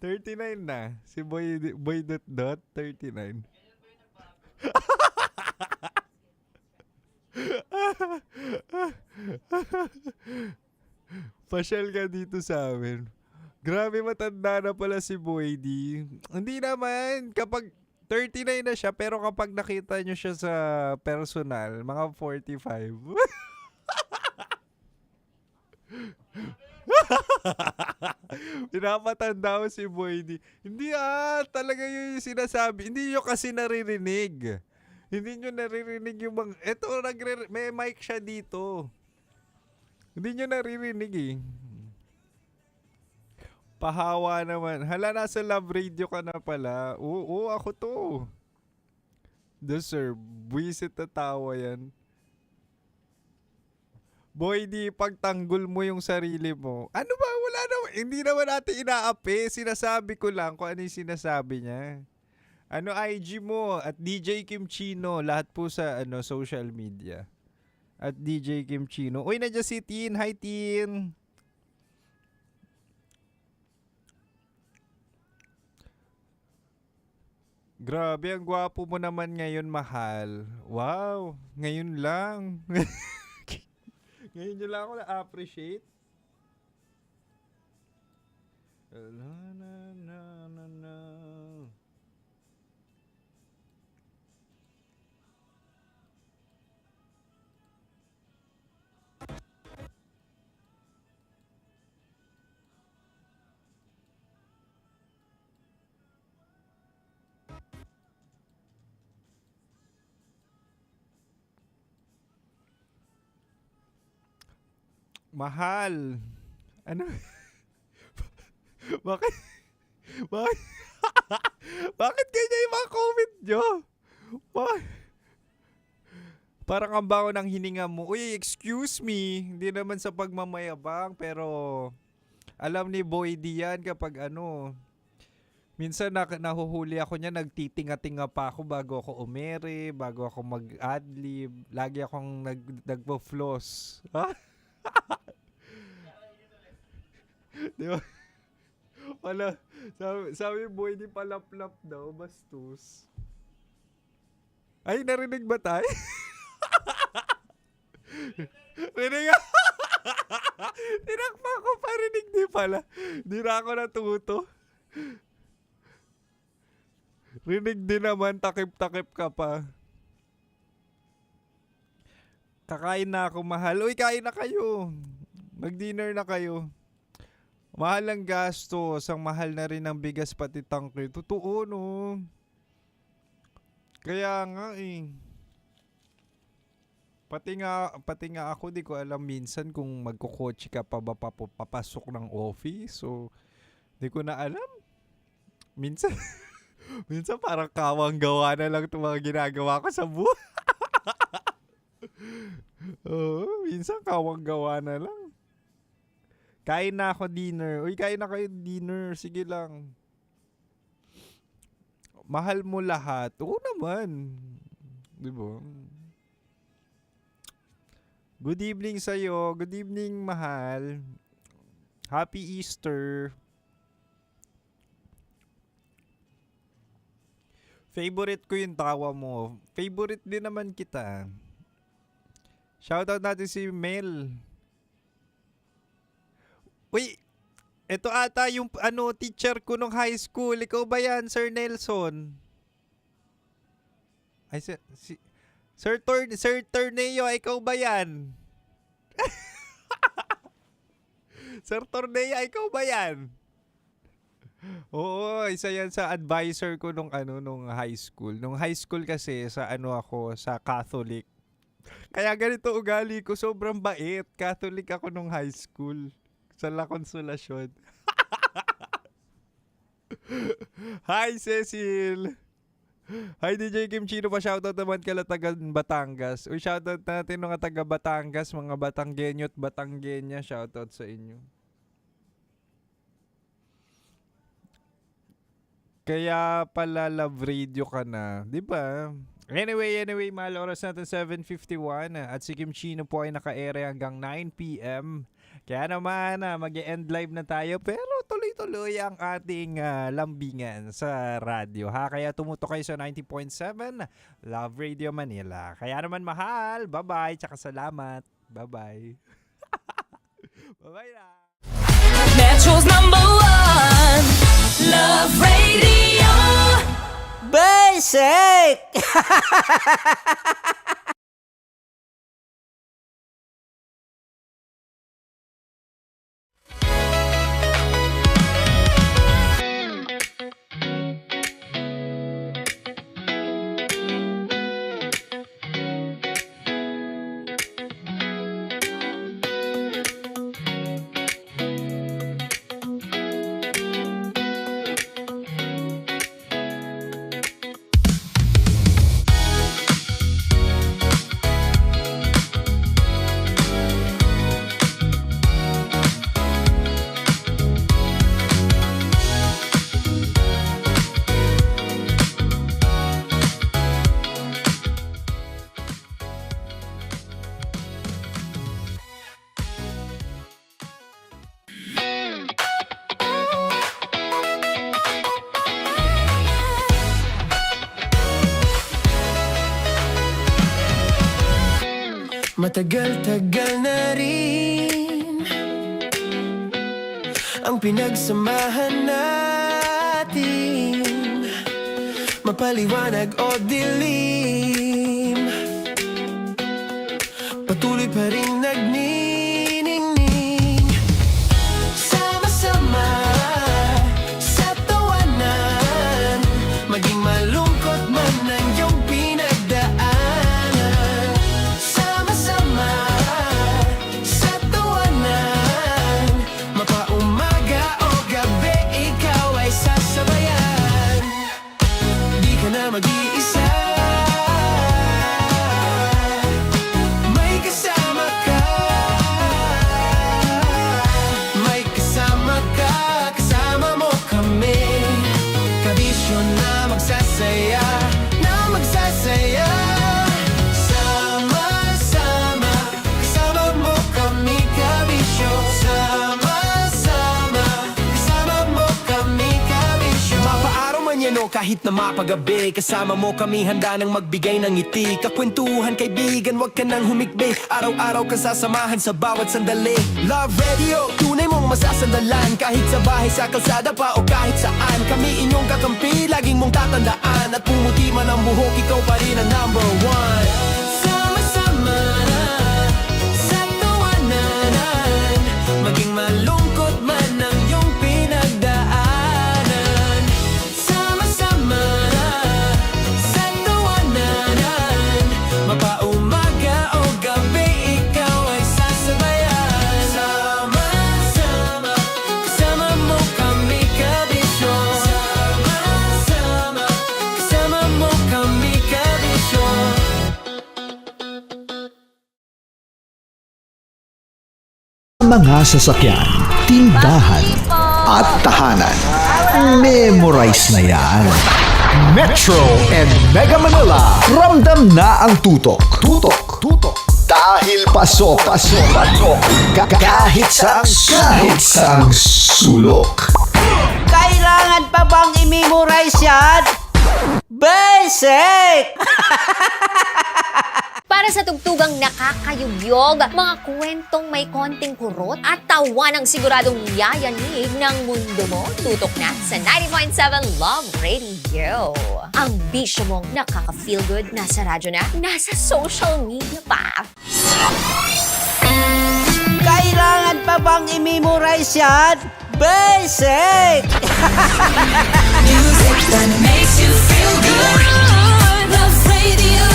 39 na. Si Boy 39. Pasyal ka dito sa amin. Grabe, matanda na pala si Boy D. Hindi naman, kapag 39 na siya, pero kapag nakita nyo siya sa personal, mga 45. Pinapatanda ko si Boy D. Hindi talaga yung sinasabi. Hindi nyo kasi naririnig. Hindi nyo naririnig yung mga... Eto, may mic siya dito. Hindi nyo naririnig eh. Pahawa naman. Hala, nasa Love Radio ka na pala. Oo, ako to. Sir, buwisit na tawa yan. Boy D, pagtanggol mo yung sarili mo. Ano ba? Wala naman. Hindi naman natin inaapi. Sinasabi ko lang kung ano yung sinasabi niya. Ano IG mo? At DJ Kim Chino. Lahat po sa social media. At DJ Kim Chino. Uy, nandiyan si Tin. Hi, Tin. Grabe, ang gwapo mo naman ngayon, mahal. Wow, ngayon lang. Ngayon nyo lang ako na-appreciate. Mahal. Ano? Bakit? Bakit ganyan yung mga comment nyo? Parang ang baho ng hininga mo. Uy, excuse me. Hindi naman sa pagmamayabang, pero alam ni Boy D yan kapag minsan nahuhuli ako niya, nagtitinga-tinga pa ako bago ako umere, bago ako mag-adlib. Lagi akong nagpo-floss. Ha? Di ba? Wala. Sabi Boy, di palap-lap daw, bastos. Ay, narinig ba tayo? Rinig ako. Tinakpa ko, parinig di pala. Di na ako natuto. Rinig din naman, takip-takip ka pa. Kakain na ako, mahal. Uy, kain na kayo. Mag-dinner na kayo. Mahal ang gastos. Ang mahal na rin ng bigas pati tangke. Totoo, no? Kaya nga eh. Pati nga ako di ko alam minsan kung magkukotse ka pa ba papasok ng office. So, di ko na alam. Minsan, minsan parang kawang gawa na lang itong mga ginagawa ko sa buhay. Oo, minsan kawang gawa na lang. Kain na ako dinner. Uy, kain na kayo dinner. Sige lang. Mahal mo lahat. Oo naman. Di ba? Good evening sa'yo. Good evening, mahal. Happy Easter. Favorite ko yung tawa mo. Favorite din naman kita. Shoutout natin si Mel. Uy, ito ata yung teacher ko nung high school. Ikaw ba yan, Sir Nelson? Ay, Sir Torneo, ikaw ba yan? Sir Torneo, ikaw ba yan? Oo, isa yan sa advisor ko nung high school. Nung high school kasi sa sa Catholic. Kaya ganito ugali ko, sobrang bait. Catholic ako nung high school. Sa La Consolacion. Hi, Cecil! Hi, DJ Kim Chino pa. Shoutout naman kala taga Batangas. Uy, shoutout natin mga taga Batangas, mga Batanggenyo at Batanggenya. Shoutout sa inyo. Kaya pala love radio ka na. Diba? Anyway, mahal oras natin 7:51 at si Kim Chino po ay naka-ere hanggang 9 p.m. Kaya naman, mag-e-end live na tayo pero tuloy-tuloy ang ating lambingan sa radyo. Kaya tumutok kayo sa 90.7 Love Radio Manila. Kaya naman mahal, bye-bye, tsaka salamat. Bye-bye. Bye-bye na. Metro's #1 Love Radio. Basic! Matagal-tagal na rin ang pinagsamahan natin, mapaliwanag o dilim, patuloy pa rin nagniningning. Sama-sama sa tawanan, maging malungkot man ang iyong pinagdaanan. Mag-iisa, may kasama ka, kasama mo kami, kabisyo na magsasaya, sama-sama, kasama mo kami, kabisyo, sama-sama, kasama mo kami, kabisyo. Mapaaraw man yan o kahit na mapagabi, kasama mo kami handa nang magbigay ng ngiti. Kakwentuhan kaibigan, wag ka nang humikbi, araw-araw ka sasamahan sa bawat sandali. Love Radio, tunay mong masasandalan, kahit sa bahay, sa kalsada pa o kahit saan. Kami inyong kakampi, laging mong tatandaan, at pumuti man ang buhok, ikaw pa rin ang #1. Sama-sama sa tawanan, maging malungkot man ang iyong pinagdaanan. Sama-sama sa tawanan, mga sasakyan, tindahan, at tahanan. Memorize na yan. Metro and Mega Manila, ramdam na ang tutok. Tutok. Dahil pasok. Kahit saang sulok. Kailangan pa bang i-memorize yan? Basic! Para sa tugtugang nakakayugyog, mga kwentong may konting kurot at tawa ng siguradong yayanig ng mundo mo, tutok na sa 90.7 Love Radio. Ang bisyo mong nakaka-feel good, nasa radyo na, nasa social media pa. Kailangan pa bang i-memorize yan? Basic! Music that makes you feel good. Love Radio.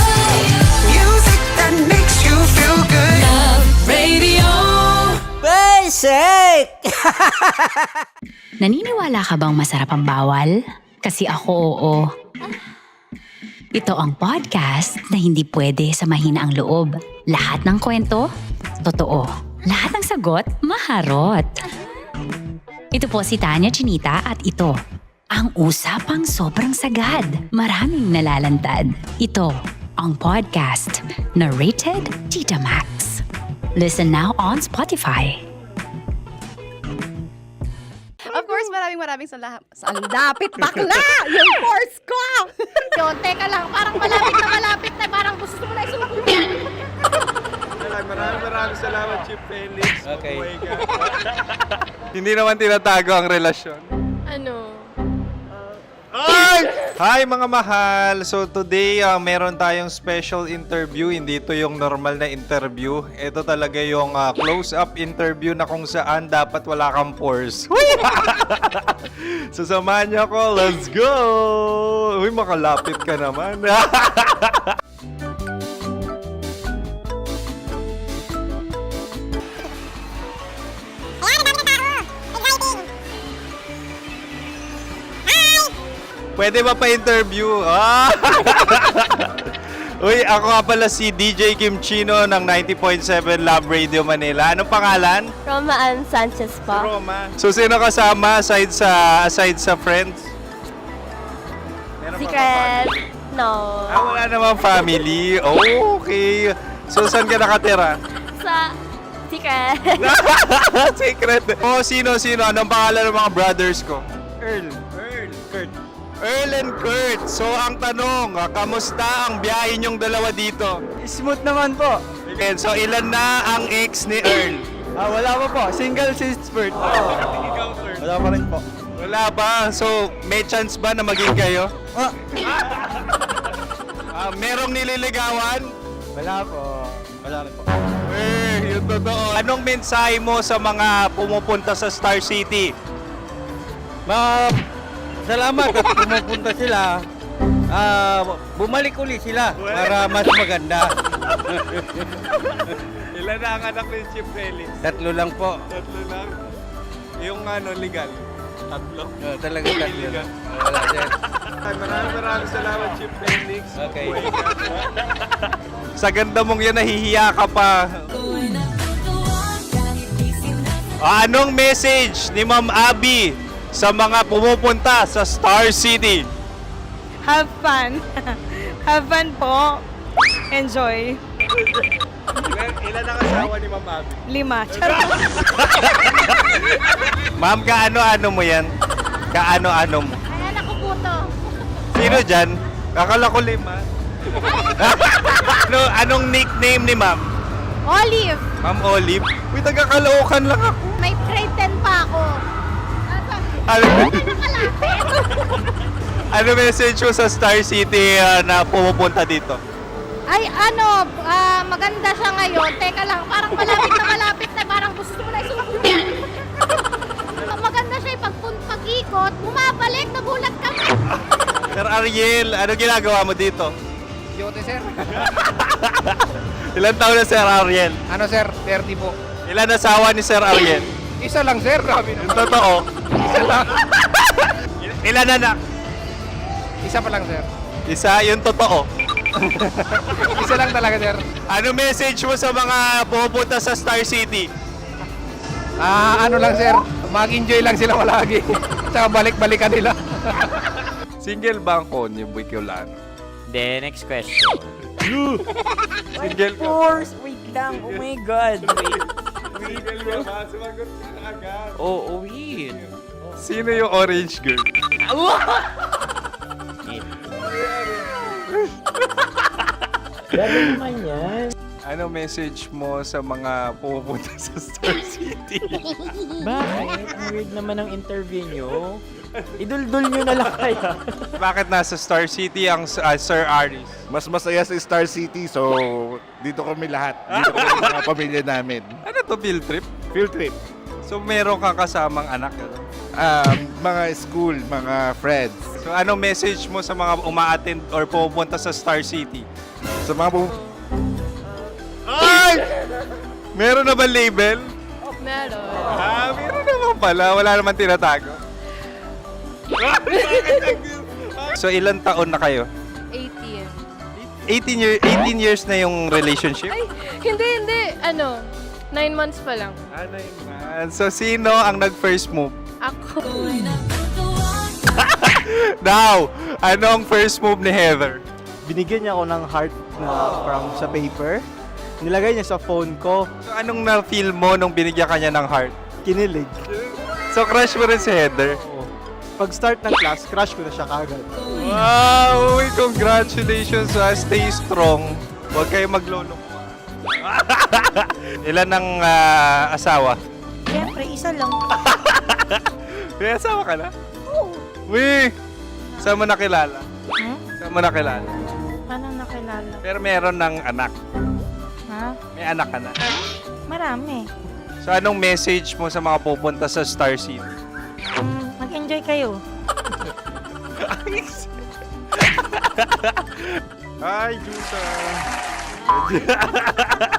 Music that makes you feel good. Love Radio. Basic! Naniniwala ka bang masarap ang bawal? Kasi ako oo. Ito ang podcast na hindi pwede sa mahina ang loob. Lahat ng kwento, totoo. Lahat ng sagot, maharot. Ito po si Tanya Chinita at ito, ang usapang sobrang sagad. Maraming nalalantad. Ito, ang podcast na rated Tita Max. Listen now on Spotify. Of course, maraming salamat. Lapit bakla! Yung course ko! Yun, teka lang, parang malapit na, parang gusto mo na isulat. Maraming salamat, Chief Felix. Okay. Oh my God. Hindi naman tinatago ang relasyon. Ano? Hi mga mahal! So today, meron tayong special interview. Hindi ito yung normal na interview. Ito talaga yung close-up interview na kung saan dapat wala kang pores. So samahan niyo ako. Let's go! Uy, makalapit ka naman. Pwede ba pa-interview? Uy, ako nga pala si DJ Kim Chino ng 90.7 Love Radio Manila. Anong pangalan? Roma Ann Sanchez po. Roma. So, sino kasama aside sa friends? Meron ba Secret. No. wala namang family. Oh, okay. So, saan ka nakatira? Sa Secret. Secret. Oh, sino? Anong pangalan ng mga brothers ko? Earl, Kurt. Earl and Kurt. So, ang tanong, kamusta ang biyahe niyong dalawa dito? Smooth naman po. Okay, so, ilan na ang ex ni Earl? Wala pa po. Single since birth. Wala pa rin po. Wala ba? So, may chance ba na maging kayo? Merong nililigawan? Wala po. Wala rin po. Yung totoo. Anong mensahe mo sa mga pumupunta sa Star City? Salamat at pumupunta sila. Bumalik uli sila para mas maganda. Ilan na ang anak ni Chief Felix? 3 lang po. 3 lang? Yung legal? 3? Talaga 3 lang. Wala din. Maraming salamat, Chief Felix. Okay. Sa ganda mong yan, nahihiya ka pa. Anong message ni Ma'am Abby sa mga pumupunta sa Star City? Have fun. Have fun po. Enjoy. Ilan ang asawa ni Ma'am Abby? 5. Charot. Ma'am, kaano-ano mo yan? Kaano-ano mo? Ayan ako po to. Sino dyan? Akala ko 5. Anong nickname ni Ma'am? Olive, Ma'am Olive? Uy, taga-Caloocan lang ako. may grade 10 pa ako. Ano message mo sa Star City na pumupunta dito? Ay, maganda siya ngayon. Teka lang, parang malapit na, parang gusto mo na isulat. Maganda siya, pag-ikot, bumabalik, nagulat ka. Sir Ariel, ano ginagawa mo dito? Yote, sir. Ilan taon na Sir Ariel? Ano, sir? 30 po. Ilan asawa ni Sir Ariel? Isa lang, sir. Yung totoo? Isa lang. Ilan anak? Isa pa lang, sir. Isa, yung totoo. Isa lang talaga, sir. Ano message mo sa mga pumupunta sa Star City? Ano lang sir, mag-enjoy lang sila palagi. Tsaka balik-balikan nila. Single ba ang Konyo, Boy Kiolano? Then, next question. Single Of course! Wait lang. Oh my God. Wait. Single ka ba? Sumagot ka na agad. Oo, wait. Sino yung orange girl? Grabe naman yan. Ano message mo sa mga pupunta sa Star City? Bakit? Ang weird naman ng interview nyo. Idul-dul nyo na lang kaya. Bakit nasa Star City ang Sir Aris? Mas masaya sa Star City, so dito kami lahat. Dito kami mga pamilya namin. Ano to, field trip? Field trip. So meron kang kasamang anak? Ano? Mga school, mga friends. So ano message mo sa mga uma-attend or pupunta sa Star City? Sa mga Ay! Meron na ba label? Meron. Meron naman pala. Wala naman tinatago. So ilan taon na kayo? 18. 18 years na yung relationship? Ay, hindi. 9 months pa lang. So sino ang nag-first move? Ako. Now, anong first move ni Heather? Binigyan niya ako ng heart na from sa paper. Nilagay niya sa phone ko. So anong na-feel mo nung binigyan ka niya ng heart? Kinilig. So crush mo rin si Heather? Pag start ng class, crush ko na siya kagad. Wow! Uy, congratulations! Stay strong. Huwag kayo maglolo. Ilan ang asawa? Siyempre, isa lang. May asawa ka na? Oo. Uy! Saan mo nakilala? Saan mo nakilala? Paano nakilala? Pero meron ng anak. Ha? May anak ka na. Marami. So anong message mo sa mga pupunta sa Star City? Mag-enjoy kayo. Hi, Jusa!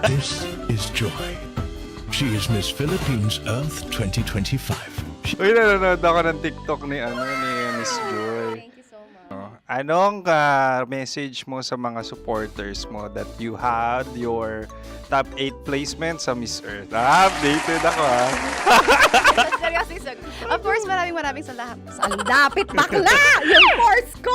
This is Joy. She is Miss Philippines Earth 2025. Uy, nanonood ako ng TikTok ni Miss Joy. Thank you so much. Anong message mo sa mga supporters mo that you had your top 8 placement sa Miss Earth? Updated ako Seryously, of course, maraming salamat. Ang dapit bakla! Yung course ko!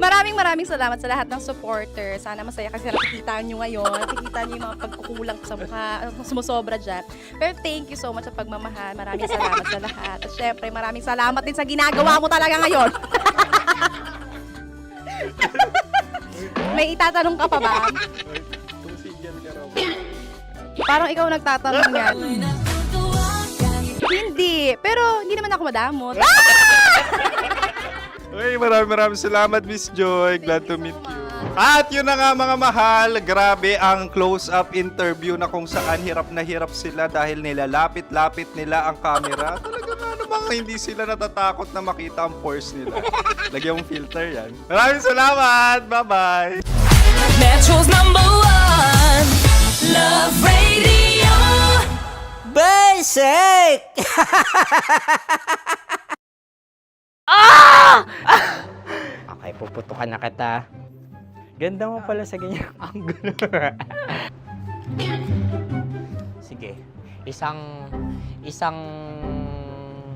maraming salamat sa lahat ng supporter. Sana masaya kasi nakikita nyo ngayon. Nakikita nyo yung mga pagkukulang ko sa mukha. Sumusobra dyan. Pero thank you so much sa pagmamahal. Maraming salamat sa lahat. At syempre, maraming salamat din sa ginagawa mo talaga ngayon. May itatanong ka pa ba? Parang ikaw nagtatanong yan. Hindi. Pero hindi naman ako madamot. Uy, maraming salamat, Miss Joy. Glad to meet you. At yun na nga mga mahal, grabe ang close-up interview na kung saan hirap na hirap sila dahil nilalapit-lapit nila ang camera. Talaga nga namang hindi sila natatakot na makita ang pores nila. Lagyan mong filter yan. Maraming salamat! Bye-bye! Metro's #1 Love Radio. Basic! Okay, puputukan na kita. Ganda mo pala sa ganyang angulo. Sige, isang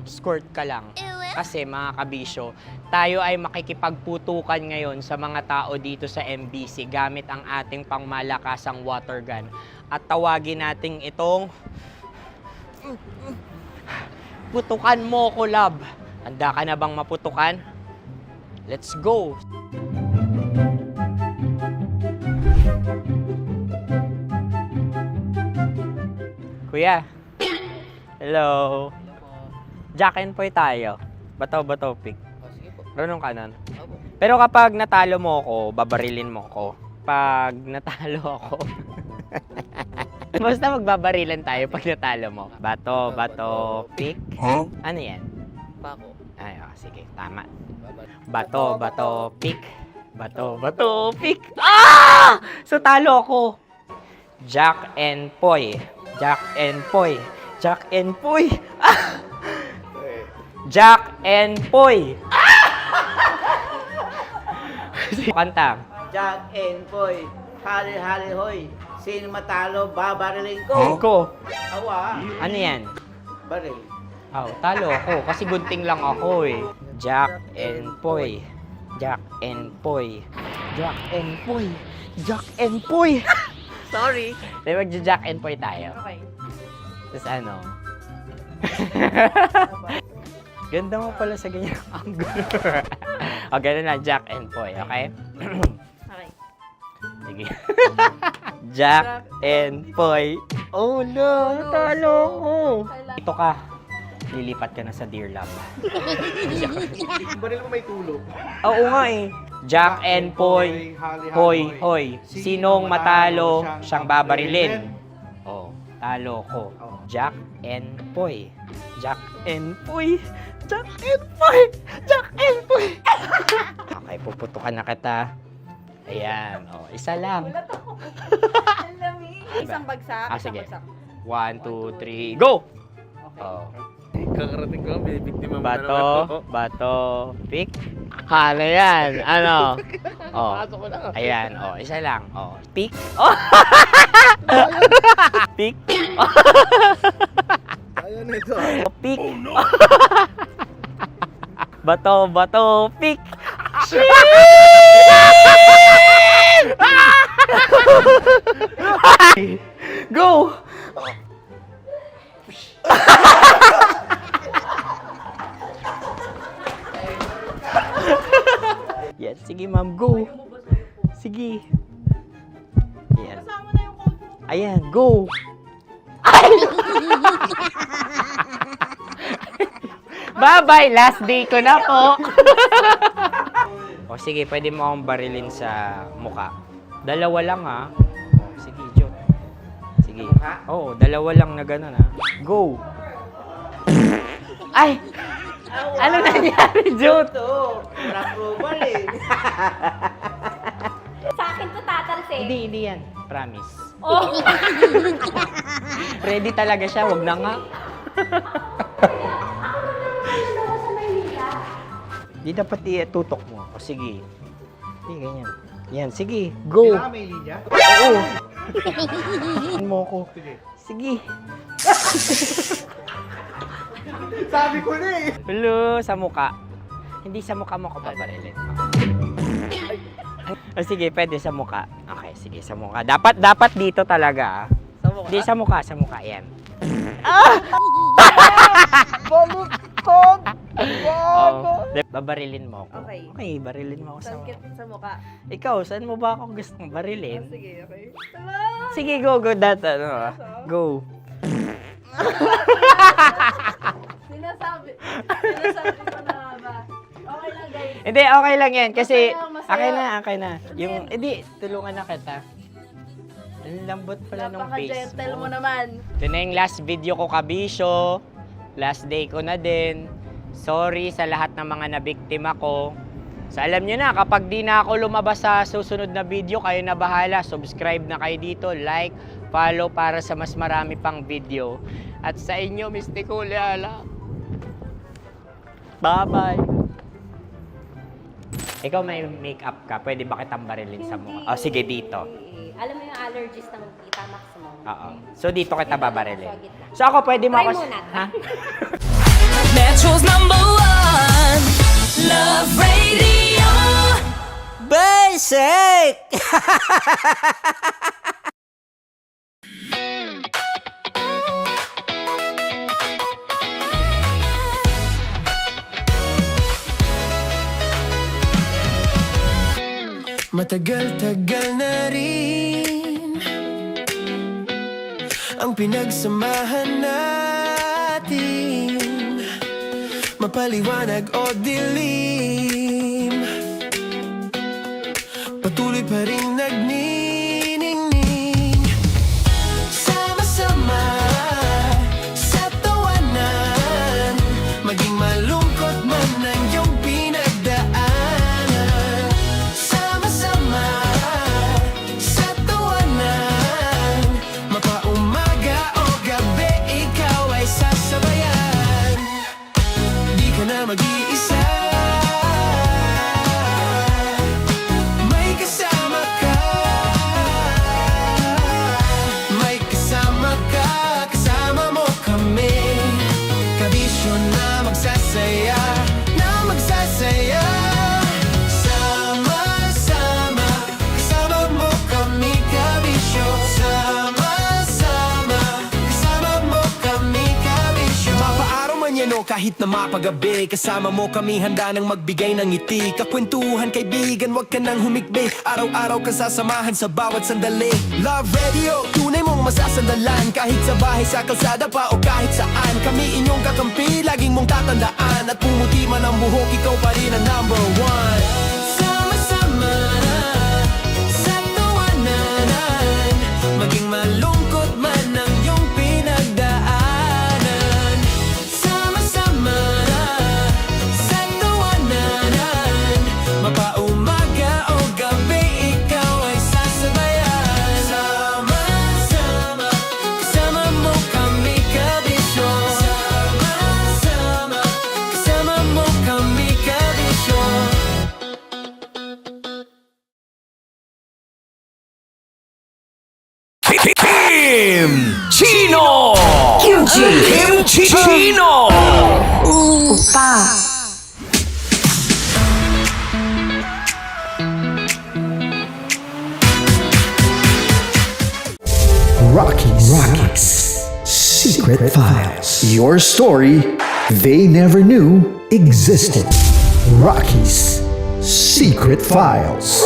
skirt ka lang. Kasi mga kabisyo, tayo ay makikipagputukan ngayon sa mga tao dito sa MBC gamit ang ating pangmalakasang water gun. At tawagin natin itong putukan mo ko, love. Handa ka na bang maputukan? Let's go! Kuya. Hello. Jack and Poy tayo. Bato-bato pick. Sige po. Runong kanan. Pero kapag natalo mo ako, babarilin mo ako. Pag natalo ako, basta magbabarilan tayo pag natalo mo. Bato, pick. Huh? Ano yan? Pako. Ay, sige, tama. Bato, pick. Bato, pick. So talo ako. Jack and Poy. Jack and Poy. Jack and Poy. Jack and Poy. Kanta. Jack and Poy, hali-hali hoy. Sino matalo, babarilin ko. Ko. Awa. Ano yan? Baril. Oh, talo ako kasi gunting lang ako eh. Jack and Poy. Jack and Poy. Jack and Poy. Jack and Poy. Sorry. Di ba Jack and Poy tayo? Okay. Tapos ano? Ganda mo pala sa ganyan angulo. O, ganun lang, Jack and Poy, okay? Okay. Sige. Jack and Poy. Oh no, talo ko. Ito ka. Lilipat ka na sa Dear Love. Baril mo may tulog. Oo nga eh. Jack and Poy. Hoy, hoy. Sinong matalo, siyang babarilin. Oh, talo ko. Jack and Poy. Jack and Poy. Jack and Poy. Jack and Poy. Okay, puputukan na kita. Ayan. Oh, isa lang. Isang bagsak. Ah, sige. 1, 2, 3, go! Oh. Kakarating ko lang, binibiktima mo na Bato, naman. bato, pick. Hala yan. Ano? Oh. Pasok ko na. Ayan. Oh, isa lang. Oh, pick. Oh. Pick. Ayaw na ito. Oh, pick. Bato, bato, pick. Go! Yan, sige ma'am, go. Sige. Ayan. Ayan, go. Ay! Bye-bye, last day ko na po. O sige, pwede mo akong barilin sa muka. Dalawa lang ha. O, sige, Jot. Sige. Oo, dalawa lang na gano'n ha. Go. Ay! Ano nangyari, Jot? Approval eh. Sa akin to tatalsik. Hindi yan. Promise. Oh. Ready talaga siya, wag na nga. Di dapat itutok mo. O sige. Sige, ganyan. Yan, sige. Go. Kailangan may linya? Oo. Mo ko. Sige. Sabi ko na eh. Hello, sa muka. Hindi sa muka mo ko paparilin. O sige, pwede sa muka. Okay, sige, sa muka. Dapat dito talaga. Sa mukha? Hindi, sa muka. Yan. Balutog! Oh, babarilin mo ako. Okay. Okay, barilin mo ako sa muka. Sa mukha. Ikaw, saan mo ba ako gustong barilin? Sige, okay. Sige, go. Go. Sinasabi ko na nga ba? Okay lang, guys. Hindi, okay lang yan. Kasi, Masaya. okay na. Yung, hindi, tulungan na kita. Ang lambot pala ng face Napaka-gentle mo. mo naman. Ito na yung last video ko, kabisyo. Last day ko na din. Sorry sa lahat ng mga nabiktima ko. So, alam nyo na, kapag di na ako lumabas sa susunod na video, kayo na bahala. Subscribe na kayo dito, like, follow para sa mas marami pang video. At sa inyo, Mistiko Leala. Bye-bye. Ikaw may makeup ka, pwede ba kitang barilin sa mukha? Oh, sige, dito. Alam mo yung allergies ng Tita Max mo? Oo. So, dito kita babarilin. So, ako pwede mo Try ako... muna. Ha? Metro's #1 Love Radio. Basic! Matagal-tagal na rin ang pinagsamahan natin, mapaliwanag o dilim, patuloy pa rin nagniningning. Sama-sama sa tawanan, maging malungkot man ang iyong pinagdaanan. Sama-sama sa tawanan, mapaumaga o gabi, ikaw ay sasabayan. Di ka na mag-iisa, may kasama ka. kahit na mapagabi. Kasama mo kami handa nang magbigay ng ngiti. Kakwentuhan kaibigan, wag ka nang humikbi. Araw-araw ka sasamahan sa bawat sandali. Love Radio, tunay mong masasandalan. Kahit sa bahay, sa kalsada pa o kahit saan. Kami inyong kakampi, laging mong tatandaan. At pumuti man ang buhok, ikaw pa rin ang number one. Sama-sama sa tawanan, maging malungkot man ang iyong pinagdaanan. Sama-sama sa tawanan, mapaumaga o gabi, ikaw ay sasabayan. Sama-sama, kasama mo kami kabisyo. Sama-sama, kasama mo kami kabisyo. Kim Chino! Kimchi Chino! Opa. Rockies Secret Files. Your story they never knew existed. Rockies Secret Files.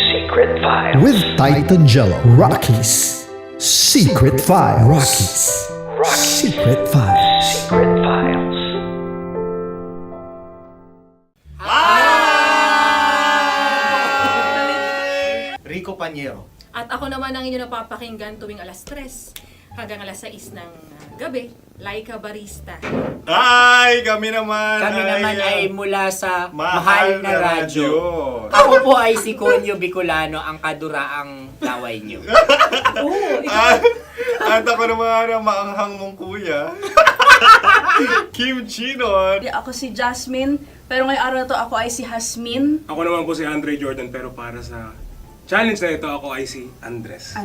Secret Files. With Titan Jello. Rockies Secret Files. Rockies Secret Files. Secret Files. Rico Panyero. At ako naman ang inyo napapakinggan tuwing alas 3 hanggang alas 6 ng gabi, Laika Barista. Ay, kami naman. Kami naman ay mula sa Mahal na Radyo. Ako Ako po ay si Conyo Bicolano, ang kaduraang laway nyo. At ako naman ang maanghang mong kuya. Kim Chino. Ako si Jasmine, pero ngayong araw na to ako ay si Hasmin. Ako naman po si Andre Jordan, pero para sa challenge na ito, ako ay si Andres.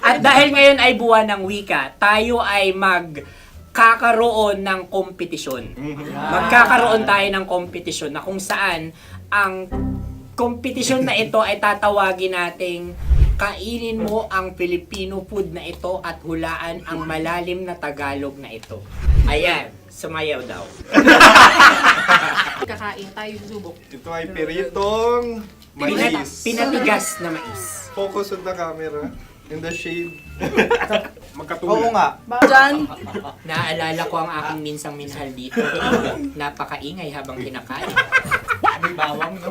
At dahil ngayon ay buwan ng wika, tayo ay magkakaroon ng kompetisyon. Magkakaroon tayo ng kompetisyon na kung saan ang kompetisyon na ito ay tatawagin nating kainin mo ang Filipino food na ito at hulaan ang malalim na Tagalog na ito. Ayan, sumayaw daw. Kakain tayo subok. Ito ay peritong mais. Pinatigas na mais. Focus on the camera. In the shade. Oo nga. Diyan. Naaalala ko ang aking minsang minahal dito. Napakaingay habang kinakain. May bawang, no?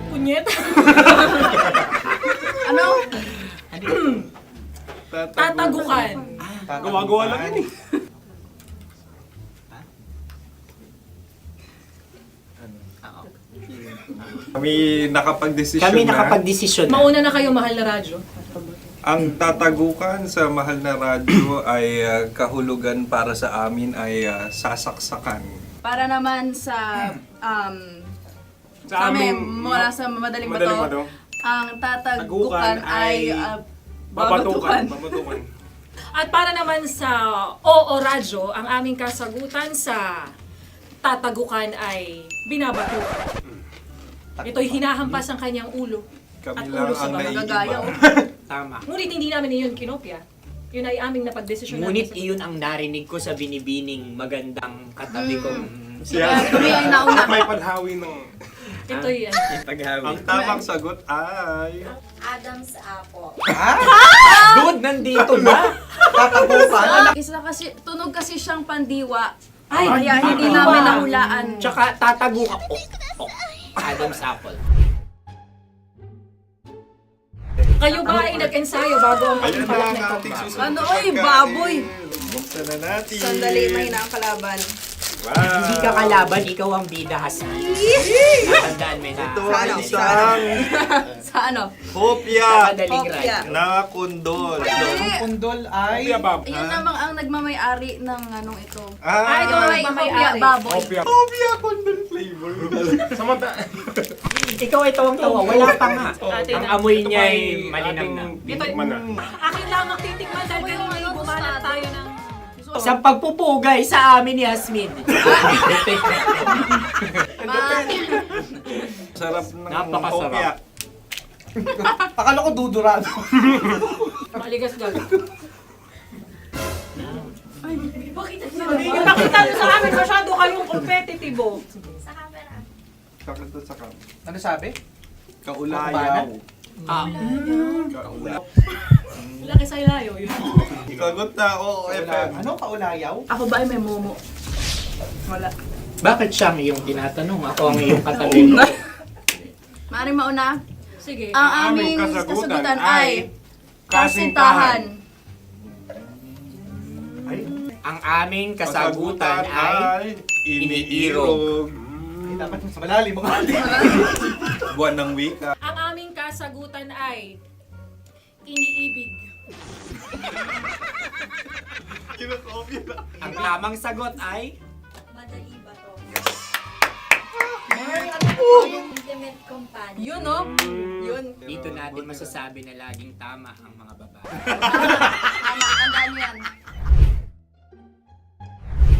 Punyet. Ano? Tatagukan. Gawa-gawa lang yun eh. Kami nakapag-desisyon Kami na. nakapag-desisyon na. Mauna na kayo, Mahal na Radyo. Ang tatagukan sa Mahal na Radyo ay kahulugan para sa amin ay sasaksakan. Para naman sa Sa amin, amin, mula sa madaling Madaling bato, Bato. ang tatagukan ay babatukan. babatukan. At para naman sa Oo Radyo, ang aming kasagutan sa tatagukan ay binabatukan. Ito'y hinahampas ang kanyang ulo. Kami At lang ulo sa ang baba. naiiba. Tama. Ngunit hindi namin iyon kinopya. Yun ay aming napagdesisyon Ngunit namin. iyon ang narinig ko sa binibining magandang katabi kong Kami ang nauna. May padhawi ng... Ito'y Ang tamang sagot ay... Adam's apple. Dude, nandito ba? Tatagukan? Isa kasi, tunog kasi siyang pandiwa. Ay, Kaya hindi pandiwa. namin nahulaan. Tsaka tatagukan. Adam's apple. Kayo ba ay nag-ensayo bago ang Ayan na pagpalat ang nito? ating susunod Ano, na oy, pagkain. baboy. Buksan na natin. Sandali, may na ang kalaban. Wow. Hindi ka kalaban, ikaw ang bida, Hasmi. Natandaan mo na. Ito ay isang Sa ano? hopya Madaling Hopya. ride. na kundol. Pundol ay... Yun namang ang nagmamayari ng anong ito. Ah, ito ay hopya, baboy. hopya kundol flavor. Ikaw ay tawang-tawa, wala pa nga. Atin Ang na. amoy niya ay malinam na. Titikman na. Akin lang ang titikman dahil kayo ngayon bumalat tayo ng... Sa pagpupugay sa amin ni Hasmin. Sarap ng Napakasarap. hopya. Akala ko dudurado. Maligas gag. Ipakita nyo sa amin, masyado kayong competitive. Sa camera. Kakanta sa kam. Ano sabi? Kaulayaw. Laki sa ilayo yun. Sagot na, oo, FM. Ano kaulayaw? Ako ba ay may momo? Wala. Bakit siya ang iyong tinatanong? Ako ang iyong katabi. Maaaring mauna? Sige. Ang aming kasagutan ay kasintahan. Ang aming kasagutan ay iniirog. Dapat mas malalim mo. Buwan ng wika. Ang aming kasagutan ay iniibig. Ang tamang sagot ay Madali ba to? Intimate companion. Yun, no? Yun. dito natin masasabi na laging tama ang mga babae. Tama, tandaan nyo yan.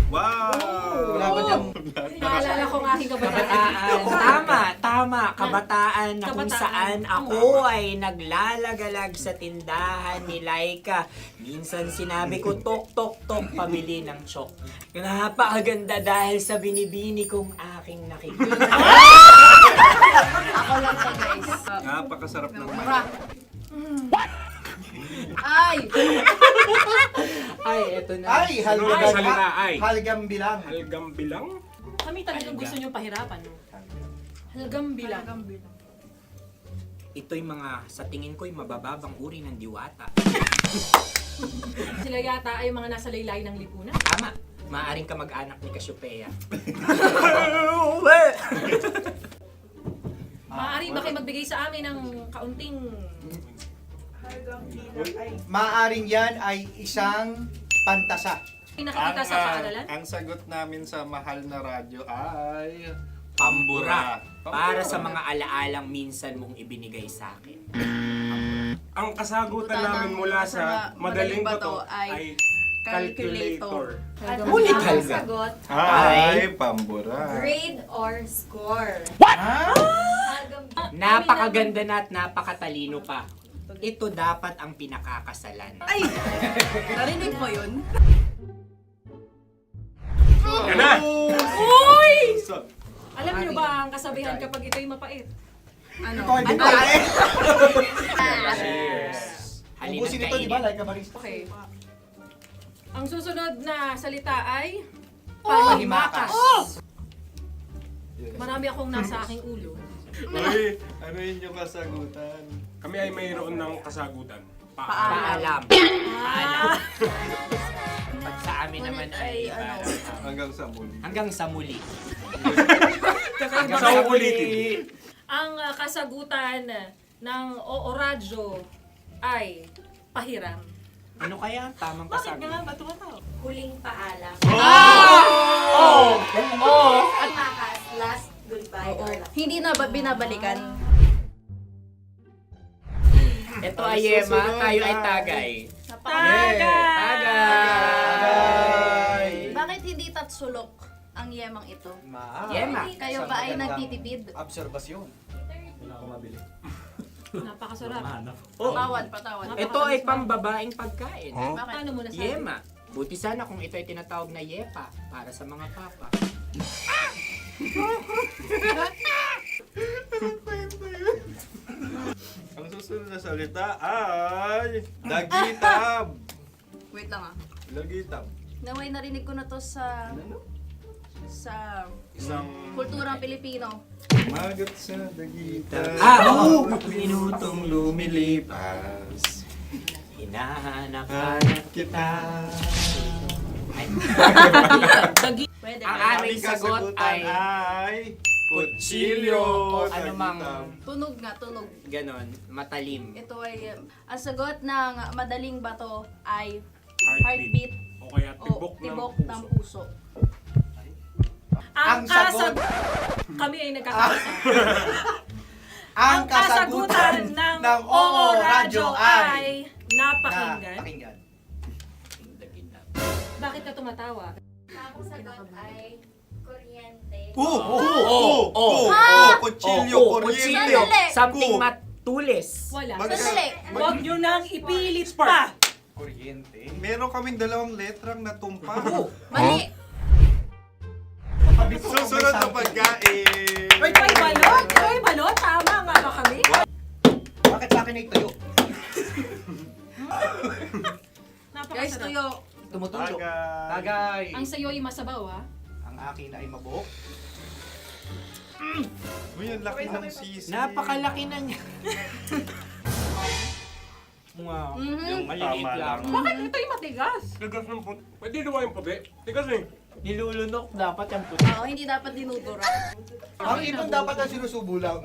Wow! Wala ba niyang... Naalala ko ang aking kabataan. Tama. Kabataan na kung Kabataan. saan ako ay naglalagalag sa tindahan ni Laika. Minsan sinabi ko, tok, tok, tok, pamili ng chok. Napakaganda dahil sa binibini kong aking nakikita. Ako lang siya, guys. Napakasarap ng Ay! Ay, eto na. Ay, halgam. Salita ay. Halgam bilang. Halgam bilang? Kami talagang gusto niyong pahirapan. No? Halgam bilang. Ito'y mga, sa tingin ko'y mabababang uri ng diwata. Sila yata ay mga nasa laylay ng lipunan. Tama. Maaring ka mag-anak ni Cassiopeia. Maaari ba kayo magbigay sa amin ng kaunting... Maaring yan ay isang pantasa. Nakikita sa paaralan? Ang sagot namin sa mahal na radyo ay... Pambura. Para sa mga alaalang minsan mong ibinigay sa akin. Ang kasagutan namin mula sa madaling bato ay calculator. Ulit halga. Sagot, Ay, pambura. grade or score. Napakaganda na at napakatalino pa. Ito dapat ang pinakakasalan. Ay! Narinig mo yun? Yan na! Uy! Alam niyo ba ang kasabihan kapag ito'y mapait? Ano? Ito, di ba? Halina't Ubusin ito, di ba? Like a barista. Okay. Ang susunod na salita ay panghimakas. Marami akong nasa aking ulo. Uy, ano yun yung kasagutan? Kami ay mayroon ng kasagutan. Paalam. Pag sa amin naman ay Hanggang sa muli. hanggang sa muli. Sa ulitin. Ang kasagutan ng Oo Radyo ay pahiram. Ano kaya ang tamang kasagutan? Huling paalam. Oh! Panghimakas, last goodbye or last. Hindi na ba binabalikan? Ito ay Yema, tayo ay tagay. Tagay! Bakit hindi tatsulok ang yemang ito? Yema. Kayo ba ay nagtitipid? Obserbasyon. Napakasarap. Patawad. Ito ay pambabaeng pagkain. Paano mo nasabi? Yema. Buti sana kung ito ay tinatawag na yepa para sa mga papa. Ang susunod na salita ay... Dagitab! Wait lang ah. Dagitab. Naway narinig ko na to sa Isang... kulturang Pilipino. Magat sa dagitab. Oo! Minutong lumilipas. Hinahanap-hanap kita. Pwede. Ang aming sagot ay kutsilyo o anumang Tunog nga, tunog. ganon, matalim. Ito ay, ang sagot ng madaling bato ay Heartbeat. O kaya tibok ng puso. Ang sagot- Kami ay nagkakaisa. Ang kasagutan ng Oo Radyo ay... napakinggan. Napakinggan. Bakit ka tumatawa? Ang sagot ay kuryente. Kutsilyo, kuryente. Something matulis. Wala. Mag- Sandali. Huwag nyo nang ipilit pa. Kuryente. Meron kaming dalawang letrang natumpa. Mali! Susunod na pagkain. Uy, may balot! Uy, balot! Tama nga ba kami? Bakit sa akin ay tuyo? Guys, tuyo. Tumutulo. Tagay. Ang sayo ay masabaw, ha? Ang akin ay mabuhok. Uy, ang laki ng sisi. Napakalaki na niya. Wow. Yung maliliit Tama lang. Bakit ito yung matigas? Tigas ng puti. Pwede nawa yung puti. Tigas eh. Nilulunok dapat yung puti. Oo, hindi dapat dinudura. Ang ibon dapat ang sinusubo lang.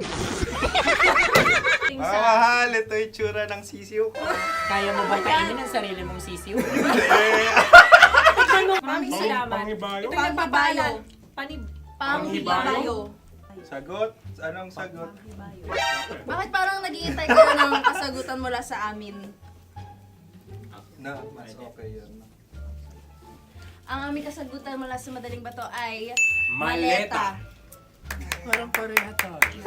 Mahal, ito yung tsura ng sisiw ko. Kaya mo ba kainin ang sarili mong sisiw? Maraming salamat. Panghibayo. Ito yung papalan. Panghibayo. Sagot? Anong sagot? Bakit parang nag-iintay ka na ng kasagutan mula sa amin? Na, mas okay yun. Ang aming kasagutan mula sa Madaling Bato ay Maleta. Parang pareha tayo.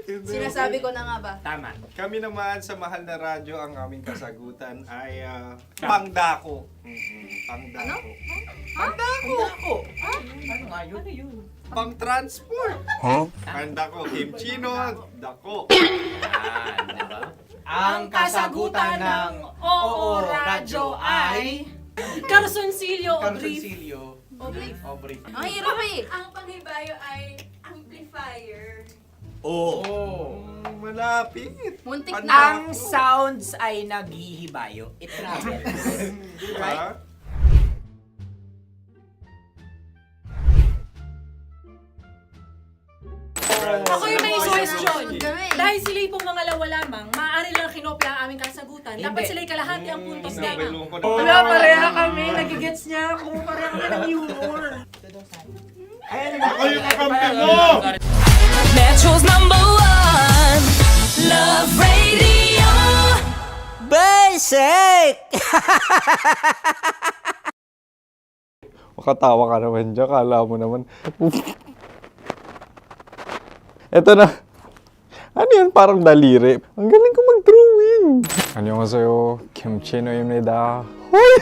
Sinasabi ko na nga ba? Tama. Kami naman sa mahal na radyo, ang aming kasagutan ay pangdako. Pangdako. Pangdako. Ano nga yun? Ano yun? Pang-transport. Pangdako, kimchino, dako. Diba? Ang kasagutan ng Oo Radyo ay Carsoncillo o brief. Carsoncillo. Obrief. Ang hirap eh. Ang panghibayo ay amplifier. Oo. Malapit. Muntik Pangdako. na. Ang sounds ay naghihibayo. It travels. Diba? Ako yung may suggestion. Kami. Dahil sila yung pangalawa lamang, maaari lang kinopya ang aming kasagutan. Dapat Hindi. sila yung kalahati ang puntos lamang. Wala, pareha kami. Nagigets niya ako. Pareha kami ng humor. Ako yung kakampi mo! Metro's #1 Love Radio. Basic! Makatawa ka naman dyan. Kala mo naman. Eto na. Ano yan? Parang daliri. Ang galing ko mag-drawing. Annyeonghaseyo. Kimchino입니다. Hoy!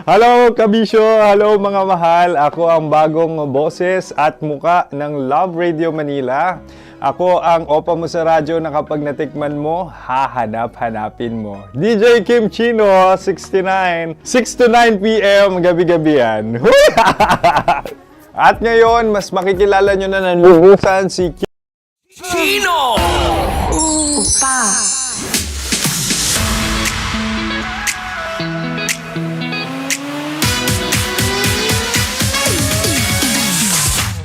Hello, kabisyo! Hello, mga mahal! Ako ang bagong boses at muka ng Love Radio Manila. Ako ang opa mo sa radyo na kapag natikman mo, hahanap-hanapin mo. DJ Kim Chino, 69. 6 to 9 p.m. gabi-gabi yan. Hoy! At ngayon, mas makikilala nyo na ng lubusan si Chino!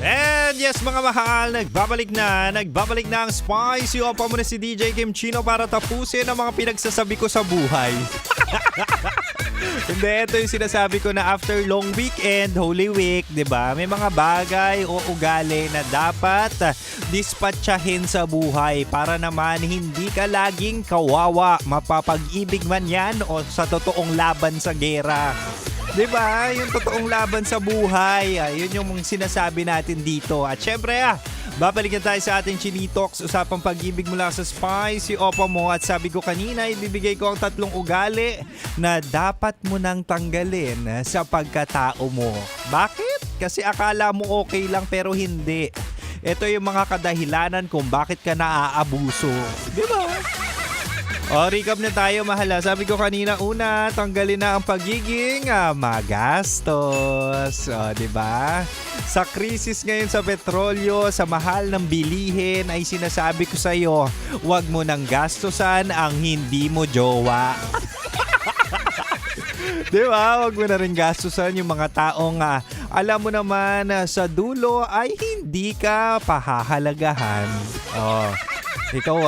And yes mga mahal, nagbabalik na ang spicy opa mo na si DJ Kim Chino para tapusin ang mga pinagsasabi ko sa buhay. Hindi, ito yung sinasabi ko na after long weekend, Holy Week, di ba? May mga bagay o ugali na dapat dispatchahin sa buhay para naman hindi ka laging kawawa, mapapag-ibig man yan o sa totoong laban sa gera. Diba? Yung totoong laban sa buhay. Yun yung sinasabi natin dito. At syempre, babalikan tayo sa ating Chinitox. Usapang pag-ibig mula sa spicy opa mo. At sabi ko kanina, ibibigay ko ang 3 ugali na dapat mo nang tanggalin sa pagkatao mo. Bakit? Kasi akala mo okay lang pero hindi. Ito yung mga kadahilanan kung bakit ka naaabuso. Diba? O, recap na tayo, mahala. Sabi ko kanina, una, tanggalin na ang pagiging magastos. O, diba? Sa krisis ngayon sa petrolyo, sa mahal ng bilihin, ay sinasabi ko sa'yo, huwag mo nang gastusan ang hindi mo jowa. Diba? Huwag mo na rin gastusan yung mga taong alam mo naman sa dulo ay hindi ka pahahalagahan. O, ikaw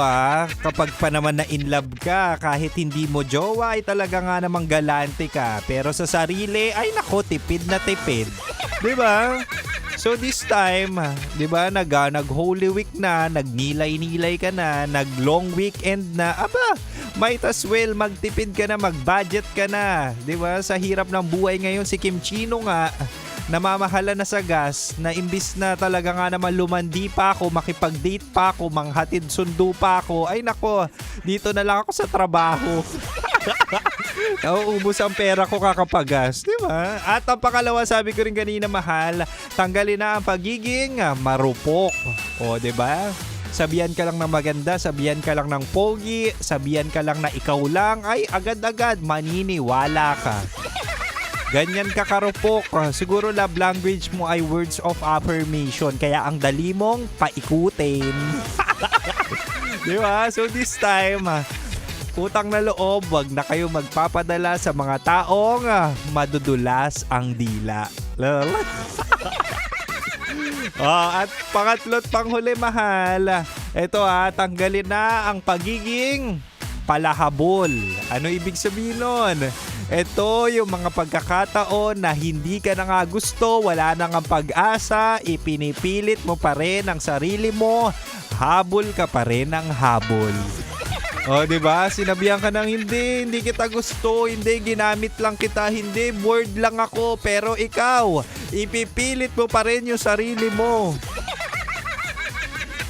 kapag pa naman na in love ka, kahit hindi mo jowa ay talaga nga namang galante ka. Pero sa sarili, ay nako, tipid na tipid. Diba? So this time, diba, nag-Holy Week na, nagnilay-nilay ka na, nag-long weekend na, aba, might as well magtipid ka na, mag-budget ka na. Diba? Sa hirap ng buhay ngayon, si Kim Chino nga, namamahala na sa gas na imbis na talaga nga naman lumandi pa ako, makipag-date pa ako, manghatid sundo pa ako, ay nako, dito na lang ako sa trabaho. Nauubos ang pera ko kakapagas, di ba? At ang pangalawa, sabi ko rin kanina, mahal, tanggalin na ang pagiging marupok. O, di ba? Sabihan ka lang ng maganda, sabihan ka lang ng pogi, sabihan ka lang na ikaw lang, ay agad-agad maniniwala ka. Ganyan ka karupok. Siguro love language mo ay words of affirmation, kaya ang dali mong paikutin. Di ba? So this time, utang na loob, wag na kayo magpapadala sa mga taong madudulas ang dila. At pangatlo't panghuli, mahal. Ito tanggalin na ang pagiging palahabol. Ano ibig sabihin nun? Ito yung mga pagkakataon na hindi ka na nga gusto, wala na nga pag-asa, ipinipilit mo pa rin ang sarili mo, habol ka pa rin ng habol. O, di ba? Sinabihan ka ng hindi kita gusto, hindi, ginamit lang kita, hindi, bored lang ako, pero ikaw, ipipilit mo pa rin yung sarili mo.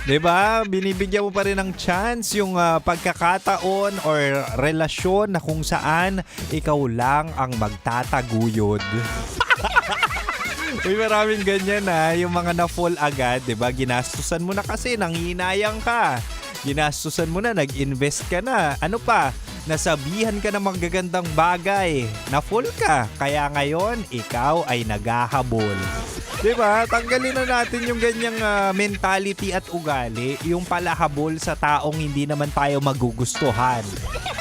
Diba? Binibigyan mo pa rin ng chance yung pagkakataon or relasyon na kung saan ikaw lang ang magtataguyod. Uy, maraming ganyan yung mga na-fall agad, diba? Ginastusan mo na kasi, nanghinayang ka. Ginastusan mo na, nag-invest ka na. Ano pa? Nasabihan ka ng magagandang bagay. Na-fall ka. Kaya ngayon, ikaw ay naghahabol. Diba? Tanggalin na natin yung ganyang mentality at ugali. Yung palahabol sa taong hindi naman tayo magugustuhan.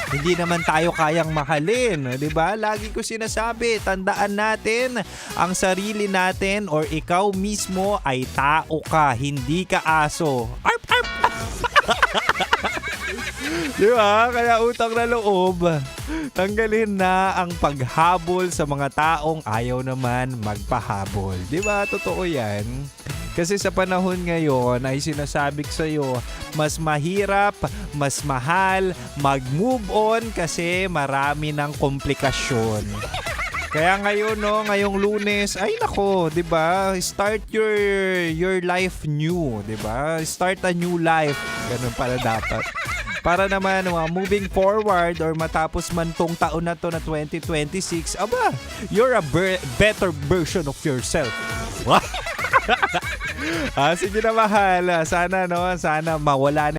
Hindi naman tayo kayang mahalin. Diba? Lagi ko sinasabi, tandaan natin, ang sarili natin or ikaw mismo ay tao ka, hindi ka aso. Arp, arp! Diba? Kaya utang na loob, tanggalin na ang paghabol sa mga taong ayaw naman magpahabol. Diba? Totoo yan. Kasi sa panahon ngayon ay sinasabi ko sa'yo, mas mahirap, mas mahal mag-move on kasi marami ng komplikasyon. Kaya ngayon, ngayong Lunes, ay nako, 'di ba? Start your life new, 'di ba? Start a new life. Ganun pala dapat. Para naman moving forward or matapos man tong taon na to na 2026, aba, you're a better version of yourself. Sige na, mahal. Sana mawala na